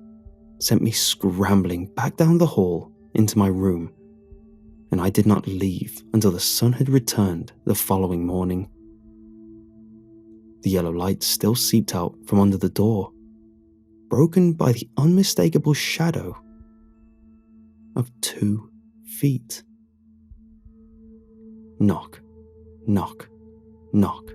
Speaker 1: sent me scrambling back down the hall into my room, and I did not leave until the sun had returned the following morning. The yellow light still seeped out from under the door, broken by the unmistakable shadow of 2 feet. Knock, knock, knock.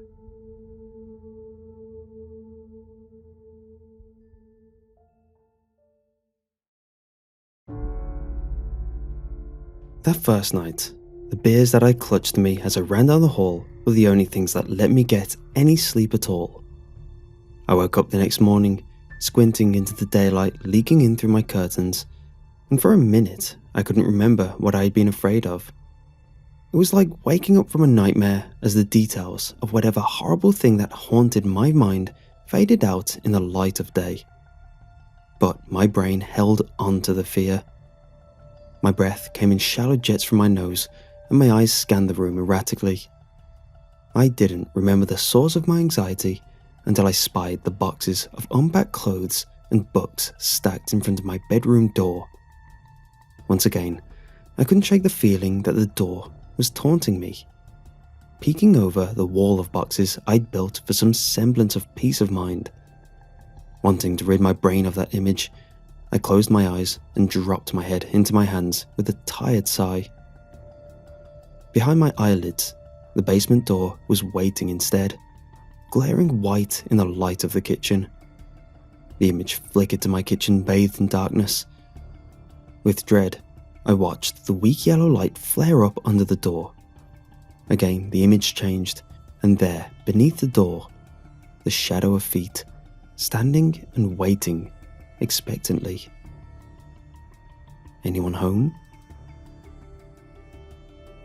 Speaker 1: That first night, the beers that I clutched to me as I ran down the hall were the only things that let me get any sleep at all. I woke up the next morning, squinting into the daylight leaking in through my curtains, and for a minute I couldn't remember what I had been afraid of. It was like waking up from a nightmare as the details of whatever horrible thing that haunted my mind faded out in the light of day. But my brain held on to the fear. My breath came in shallow jets from my nose, and my eyes scanned the room erratically. I didn't remember the source of my anxiety until I spied the boxes of unpacked clothes and books stacked in front of my bedroom door. Once again, I couldn't shake the feeling that the door was taunting me. Peeking over the wall of boxes I'd built for some semblance of peace of mind. Wanting to rid my brain of that image, I closed my eyes and dropped my head into my hands with a tired sigh. Behind my eyelids, the basement door was waiting instead, glaring white in the light of the kitchen. The image flickered to my kitchen bathed in darkness. With dread, I watched the weak yellow light flare up under the door. Again, the image changed, and there, beneath the door, the shadow of feet, standing and waiting expectantly. Anyone home?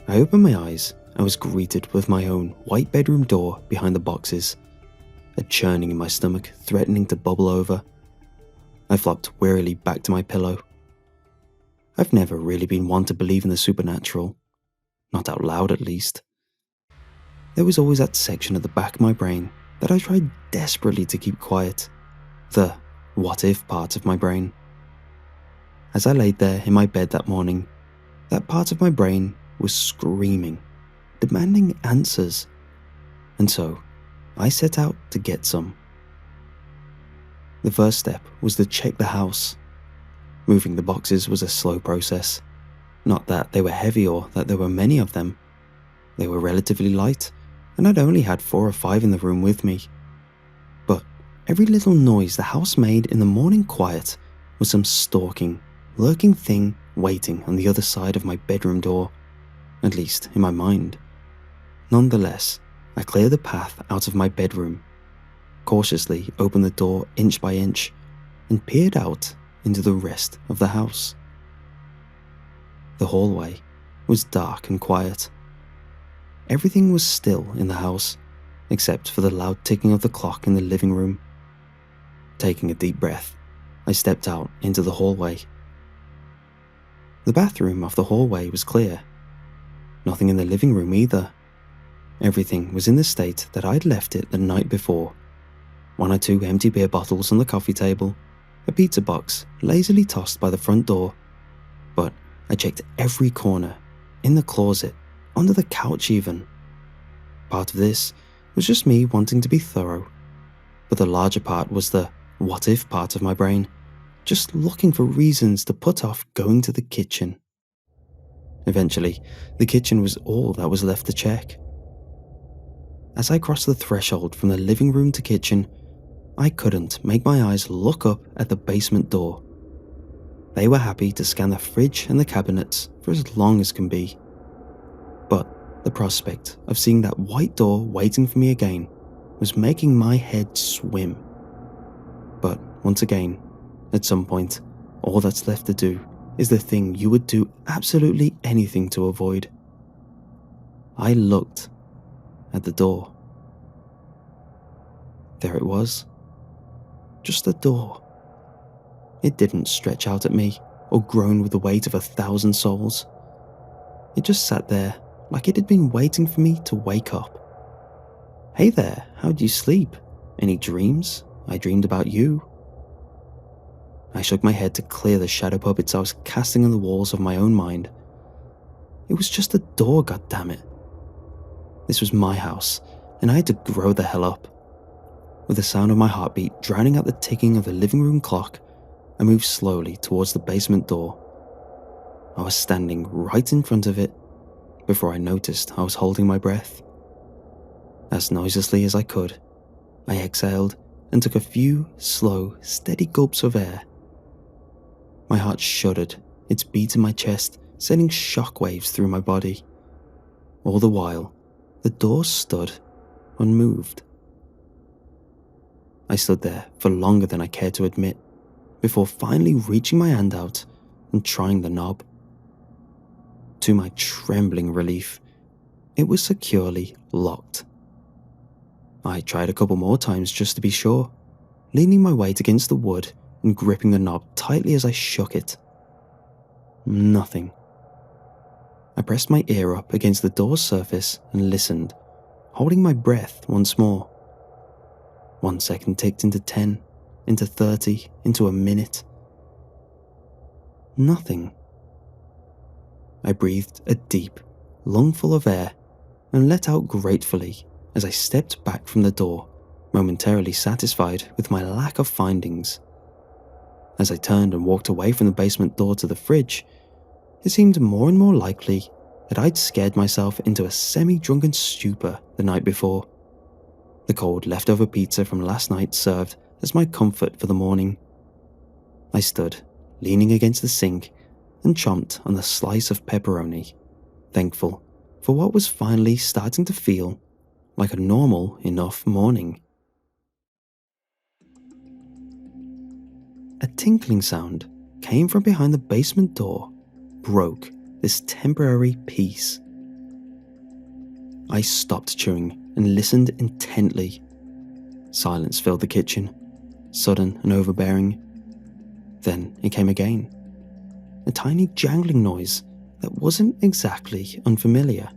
Speaker 1: I opened my eyes and was greeted with my own white bedroom door behind the boxes, a churning in my stomach threatening to bubble over. I flopped wearily back to my pillow. I've never really been one to believe in the supernatural, not out loud at least. There was always that section at the back of my brain that I tried desperately to keep quiet, the what if part of my brain. As I laid there in my bed that morning, that part of my brain was screaming, demanding answers, and so I set out to get some. The first step was to check the house. Moving the boxes was a slow process. Not that they were heavy or that there were many of them. They were relatively light, and I'd only had 4 or 5 in the room with me. But every little noise the house made in the morning quiet was some stalking, lurking thing waiting on the other side of my bedroom door, at least in my mind. Nonetheless, I cleared the path out of my bedroom, cautiously opened the door inch by inch, and peered out into the rest of the house. The hallway was dark and quiet. Everything was still in the house, except for the loud ticking of the clock in the living room. Taking a deep breath, I stepped out into the hallway. The bathroom off the hallway was clear. Nothing in the living room either. Everything was in the state that I'd left it the night before. 1 or 2 empty beer bottles on the coffee table, a pizza box lazily tossed by the front door. But I checked every corner, in the closet, under the couch even. Part of this was just me wanting to be thorough, but the larger part was the what if part of my brain, just looking for reasons to put off going to the kitchen. Eventually, the kitchen was all that was left to check. As I crossed the threshold from the living room to kitchen, I couldn't make my eyes look up at the basement door. They were happy to scan the fridge and the cabinets for as long as can be. But the prospect of seeing that white door waiting for me again was making my head swim. But once again, at some point, all that's left to do is the thing you would do absolutely anything to avoid. I looked at the door. There it was. Just a door. It didn't stretch out at me or groan with the weight of 1,000 souls. It just sat there like it had been waiting for me to wake up. Hey there, how'd you sleep? Any dreams? I dreamed about you. I shook my head to clear the shadow puppets I was casting on the walls of my own mind. It was just a door, goddammit. This was my house, and I had to grow the hell up. With the sound of my heartbeat drowning out the ticking of the living room clock, I moved slowly towards the basement door. I was standing right in front of it before I noticed I was holding my breath. As noiselessly as I could, I exhaled and took a few slow, steady gulps of air. My heart shuddered, its beat in my chest sending shockwaves through my body. All the while, the door stood unmoved. I stood there for longer than I cared to admit, before finally reaching my hand out and trying the knob. To my trembling relief, it was securely locked. I tried a couple more times just to be sure, leaning my weight against the wood and gripping the knob tightly as I shook it. Nothing. I pressed my ear up against the door's surface and listened, holding my breath once more. 1 second ticked into 10, into 30, into a minute. Nothing. I breathed a deep, lungful of air and let out gratefully as I stepped back from the door, momentarily satisfied with my lack of findings. As I turned and walked away from the basement door to the fridge, it seemed more and more likely that I'd scared myself into a semi-drunken stupor the night before. The cold leftover pizza from last night served as my comfort for the morning. I stood, leaning against the sink, and chomped on the slice of pepperoni, thankful for what was finally starting to feel like a normal enough morning. tinkling sound came from behind the basement door, broke this temporary peace. I stopped chewing and listened intently. Silence filled the kitchen, sudden and overbearing. Then it came again, a tiny jangling noise that wasn't exactly unfamiliar.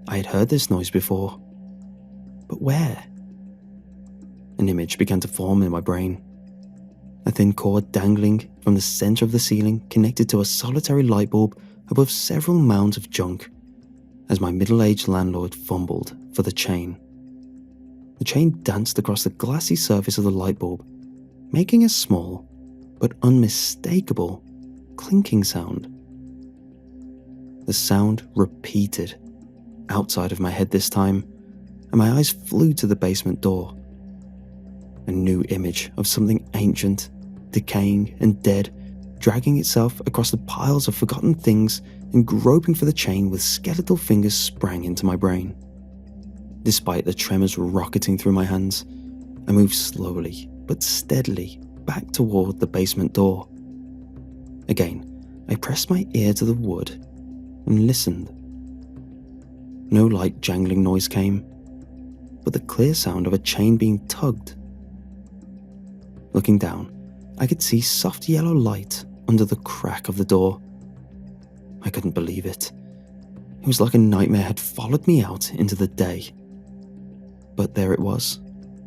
Speaker 1: I had heard this noise before, but where? An image began to form in my brain. A thin cord dangling from the center of the ceiling connected to a solitary light bulb above several mounds of junk, as my middle-aged landlord fumbled for the chain. The chain danced across the glassy surface of the light bulb, making a small but unmistakable clinking sound. The sound repeated, outside of my head this time, and my eyes flew to the basement door. A new image of something ancient, decaying and dead, dragging itself across the piles of forgotten things and groping for the chain with skeletal fingers sprang into my brain. Despite the tremors rocketing through my hands, I moved slowly but steadily back toward the basement door. Again, I pressed my ear to the wood and listened. No light jangling noise came, but the clear sound of a chain being tugged. Looking down, I could see soft yellow light under the crack of the door. I couldn't believe it. It was like a nightmare had followed me out into the day. But there it was,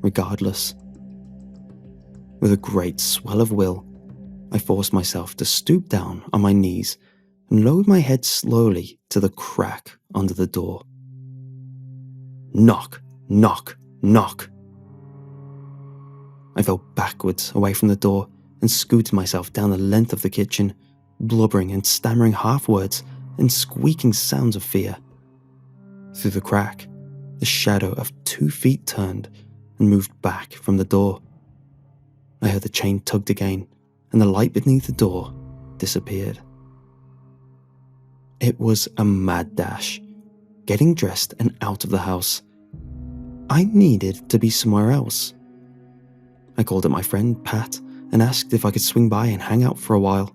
Speaker 1: regardless. With a great swell of will, I forced myself to stoop down on my knees and lowered my head slowly to the crack under the door. Knock, knock, knock. I fell backwards away from the door and scooted myself down the length of the kitchen, blubbering and stammering half words and squeaking sounds of fear. Through the crack, the shadow of 2 feet turned and moved back from the door. I heard the chain tugged again, and the light beneath the door disappeared. It was a mad dash, getting dressed and out of the house. I needed to be somewhere else. I called up my friend Pat and asked if I could swing by and hang out for a while.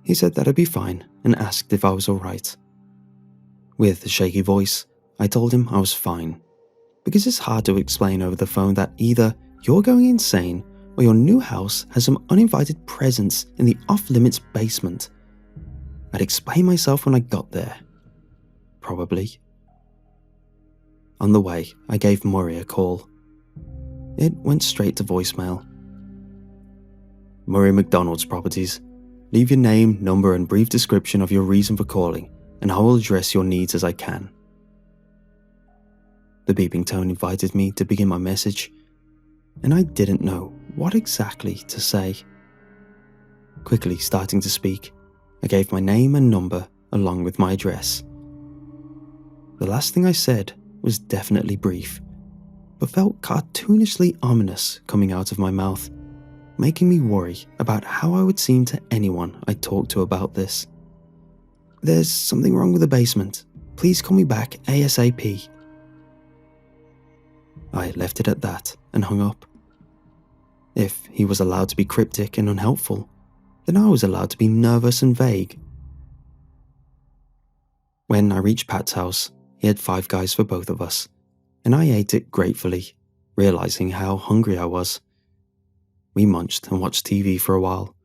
Speaker 1: He said that'd be fine and asked if I was alright. With a shaky voice, I told him I was fine, because it's hard to explain over the phone that either you're going insane or your new house has some uninvited presence in the off-limits basement. I'd explain myself when I got there. Probably. On the way, I gave Murray a call. It went straight to voicemail. Murray McDonald's Properties. Leave your name, number and brief description of your reason for calling, and I will address your needs as I can. The beeping tone invited me to begin my message, and I didn't know what exactly to say. Quickly starting to speak, I gave my name and number along with my address. The last thing I said was definitely brief, but felt cartoonishly ominous coming out of my mouth, making me worry about how I would seem to anyone I talked to about this. There's something wrong with the basement. Please call me back ASAP. I left it at that and hung up. If he was allowed to be cryptic and unhelpful, then I was allowed to be nervous and vague. When I reached Pat's house, he had 5 guys for both of us, and I ate it gratefully, realizing how hungry I was. We munched and watched TV for a while,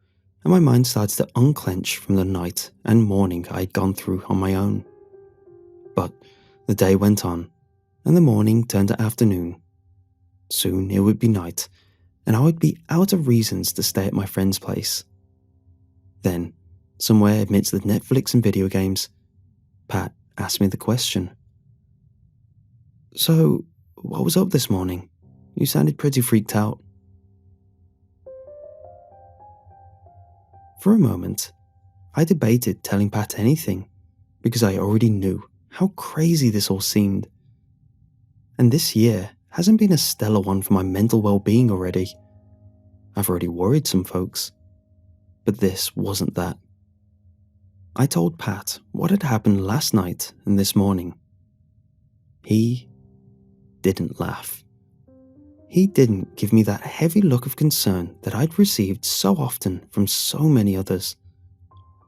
Speaker 1: and my mind started to unclench from the night and morning I had gone through on my own. But the day went on, and the morning turned to afternoon. Soon it would be night, and I would be out of reasons to stay at my friend's place. Then, somewhere amidst the Netflix and video games, Pat asked me the question. So, what was up this morning? You sounded pretty freaked out. For a moment, I debated telling Pat anything, because I already knew how crazy this all seemed. And this year hasn't been a stellar one for my mental well-being already. I've already worried some folks, but this wasn't that. I told Pat what had happened last night and this morning. He didn't laugh. he didn't give me that heavy look of concern that I'd received so often from so many others.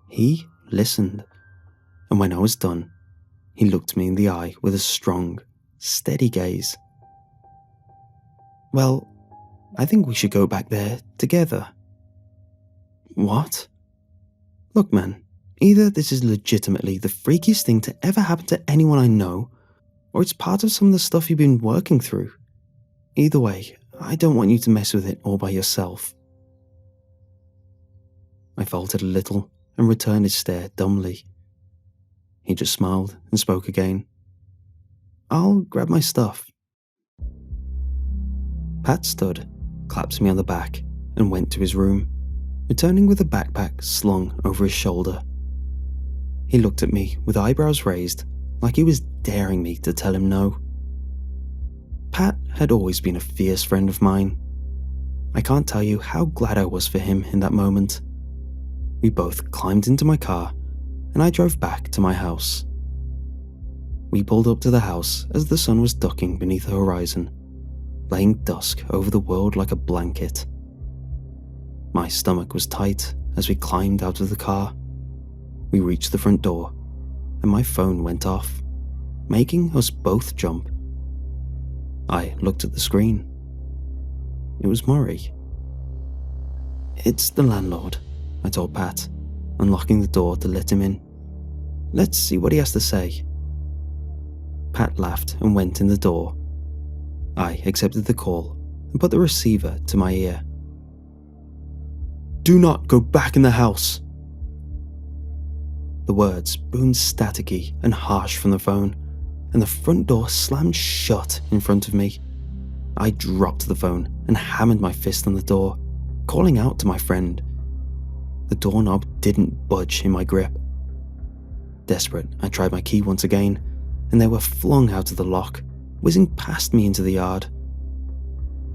Speaker 1: He listened, and when I was done, he looked me in the eye with a strong, steady gaze. "Well, I think we should go back there together." "What?" "Look, man, either this is legitimately the freakiest thing to ever happen to anyone I know, or it's part of some of the stuff you've been working through. Either way, I don't want you to mess with it all by yourself." I faltered a little and returned his stare dumbly. He just smiled and spoke again. "I'll grab my stuff." Pat stood, clapped me on the back, and went to his room, returning with a backpack slung over his shoulder. He looked at me with eyebrows raised, like he was daring me to tell him no. Pat had always been a fierce friend of mine. I can't tell you how glad I was for him in that moment. We both climbed into my car, and I drove back to my house. We pulled up to the house as the sun was ducking beneath the horizon, laying dusk over the world like a blanket. My stomach was tight as we climbed out of the car. We reached the front door, and my phone went off, making us both jump. I looked at the screen. It was Murray. "It's the landlord," I told Pat, unlocking the door to let him in. "Let's see what he has to say." Pat laughed and went in the door. I accepted the call and put the receiver to my ear. "Do not go back in the house." The words boomed staticky and harsh from the phone, and the front door slammed shut in front of me. I dropped the phone and hammered my fist on the door, calling out to my friend. The doorknob didn't budge in my grip. Desperate, I tried my key once again, and they were flung out of the lock, whizzing past me into the yard.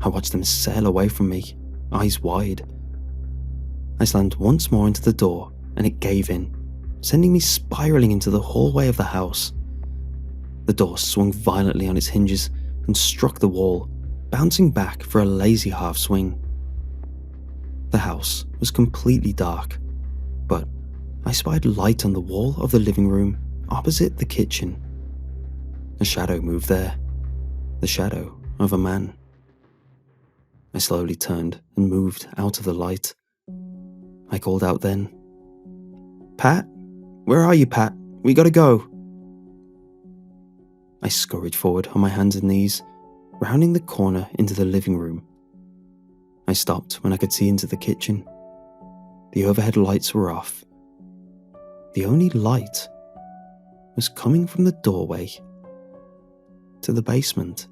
Speaker 1: I watched them sail away from me, eyes wide. I slammed once more into the door, and it gave in, sending me spiraling into the hallway of the house. The door swung violently on its hinges and struck the wall, bouncing back for a lazy half swing. The house was completely dark, but I spied light on the wall of the living room opposite the kitchen. A shadow moved there, the shadow of a man. I slowly turned and moved out of the light. I called out then, "Pat? Where are you, Pat? We gotta go." I scurried forward on my hands and knees, rounding the corner into the living room. I stopped when I could see into the kitchen. The overhead lights were off. The only light was coming from the doorway to the basement.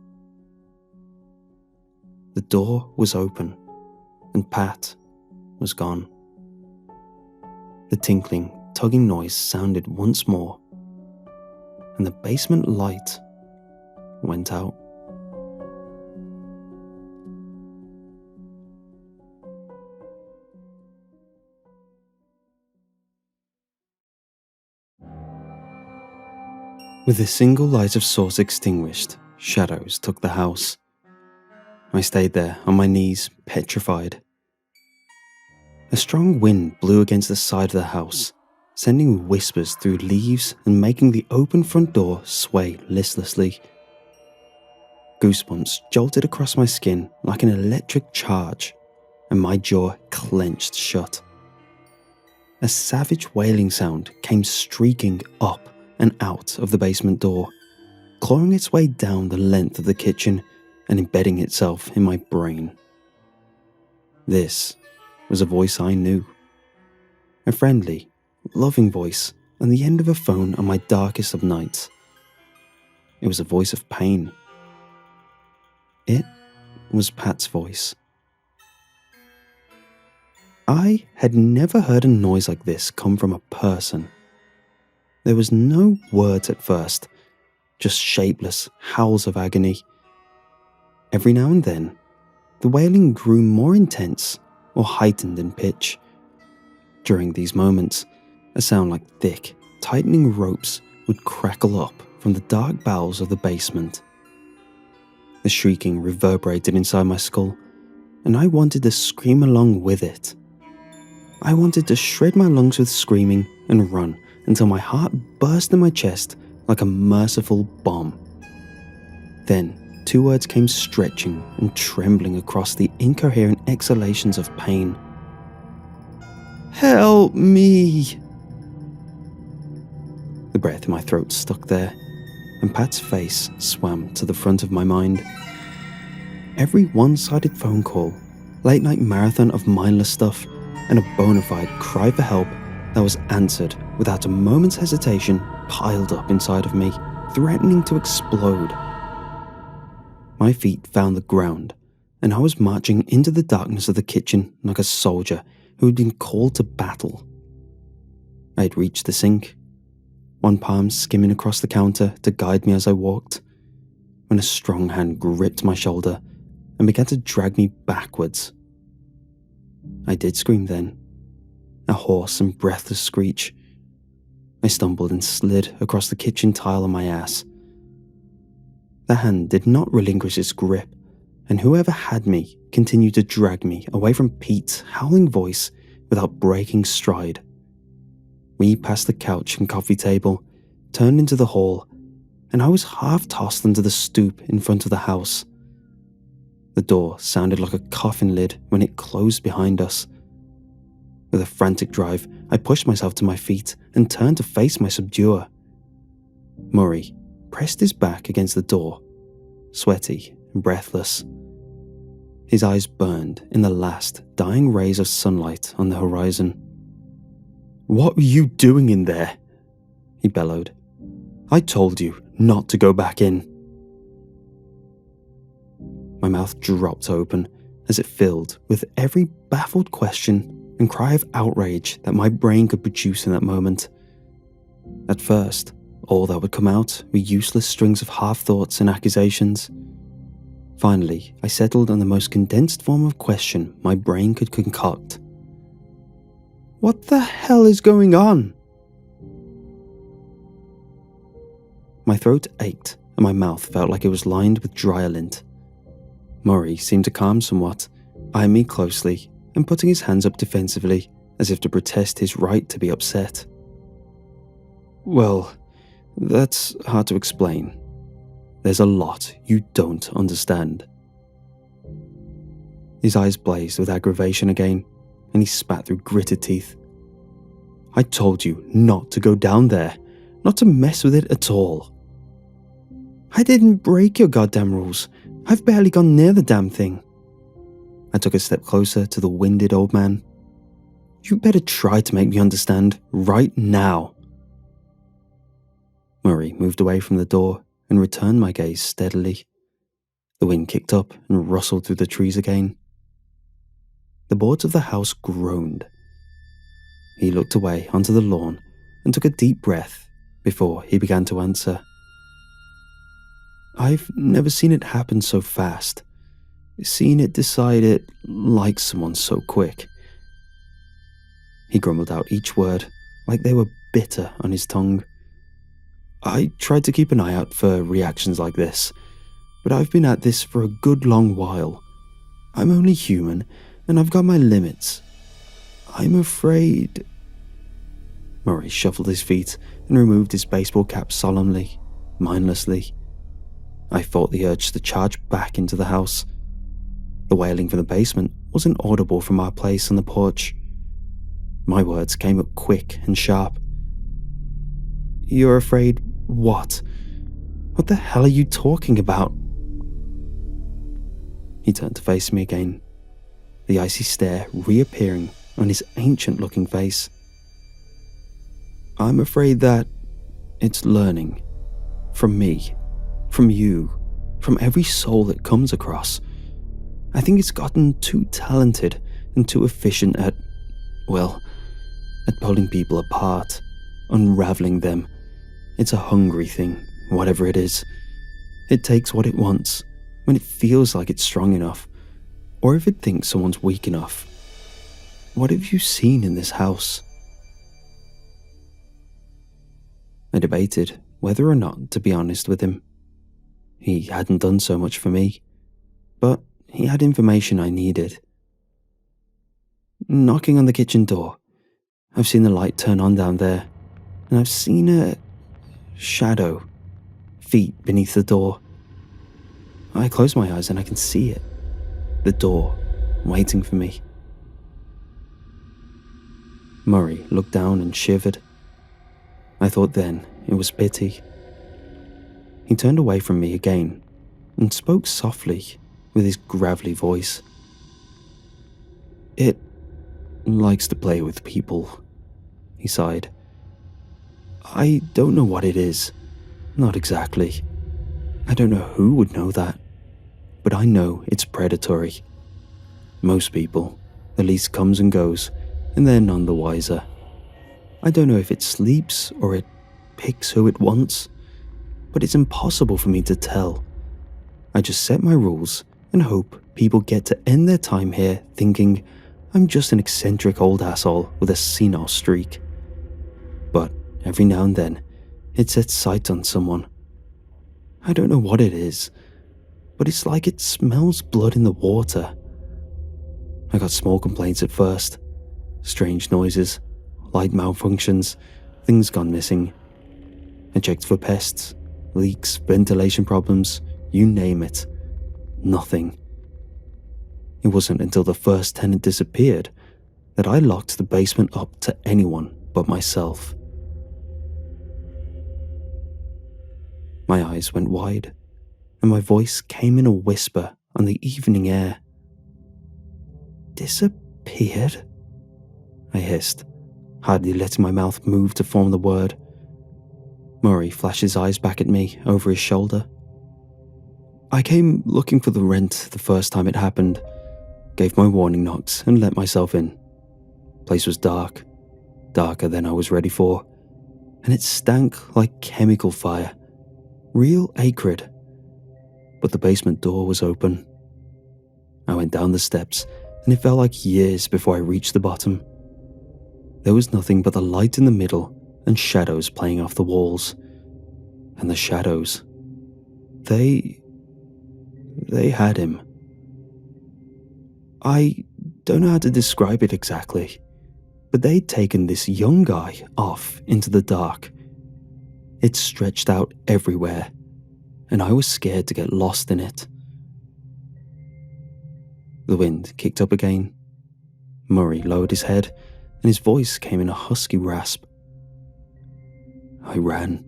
Speaker 1: The door was open, and Pat was gone. The tinkling, tugging noise sounded once more, and the basement light went out. With a single light of source extinguished, shadows took the house. I stayed there on my knees, petrified. A strong wind blew against the side of the house, sending whispers through leaves and making the open front door sway listlessly. Goosebumps jolted across my skin like an electric charge, and my jaw clenched shut. A savage wailing sound came streaking up and out of the basement door, clawing its way down the length of the kitchen and embedding itself in my brain. This was a voice I knew. A friendly, loving voice on the end of a phone on my darkest of nights. It was a voice of pain. It was Pat's voice. I had never heard a noise like this come from a person. There was no words at first, just shapeless howls of agony. Every now and then, the wailing grew more intense or heightened in pitch. During these moments, a sound like thick, tightening ropes would crackle up from the dark bowels of the basement. The shrieking reverberated inside my skull, and I wanted to scream along with it. I wanted to shred my lungs with screaming and run until my heart burst in my chest like a merciful bomb. Then, 2 words came stretching and trembling across the incoherent exhalations of pain. Help me! The breath in my throat stuck there, and Pat's face swam to the front of my mind. Every one-sided phone call, late-night marathon of mindless stuff, and a bona fide cry for help that was answered without a moment's hesitation piled up inside of me, threatening to explode. My feet found the ground, and I was marching into the darkness of the kitchen like a soldier who had been called to battle. I had reached the sink, one palm skimming across the counter to guide me as I walked, when a strong hand gripped my shoulder and began to drag me backwards. I did scream then, a hoarse and breathless screech. I stumbled and slid across the kitchen tile on my ass. The hand did not relinquish its grip, and whoever had me continued to drag me away from Pete's howling voice without breaking stride. We passed the couch and coffee table, turned into the hall, and I was half tossed onto the stoop in front of the house. The door sounded like a coffin lid when it closed behind us. With a frantic drive, I pushed myself to my feet and turned to face my subduer. Murray pressed his back against the door, sweaty and breathless. His eyes burned in the last dying rays of sunlight on the horizon. "What were you doing in there?" he bellowed. "I told you not to go back in." My mouth dropped open as it filled with every baffled question and cry of outrage that my brain could produce in that moment. At first, all that would come out were useless strings of half-thoughts and accusations. Finally, I settled on the most condensed form of question my brain could concoct. "What the hell is going on?" My throat ached and my mouth felt like it was lined with dry lint. Murray seemed to calm somewhat, eyeing me closely and putting his hands up defensively as if to protest his right to be upset. "Well, that's hard to explain. There's a lot you don't understand." His eyes blazed with aggravation again, and he spat through gritted teeth. "I told you not to go down there, not to mess with it at all." "I didn't break your goddamn rules. I've barely gone near the damn thing." I took a step closer to the winded old man. "You better try to make me understand right now." Murray moved away from the door and returned my gaze steadily. The wind kicked up and rustled through the trees again. The boards of the house groaned. He looked away onto the lawn and took a deep breath before he began to answer. "I've never seen it happen so fast. Seen it decide it likes someone so quick." He grumbled out each word like they were bitter on his tongue. "I tried to keep an eye out for reactions like this, but I've been at this for a good long while. I'm only human, and I've got my limits. I'm afraid..." Murray shuffled his feet and removed his baseball cap solemnly, mindlessly. I fought the urge to charge back into the house. The wailing from the basement wasn't audible from our place on the porch. My words came up quick and sharp. "You're afraid what? What the hell are you talking about?" He turned to face me again, the icy stare reappearing on his ancient-looking face. "I'm afraid that it's learning. From me. From you. From every soul it comes across. I think it's gotten too talented and too efficient at pulling people apart, unraveling them. It's a hungry thing, whatever it is. It takes what it wants, when it feels like it's strong enough, or if it thinks someone's weak enough. What have you seen in this house?" I debated whether or not to be honest with him. He hadn't done so much for me, but he had information I needed. Knocking on the kitchen door, I've seen the light turn on down there, and I've seen a shadow, feet beneath the door. I close my eyes and I can see it, the door, waiting for me. Murray looked down and shivered. I thought then it was pity. He turned away from me again and spoke softly with his gravelly voice. "It likes to play with people," he sighed. "I don't know what it is, not exactly. I don't know who would know that, but I know it's predatory. Most people, at least, comes and goes, and they're none the wiser. I don't know if it sleeps or it picks who it wants, but it's impossible for me to tell. I just set my rules and hope people get to end their time here thinking I'm just an eccentric old asshole with a senile streak. But every now and then, it sets sight on someone. I don't know what it is, but it's like it smells blood in the water. I got small complaints at first. Strange noises, light malfunctions, things gone missing. I checked for pests, leaks, ventilation problems, you name it. Nothing. It wasn't until the first tenant disappeared that I locked the basement up to anyone but myself. My eyes went wide, and my voice came in a whisper on the evening air. "Disappeared?" I hissed, hardly letting my mouth move to form the word. Murray flashed his eyes back at me over his shoulder. "I came looking for the rent the first time it happened, gave my warning knocks and let myself in. Place was dark, darker than I was ready for, and it stank like chemical fire, real acrid. But the basement door was open. I went down the steps, and it felt like years before I reached the bottom. There was nothing but the light in the middle and shadows playing off the walls. And the shadows, they had him. I don't know how to describe it exactly, but they'd taken this young guy off into the dark. It stretched out everywhere, and I was scared to get lost in it." The wind kicked up again. Murray lowered his head, and his voice came in a husky rasp. I ran.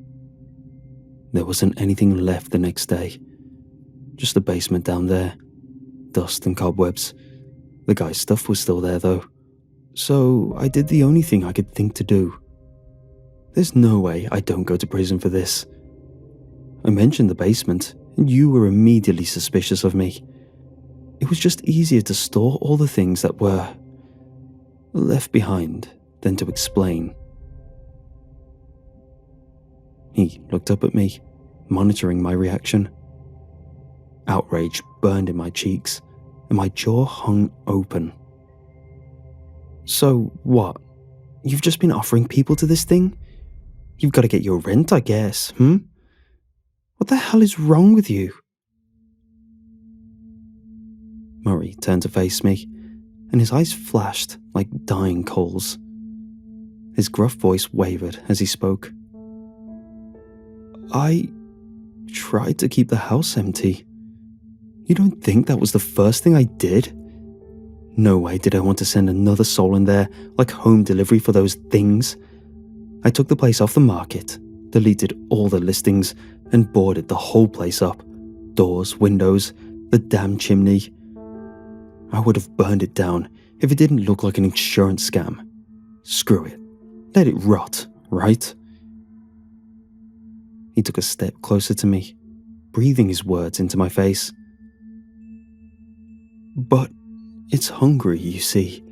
Speaker 1: There wasn't anything left the next day. Just the basement down there. Dust and cobwebs. The guy's stuff was still there though. So I did the only thing I could think to do. There's no way I don't go to prison for this. I mentioned the basement, and you were immediately suspicious of me. It was just easier to store all the things that were left behind than to explain. He looked up at me, monitoring my reaction. Outrage burned in my cheeks, and my jaw hung open. "So what? You've just been offering people to this thing? You've got to get your rent, I guess, What the hell is wrong with you?" Murray turned to face me, and his eyes flashed like dying coals. His gruff voice wavered as he spoke. "I tried to keep the house empty. You don't think that was the first thing I did? No way did I want to send another soul in there like home delivery for those things. I took the place off the market, deleted all the listings, and boarded the whole place up. Doors, windows, the damn chimney. I would have burned it down if it didn't look like an insurance scam. Screw it. Let it rot, right?" He took a step closer to me, breathing his words into my face. "But it's hungry, you see.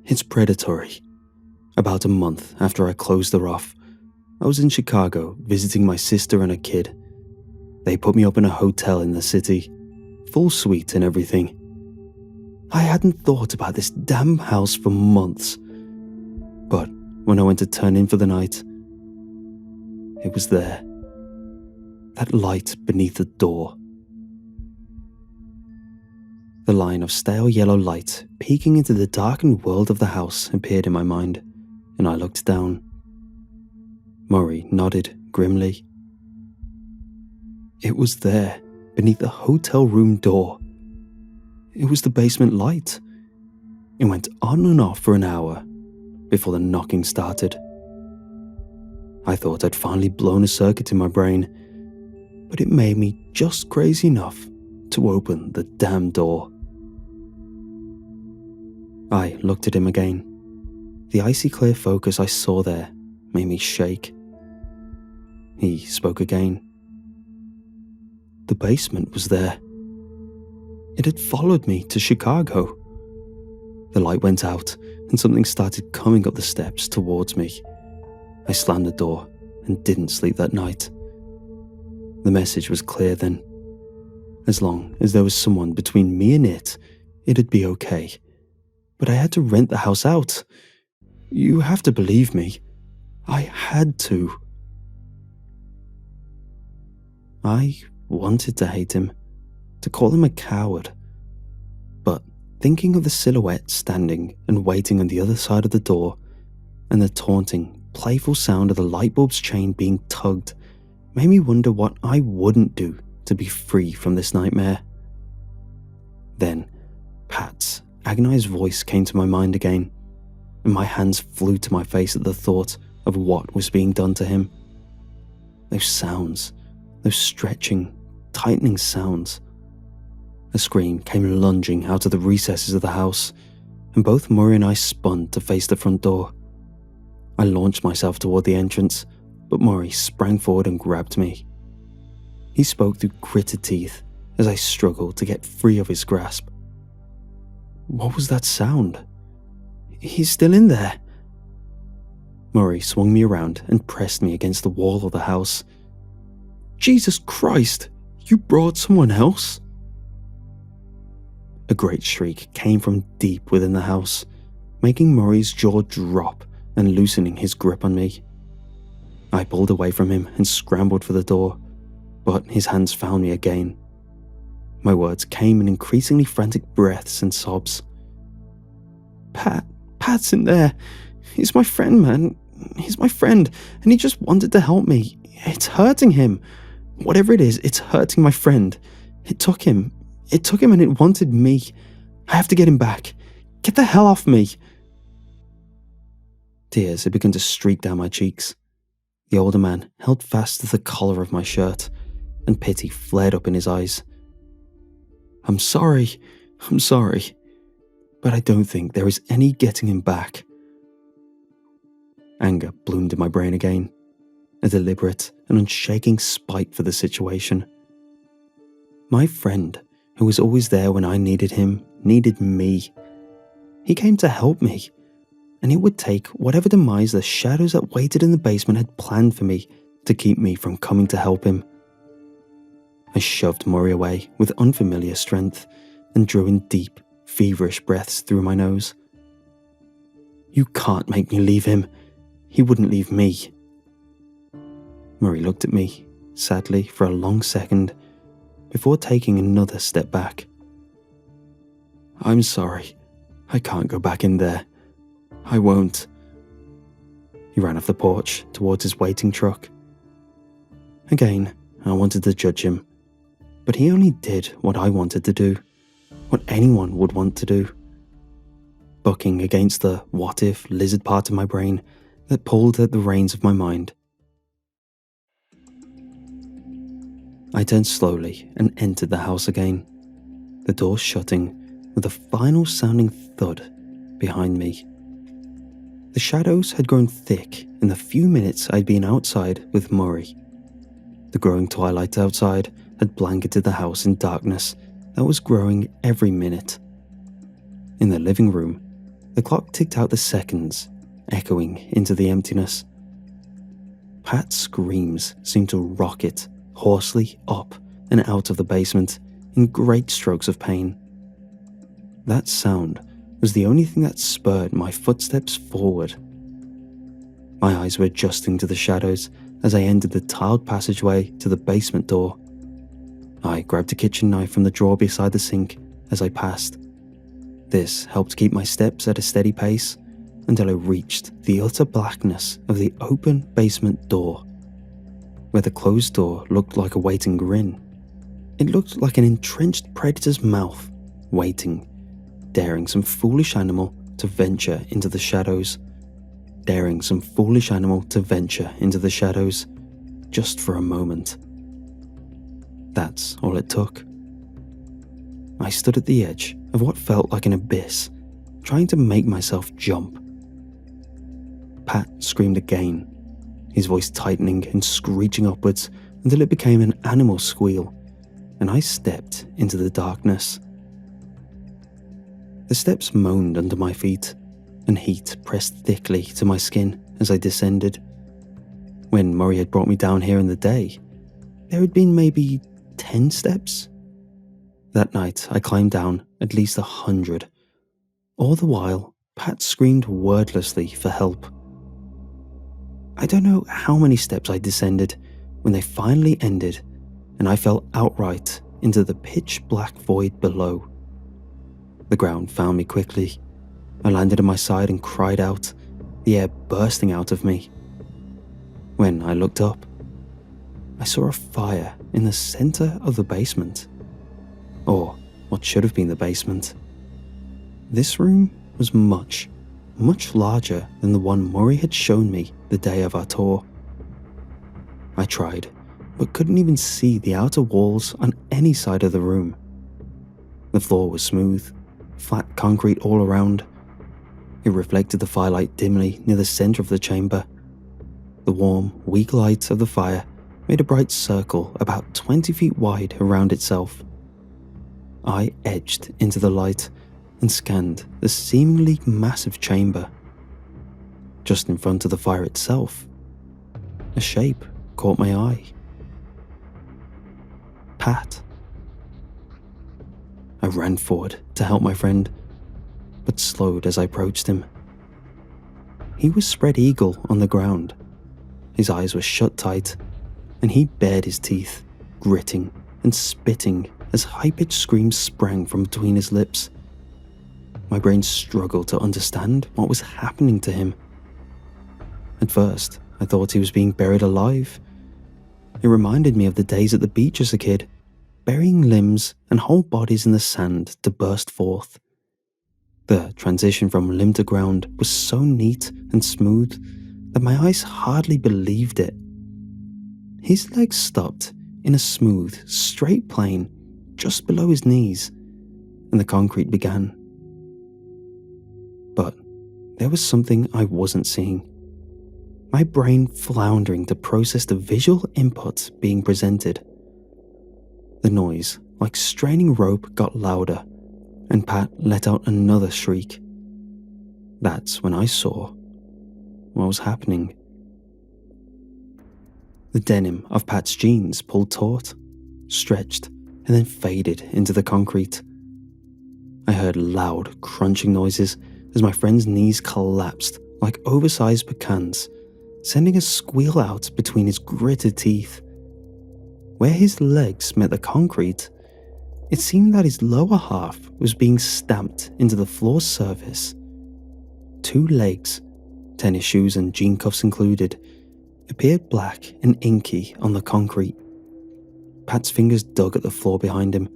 Speaker 1: It's predatory. About a month after I closed her off, I was in Chicago visiting my sister and a kid. They put me up in a hotel in the city, full suite and everything. I hadn't thought about this damn house for months. But when I went to turn in for the night, it was there. that light beneath the door. The line of stale yellow light peeking into the darkened world of the house appeared in my mind, and I looked down. Murray nodded grimly. It was there, beneath the hotel room door. It was the basement light. It went on and off for an hour before the knocking started. I thought I'd finally blown a circuit in my brain, but it made me just crazy enough to open the damn door. I looked at him again. The icy clear focus I saw there made me shake. He spoke again. The basement was there. It had followed me to Chicago. The light went out and something started coming up the steps towards me. I slammed the door and didn't sleep that night. The message was clear then. As long as there was someone between me and it'd be okay. But I had to rent the house out. You have to believe me. I had to. I wanted to hate him, to call him a coward. But thinking of the silhouette standing and waiting on the other side of the door, and the taunting, playful sound of the light bulb's chain being tugged, made me wonder what I wouldn't do to be free from this nightmare. Then, Pat's agonized voice came to my mind again, and my hands flew to my face at the thought of what was being done to him. Those sounds, those stretching, tightening sounds. A scream came lunging out of the recesses of the house, and both Murray and I spun to face the front door. I launched myself toward the entrance, but Murray sprang forward and grabbed me. He spoke through gritted teeth as I struggled to get free of his grasp. What was that sound? He's still in there. Murray swung me around and pressed me against the wall of the house. Jesus Christ, you brought someone else? A great shriek came from deep within the house, making Murray's jaw drop and loosening his grip on me. I pulled away from him and scrambled for the door, but his hands found me again. My words came in increasingly frantic breaths and sobs. Pat's in there. He's my friend, man. He's my friend, and he just wanted to help me. It's hurting him. Whatever it is, it's hurting my friend. It took him and it wanted me. I have to get him back. Get the hell off me. Tears had begun to streak down my cheeks. The older man held fast to the collar of my shirt, and pity flared up in his eyes. I'm sorry, but I don't think there is any getting him back. Anger bloomed in my brain again, a deliberate and unshaking spite for the situation. My friend, who was always there when I needed him, needed me. He came to help me, and it would take whatever demise the shadows that waited in the basement had planned for me to keep me from coming to help him. I shoved Murray away with unfamiliar strength and drew in deep, feverish breaths through my nose. You can't make me leave him. He wouldn't leave me. Murray looked at me, sadly, for a long second, before taking another step back. I'm sorry. I can't go back in there. I won't. He ran off the porch towards his waiting truck. Again, I wanted to judge him, but he only did what I wanted to do, what anyone would want to do. Bucking against the what-if lizard part of my brain that pulled at the reins of my mind. I turned slowly and entered the house again, the door shutting with a final sounding thud behind me. The shadows had grown thick in the few minutes I'd been outside with Murray. The growing twilight outside had blanketed the house in darkness that was growing every minute. In the living room, the clock ticked out the seconds, echoing into the emptiness. Pat's screams seemed to rocket hoarsely up and out of the basement in great strokes of pain. That sound was the only thing that spurred my footsteps forward. My eyes were adjusting to the shadows as I entered the tiled passageway to the basement door. I grabbed a kitchen knife from the drawer beside the sink as I passed. This helped keep my steps at a steady pace until I reached the utter blackness of the open basement door. Where the closed door looked like a waiting grin, it looked like an entrenched predator's mouth, waiting, daring some foolish animal to venture into the shadows. Daring some foolish animal to venture into the shadows, just for a moment. That's all it took. I stood at the edge of what felt like an abyss, trying to make myself jump. Pat screamed again, his voice tightening and screeching upwards until it became an animal squeal, and I stepped into the darkness. The steps moaned under my feet, and heat pressed thickly to my skin as I descended. When Murray had brought me down here in the day, there had been maybe 10 steps. That night I climbed down at least 100. All the while, Pat screamed wordlessly for help. I don't know how many steps I descended when they finally ended, and I fell outright into the pitch black void below. The ground found me quickly. I landed on my side and cried out, the air bursting out of me. When I looked up, I saw a fire in the center of the basement. Or what should have been the basement. This room was much, much larger than the one Murray had shown me the day of our tour. I tried, but couldn't even see the outer walls on any side of the room. The floor was smooth, flat concrete all around. It reflected the firelight dimly near the center of the chamber. The warm, weak light of the fire made a bright circle about 20 feet wide around itself. I edged into the light and scanned the seemingly massive chamber. Just in front of the fire itself, a shape caught my eye. Pat. I ran forward to help my friend, but slowed as I approached him. He was spread eagle on the ground. His eyes were shut tight, and he bared his teeth, gritting and spitting as high-pitched screams sprang from between his lips. My brain struggled to understand what was happening to him. At first, I thought he was being buried alive. It reminded me of the days at the beach as a kid, burying limbs and whole bodies in the sand to burst forth. The transition from limb to ground was so neat and smooth that my eyes hardly believed it. His legs stopped in a smooth, straight plane just below his knees, and the concrete began. But there was something I wasn't seeing. My brain floundering to process the visual input being presented. The noise, like straining rope, got louder, and Pat let out another shriek. That's when I saw what was happening. The denim of Pat's jeans pulled taut, stretched, and then faded into the concrete. I heard loud, crunching noises as my friend's knees collapsed like oversized pecans, sending a squeal out between his gritted teeth. Where his legs met the concrete, it seemed that his lower half was being stamped into the floor surface. 2 legs, tennis shoes and jean cuffs included, appeared black and inky on the concrete. Pat's fingers dug at the floor behind him,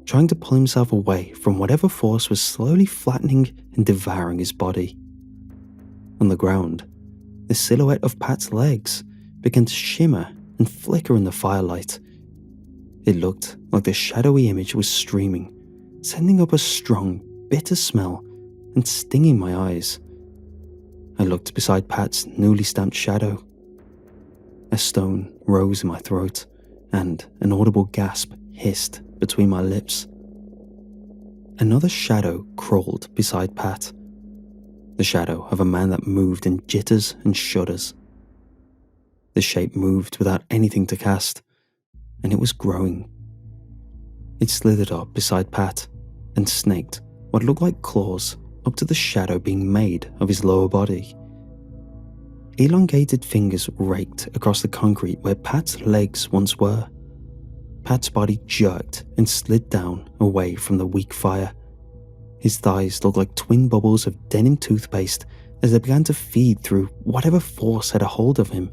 Speaker 1: trying to pull himself away from whatever force was slowly flattening and devouring his body. On the ground, the silhouette of Pat's legs began to shimmer and flicker in the firelight. It looked like the shadowy image was streaming, sending up a strong, bitter smell and stinging my eyes. I looked beside Pat's newly stamped shadow. A stone rose in my throat, and an audible gasp hissed between my lips. Another shadow crawled beside Pat. The shadow of a man that moved in jitters and shudders. The shape moved without anything to cast, and it was growing. It slithered up beside Pat and snaked what looked like claws up to the shadow being made of his lower body. elongated fingers raked across the concrete where Pat's legs once were. Pat's body jerked and slid down away from the weak fire. His thighs looked like twin bubbles of denim toothpaste as they began to feed through whatever force had a hold of him.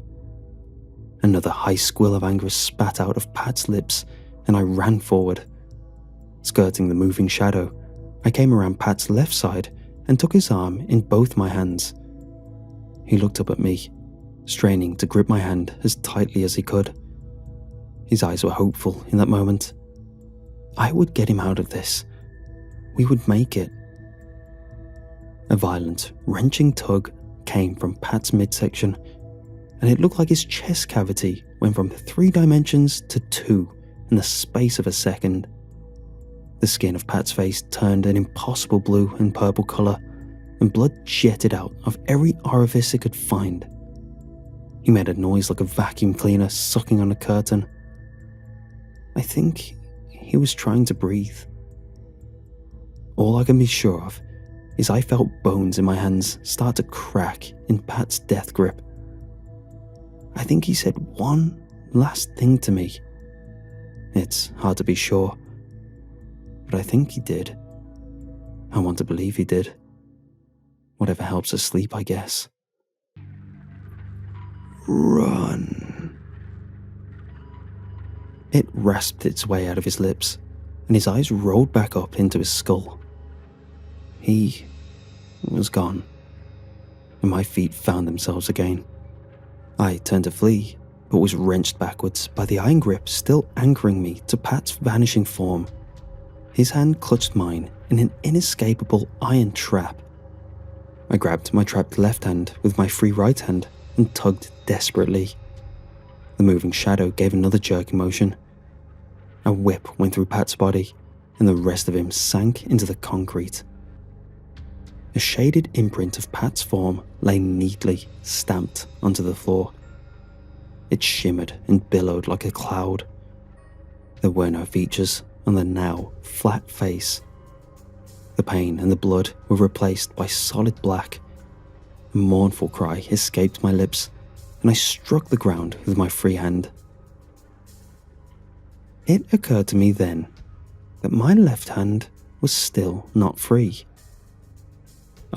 Speaker 1: Another high squeal of anger spat out of Pat's lips, and I ran forward. Skirting the moving shadow, I came around Pat's left side and took his arm in both my hands. He looked up at me, straining to grip my hand as tightly as he could. His eyes were hopeful in that moment. I would get him out of this. We would make it. A violent, wrenching tug came from Pat's midsection, and it looked like his chest cavity went from 3 dimensions to 2 in the space of a second. The skin of Pat's face turned an impossible blue and purple colour, and blood jetted out of every orifice it could find. He made a noise like a vacuum cleaner sucking on a curtain. I think he was trying to breathe. All I can be sure of is I felt bones in my hands start to crack in Pat's death grip. I think he said one last thing to me. It's hard to be sure, but I think he did. I want to believe he did. Whatever helps us sleep, I guess. Run. It rasped its way out of his lips, and his eyes rolled back up into his skull. He was gone, and my feet found themselves again. I turned to flee, but was wrenched backwards by the iron grip still anchoring me to Pat's vanishing form. His hand clutched mine in an inescapable iron trap. I grabbed my trapped left hand with my free right hand and tugged desperately. The moving shadow gave another jerking motion. A whip went through Pat's body, and the rest of him sank into the concrete. A shaded imprint of Pat's form lay neatly stamped onto the floor. It shimmered and billowed like a cloud. There were no features on the now flat face. The pain and the blood were replaced by solid black. A mournful cry escaped my lips, and I struck the ground with my free hand. It occurred to me then that my left hand was still not free.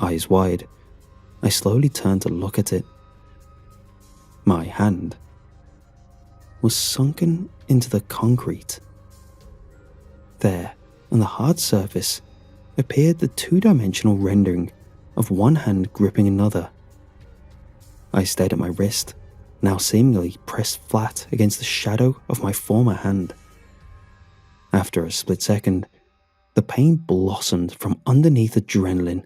Speaker 1: Eyes wide, I slowly turned to look at it. My hand was sunken into the concrete. There, on the hard surface, appeared the 2-dimensional rendering of one hand gripping another. I stared at my wrist, now seemingly pressed flat against the shadow of my former hand. After a split second, the pain blossomed from underneath adrenaline,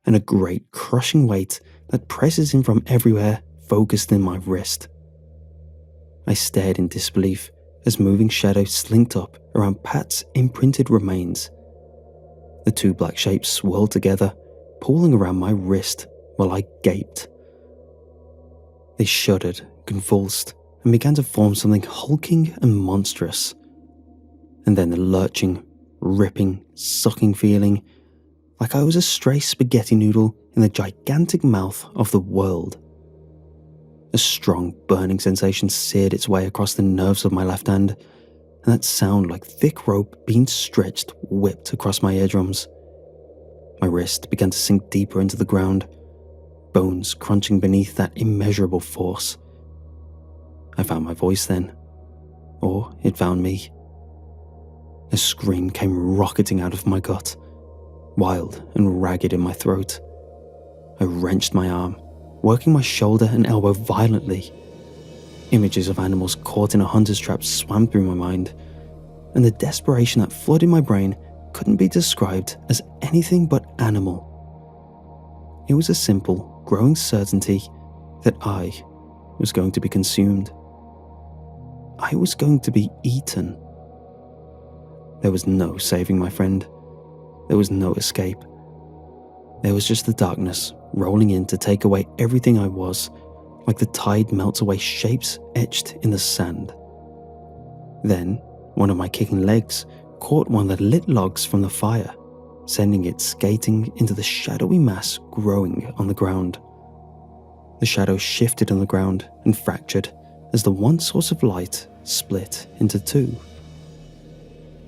Speaker 1: and a great crushing weight that presses in from everywhere focused in my wrist. I stared in disbelief as moving shadows slinked up around Pat's imprinted remains. The 2 black shapes swirled together, pulling around my wrist while I gaped. They shuddered, convulsed, and began to form something hulking and monstrous. And then the lurching, ripping, sucking feeling, like I was a stray spaghetti noodle in the gigantic mouth of the world. A strong, burning sensation seared its way across the nerves of my left hand, and that sound like thick rope being stretched whipped across my eardrums. My wrist began to sink deeper into the ground, bones crunching beneath that immeasurable force. I found my voice then, or it found me. A scream came rocketing out of my gut, wild and ragged in my throat. I wrenched my arm, working my shoulder and elbow violently. Images of animals caught in a hunter's trap swam through my mind, and the desperation that flooded my brain couldn't be described as anything but animal. It was a simple, growing certainty that I was going to be consumed. I was going to be eaten. There was no saving my friend. There was no escape. There was just the darkness rolling in to take away everything I was, like the tide melts away shapes etched in the sand. Then, one of my kicking legs caught one of the lit logs from the fire, sending it skating into the shadowy mass growing on the ground. The shadow shifted on the ground and fractured as the one source of light split into two.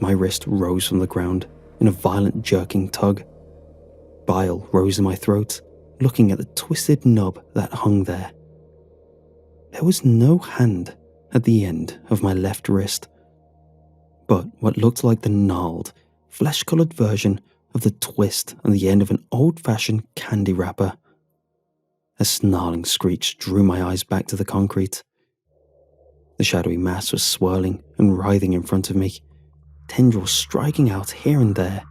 Speaker 1: My wrist rose from the ground in a violent jerking tug. Bile rose in my throat, looking at the twisted nub that hung there. There was no hand at the end of my left wrist, but what looked like the gnarled, flesh-coloured version of the twist on the end of an old-fashioned candy wrapper. A snarling screech drew my eyes back to the concrete. The shadowy mass was swirling and writhing in front of me, tendrils striking out here and there.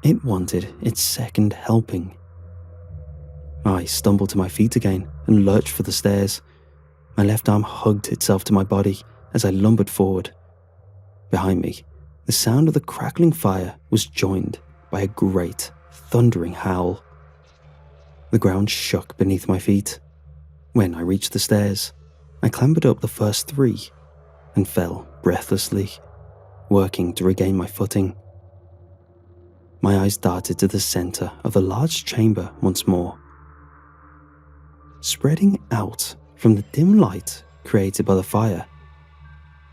Speaker 1: It wanted its second helping. I stumbled to my feet again and lurched for the stairs. My left arm hugged itself to my body as I lumbered forward. Behind me, the sound of the crackling fire was joined by a great, thundering howl. The ground shook beneath my feet. When I reached the stairs, I clambered up the first 3 and fell breathlessly, working to regain my footing. My eyes darted to the center of the large chamber once more. Spreading out from the dim light created by the fire,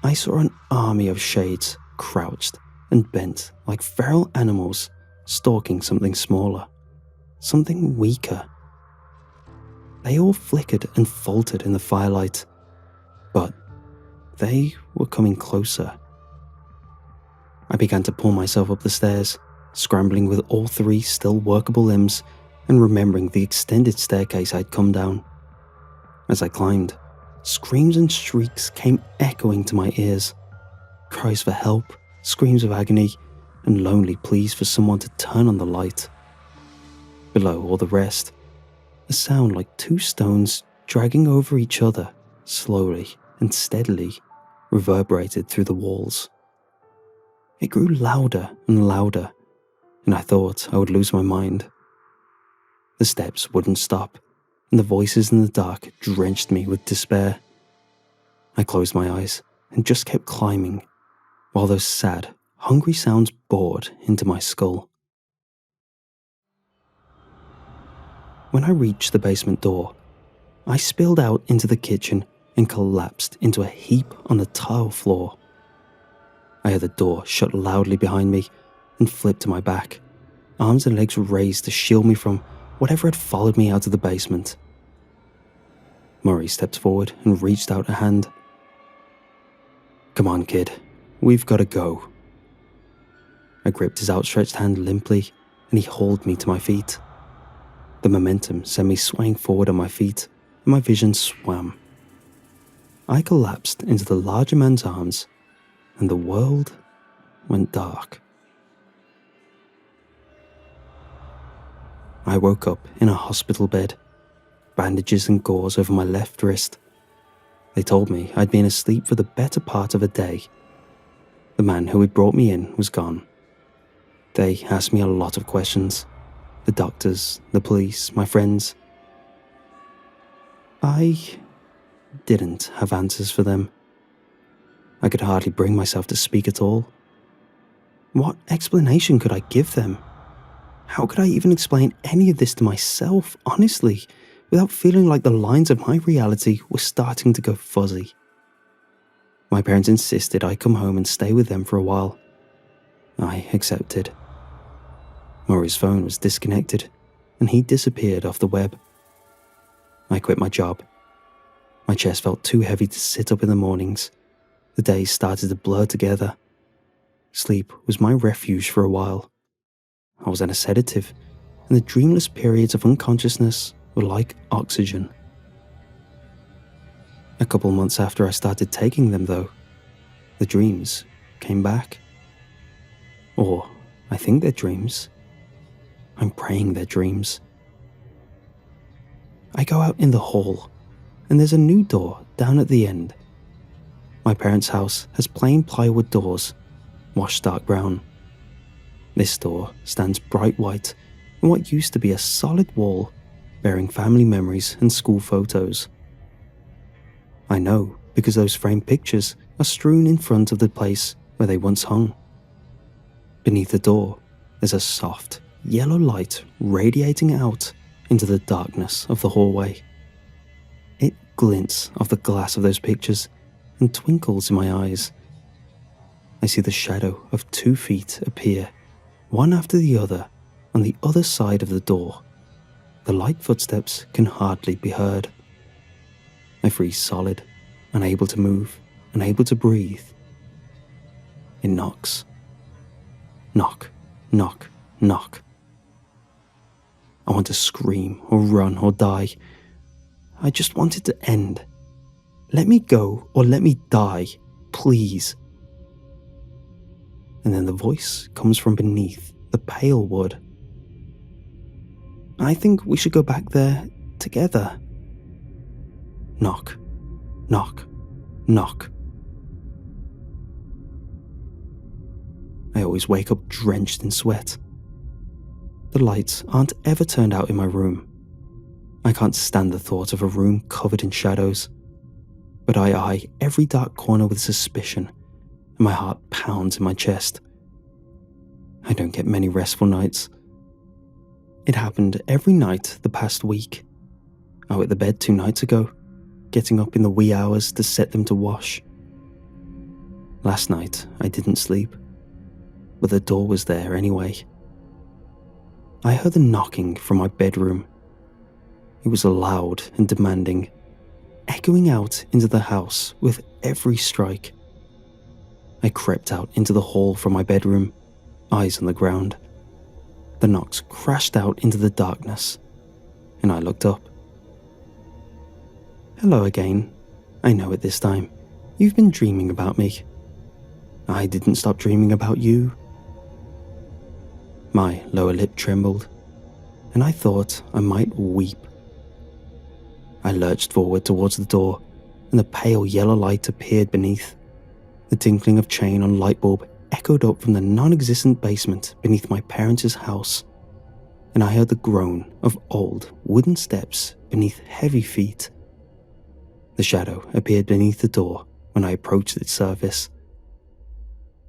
Speaker 1: I saw an army of shades crouched and bent like feral animals stalking something smaller, something weaker. They all flickered and faltered in the firelight, but they were coming closer. I began to pull myself up the stairs, scrambling with all 3 still workable limbs and remembering the extended staircase I'd come down. As I climbed, screams and shrieks came echoing to my ears. Cries for help, screams of agony, and lonely pleas for someone to turn on the light. Below all the rest, a sound like 2 stones dragging over each other slowly and steadily reverberated through the walls. It grew louder and louder, and I thought I would lose my mind. The steps wouldn't stop, and the voices in the dark drenched me with despair. I closed my eyes and just kept climbing, while those sad, hungry sounds bored into my skull. When I reached the basement door, I spilled out into the kitchen and collapsed into a heap on the tile floor. I heard the door shut loudly behind me and flipped to my back, arms and legs raised to shield me from whatever had followed me out of the basement. Murray stepped forward and reached out a hand. "Come on, kid. We've got to go." I gripped his outstretched hand limply, and he hauled me to my feet. The momentum sent me swaying forward on my feet, and my vision swam. I collapsed into the larger man's arms, and the world went dark. I woke up in a hospital bed, bandages and gauze over my left wrist. They told me I'd been asleep for the better part of a day. The man who had brought me in was gone. They asked me a lot of questions. The doctors, the police, my friends. I didn't have answers for them. I could hardly bring myself to speak at all. What explanation could I give them? How could I even explain any of this to myself, honestly, without feeling like the lines of my reality were starting to go fuzzy? My parents insisted I come home and stay with them for a while. I accepted. Murray's phone was disconnected, and he disappeared off the web. I quit my job. My chest felt too heavy to sit up in the mornings. The days started to blur together. Sleep was my refuge for a while. I was on a sedative, and the dreamless periods of unconsciousness were like oxygen. A couple months after I started taking them, though, the dreams came back. Or I think they're dreams. I'm praying they're dreams. I go out in the hall, and there's a new door down at the end. My parents' house has plain plywood doors, washed dark brown. This door stands bright white on what used to be a solid wall bearing family memories and school photos. I know because those framed pictures are strewn in front of the place where they once hung. Beneath the door, there's a soft, yellow light radiating out into the darkness of the hallway. glints off the glass of those pictures and twinkles in my eyes. I see the shadow of 2 feet appear, one after the other, on the other side of the door. The light footsteps can hardly be heard. I freeze solid, unable to move, unable to breathe. It knocks. Knock, knock, knock. I want to scream or run or die. I just want it to end. Let me go or let me die, please. And then the voice comes from beneath the pale wood. I think we should go back there together. Knock, knock, knock. I always wake up drenched in sweat. The lights aren't ever turned out in my room. I can't stand the thought of a room covered in shadows, but I eye every dark corner with suspicion, and my heart pounds in my chest. I don't get many restful nights. It happened every night the past week. I went to bed 2 nights ago, getting up in the wee hours to set them to wash. Last night I didn't sleep, but the door was there anyway. I heard the knocking from my bedroom. It was loud and demanding, echoing out into the house with every strike. I crept out into the hall from my bedroom, eyes on the ground. The knocks crashed out into the darkness, and I looked up. Hello again. I know it this time. You've been dreaming about me. I didn't stop dreaming about you. My lower lip trembled, and I thought I might weep. I lurched forward towards the door, and the pale yellow light appeared beneath. The tinkling of chain on light bulb echoed up from the non-existent basement beneath my parents' house, and I heard the groan of old wooden steps beneath heavy feet. The shadow appeared beneath the door when I approached its surface.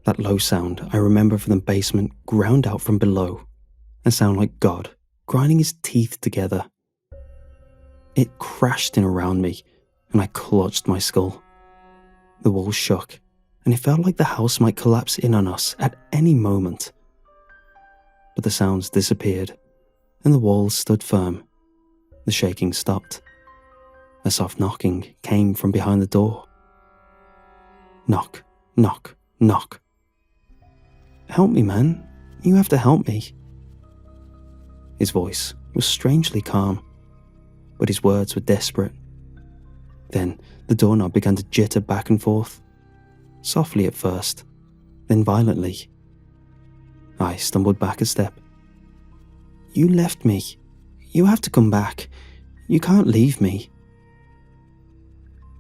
Speaker 1: That low sound I remember from the basement ground out from below, a sound like God grinding his teeth together. It crashed in around me, and I clutched my skull. The walls shook, and it felt like the house might collapse in on us at any moment. But the sounds disappeared, and the walls stood firm. The shaking stopped. A soft knocking came from behind the door. Knock, knock, knock. Help me, man. You have to help me. His voice was strangely calm, but his words were desperate. Then the doorknob began to jitter back and forth, softly at first, then violently. I stumbled back a step. You left me. You have to come back. You can't leave me.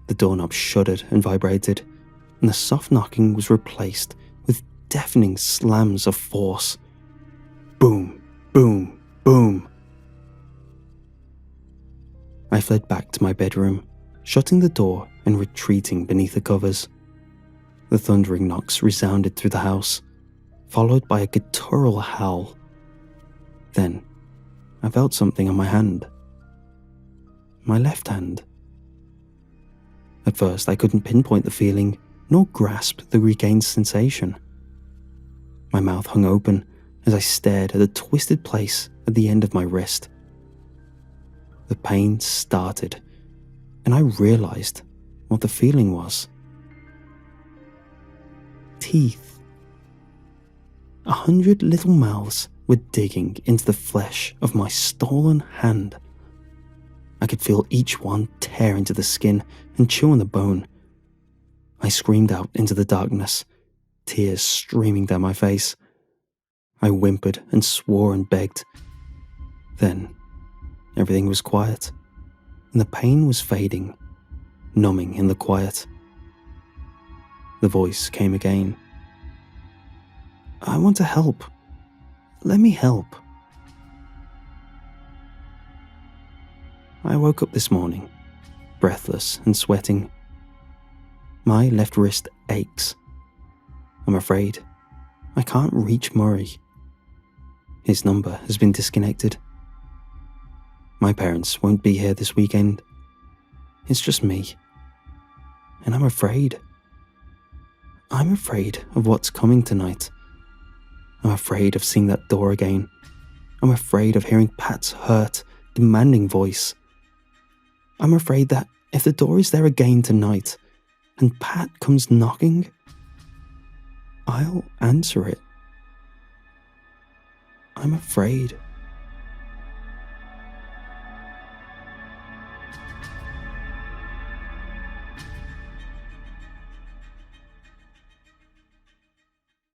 Speaker 1: The doorknob shuddered and vibrated, and the soft knocking was replaced with deafening slams of force. Boom, boom, boom. I fled back to my bedroom, shutting the door and retreating beneath the covers. The thundering knocks resounded through the house, followed by a guttural howl. Then, I felt something on my hand. My left hand. At first, I couldn't pinpoint the feeling, nor grasp the regained sensation. My mouth hung open as I stared at the twisted place at the end of my wrist. The pain started, and I realized what the feeling was. Teeth. 100 little mouths were digging into the flesh of my stolen hand. I could feel each one tear into the skin and chew on the bone. I screamed out into the darkness, tears streaming down my face. I whimpered and swore and begged. Then, everything was quiet, and the pain was fading, numbing in the quiet. The voice came again. I want to help. Let me help. I woke up this morning, breathless and sweating. My left wrist aches. I'm afraid I can't reach Murray. His number has been disconnected. My parents won't be here this weekend. It's just me. And I'm afraid. I'm afraid of what's coming tonight. I'm afraid of seeing that door again. I'm afraid of hearing Pat's hurt, demanding voice. I'm afraid that if the door is there again tonight, and Pat comes knocking, I'll answer it. I'm afraid.